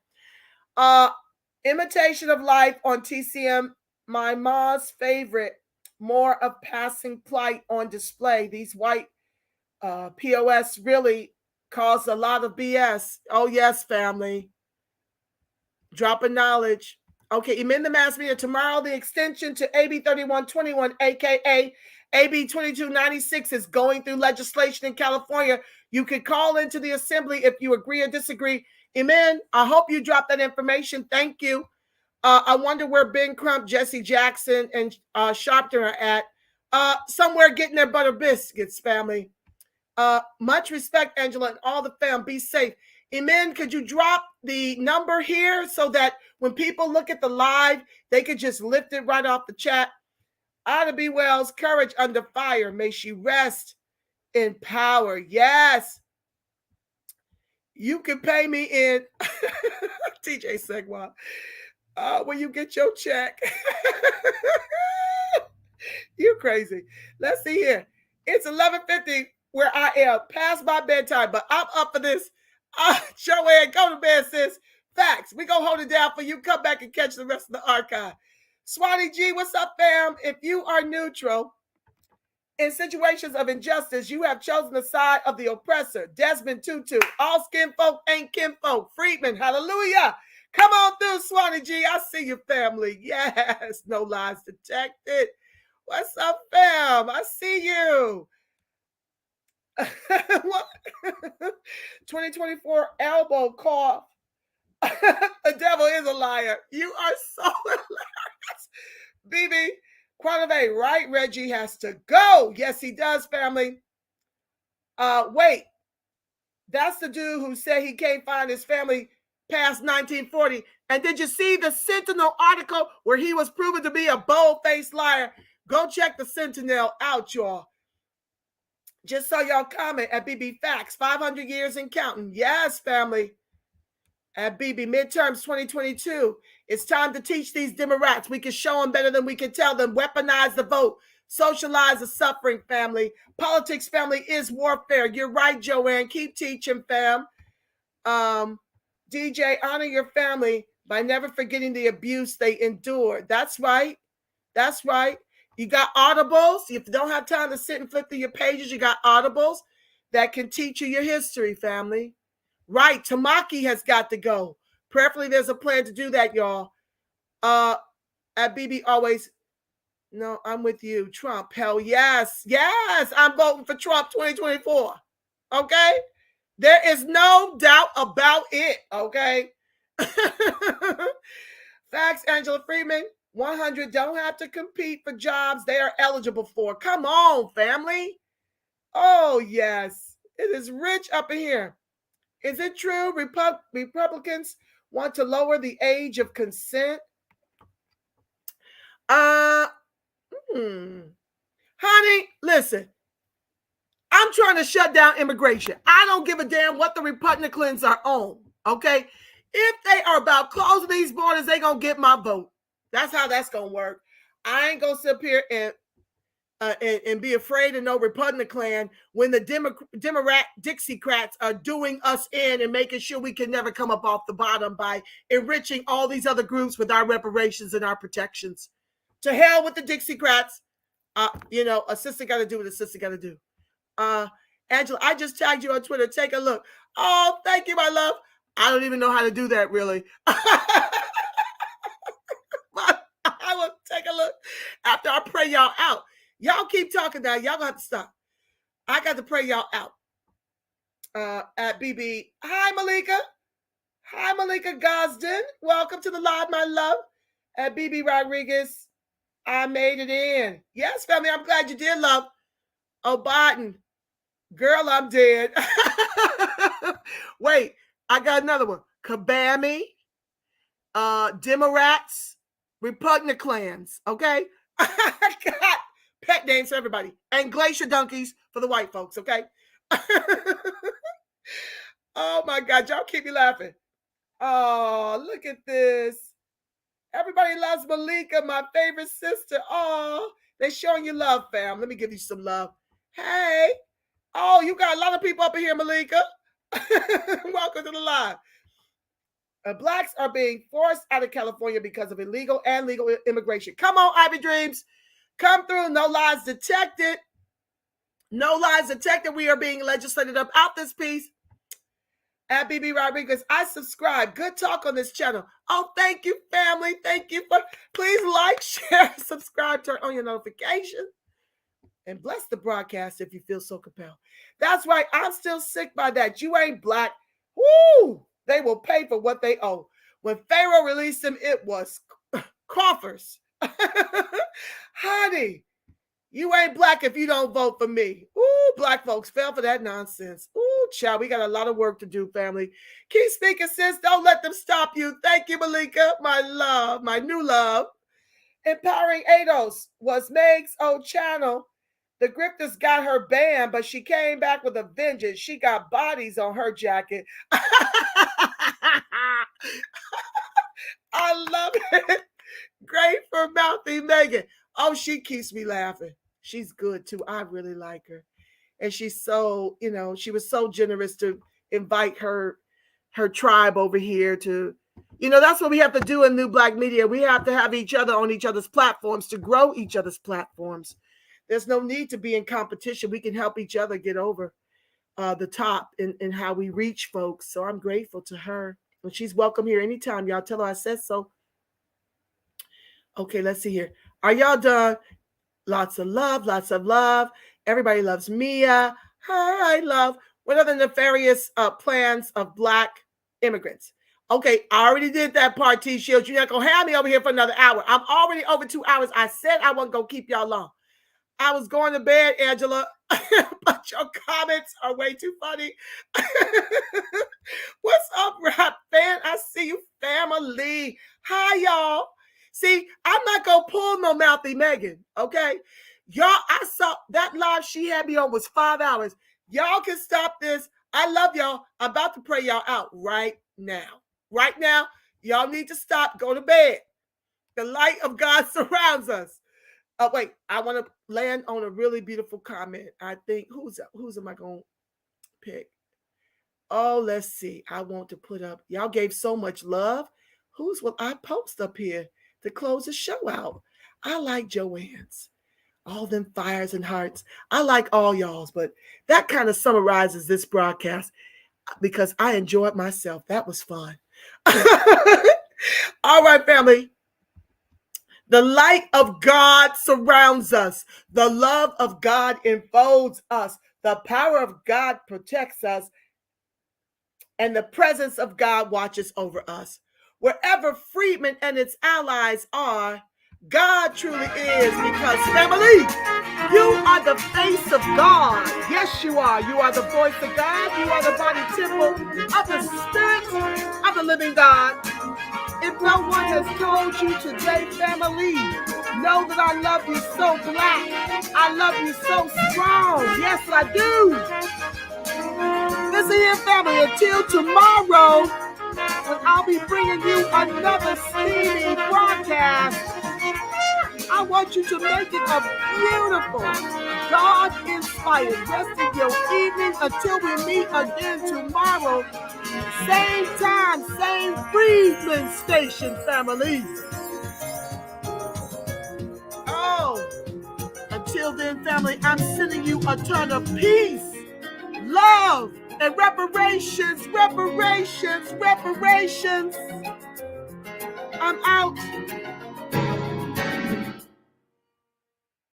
Imitation of Life on TCM, my mom's favorite. More of passing plight on display. These white POS really caused a lot of BS. Oh, yes, family. Dropping knowledge. Okay, amend the mass media tomorrow. The extension to AB 3121, aka AB 2296, is going through legislation in California. You can call into the assembly if you agree or disagree. Amen. I hope you drop that information. Thank you. I wonder where Ben Crump, Jesse Jackson, and Sharpton are at. Somewhere getting their butter biscuits, family. Much respect, Angela, and all the fam. Be safe. Amen. Could you drop the number here so that when people look at the live, they could just lift it right off the chat? Ida B. Wells, courage under fire. May she rest in power. Yes. You can pay me in TJ Segwa. When you get your check. You crazy. Let's see here. It's 11:50 where I am past my bedtime, but I'm up for this. Joanne, go to bed, sis. Facts. We gonna hold it down for you. Come back and catch the rest of the archive. Swati G, what's up, fam? If you are neutral in situations of injustice, you have chosen the side of the oppressor. Desmond Tutu, all skin folk ain't kinfolk. Friedman, hallelujah. Come on through, Swanee G. I see you, family. Yes, no lies detected. What's up, fam? I see you. 2024 elbow cough. The devil is a liar. You are so hilarious. BB, Quantive, right? Reggie has to go. Yes, he does, family. Wait. That's the dude who said he can't find his family past 1940. And did you see the Sentinel article where he was proven to be a bold-faced liar? Go check the Sentinel out, y'all. Just so y'all comment at BB Facts, 500 years and counting. Yes, family. At BB, midterms 2022. It's time to teach these Democrats. We can show them better than we can tell them. Weaponize the vote. Socialize the suffering, family. Politics, family, is warfare. You're right, Joanne. Keep teaching, fam. DJ, honor your family by never forgetting the abuse they endured. That's right. That's right. You got audibles. If you don't have time to sit and flip through your pages, you got audibles that can teach you your history, family. Right. Tamaki has got to go. Preferably, there's a plan to do that, y'all. At BB always, no, I'm with you. Trump. Hell yes. Yes. I'm voting for Trump 2024. Okay. There is no doubt about it. Okay. Facts, Angela Freeman. 100 don't have to compete for jobs they are eligible for. Come on, family. Oh, yes. It is rich up in here. Is it true Republicans want to lower the age of consent? Honey, listen. I'm trying to shut down immigration. I don't give a damn what the Republicans are on, okay? If they are about closing these borders, they going to get my vote. That's how that's going to work. I ain't going to sit up here and be afraid of no Republican clan when the Dixiecrats are doing us in and making sure we can never come up off the bottom by enriching all these other groups with our reparations and our protections. To hell with the Dixiecrats. A sister got to do what a sister got to do. Angela, I just tagged you on Twitter. Take a look. Oh, thank you, my love. I don't even know how to do that, really. I will take a look after I pray y'all out. Y'all keep talking now. Y'all gonna have to stop. I got to pray y'all out. At BB. Hi, Malika. Hi, Malika Gosden. Welcome to the live, my love. At BB Rodriguez. I made it in. Yes, family, I'm glad you did, love. Oh, Biden. Girl, I'm dead. Wait, I got another one. Kabami, Democrats, Republican clans, okay? I got pet names for everybody. And glacier donkeys for the white folks, okay? Oh, my God. Y'all keep me laughing. Oh, look at this. Everybody loves Malika, my favorite sister. Oh, they showing you love, fam. Let me give you some love. Hey. Oh, you got a lot of people up in here, Malika. Welcome to the live. Blacks are being forced out of California because of illegal and legal immigration. Come on, Ivy Dreams. Come through. No lies detected. No lies detected. We are being legislated up out this piece. At BB Rodriguez, I subscribe. Good talk on this channel. Oh, thank you, family. Thank you. Please like, share, subscribe, turn on your notifications. And bless the broadcast if you feel so compelled. That's right. I'm still sick by that. You ain't black. Woo! They will pay for what they owe. When Pharaoh released them, it was coffers. Honey, you ain't black if you don't vote for me. Ooh, black folks fell for that nonsense. Ooh, child, we got a lot of work to do, family. Keep speaking, sis. Don't let them stop you. Thank you, Malika. My love, my new love. Empowering Ados was Meg's old channel. The grifters got her banned, but she came back with a vengeance. She got bodies on her jacket. I love it. Great for Mouthy Megan. Oh, she keeps me laughing. She's good, too. I really like her. And she's so, she was so generous to invite her tribe over here to, that's what we have to do in New Black Media. We have to have each other on each other's platforms to grow each other's platforms. There's no need to be in competition. We can help each other get over the top in how we reach folks. So I'm grateful to her. And she's welcome here anytime. Y'all tell her I said so. Okay, let's see here. Are y'all done? Lots of love, lots of love. Everybody loves Mia. Hi, love. What are the nefarious plans of Black immigrants? Okay, I already did that part, T Shields. You're not going to have me over here for another hour. I'm already over 2 hours. I said I wasn't going to keep y'all long. I was going to bed, Angela, but your comments are way too funny. What's up, Rap Fan? I see you, family. Hi, y'all. See, I'm not going to pull no Mouthy Megan, okay? Y'all, I saw that live she had me on was 5 hours. Y'all can stop this. I love y'all. I'm about to pray y'all out right now. Right now, y'all need to stop, go to bed. The light of God surrounds us. Oh, wait, I want to land on a really beautiful comment. I think, who's am I going to pick? Oh, let's see. I want to put up, y'all gave so much love. Whose will I post up here to close the show out? I like Joanne's. All them fires and hearts. I like all y'all's, but that kind of summarizes this broadcast because I enjoyed myself. That was fun. All right, family. The light of God surrounds us. The love of God enfolds us. The power of God protects us. And the presence of God watches over us. Wherever Freedmen and its allies are, God truly is, because family, you are the face of God. Yes, you are. You are the voice of God. You are the body temple of the Spirit of the living God. If no one has told you today, family, know that I love you so black. I love you so strong. Yes, I do. Listen here, family, until tomorrow, when I'll be bringing you another steamy broadcast. I want you to make it a beautiful, God-inspired rest of your evening until we meet again tomorrow. Same time, same Freedman station, family. Oh, until then, family, I'm sending you a ton of peace, love, and reparations. I'm out.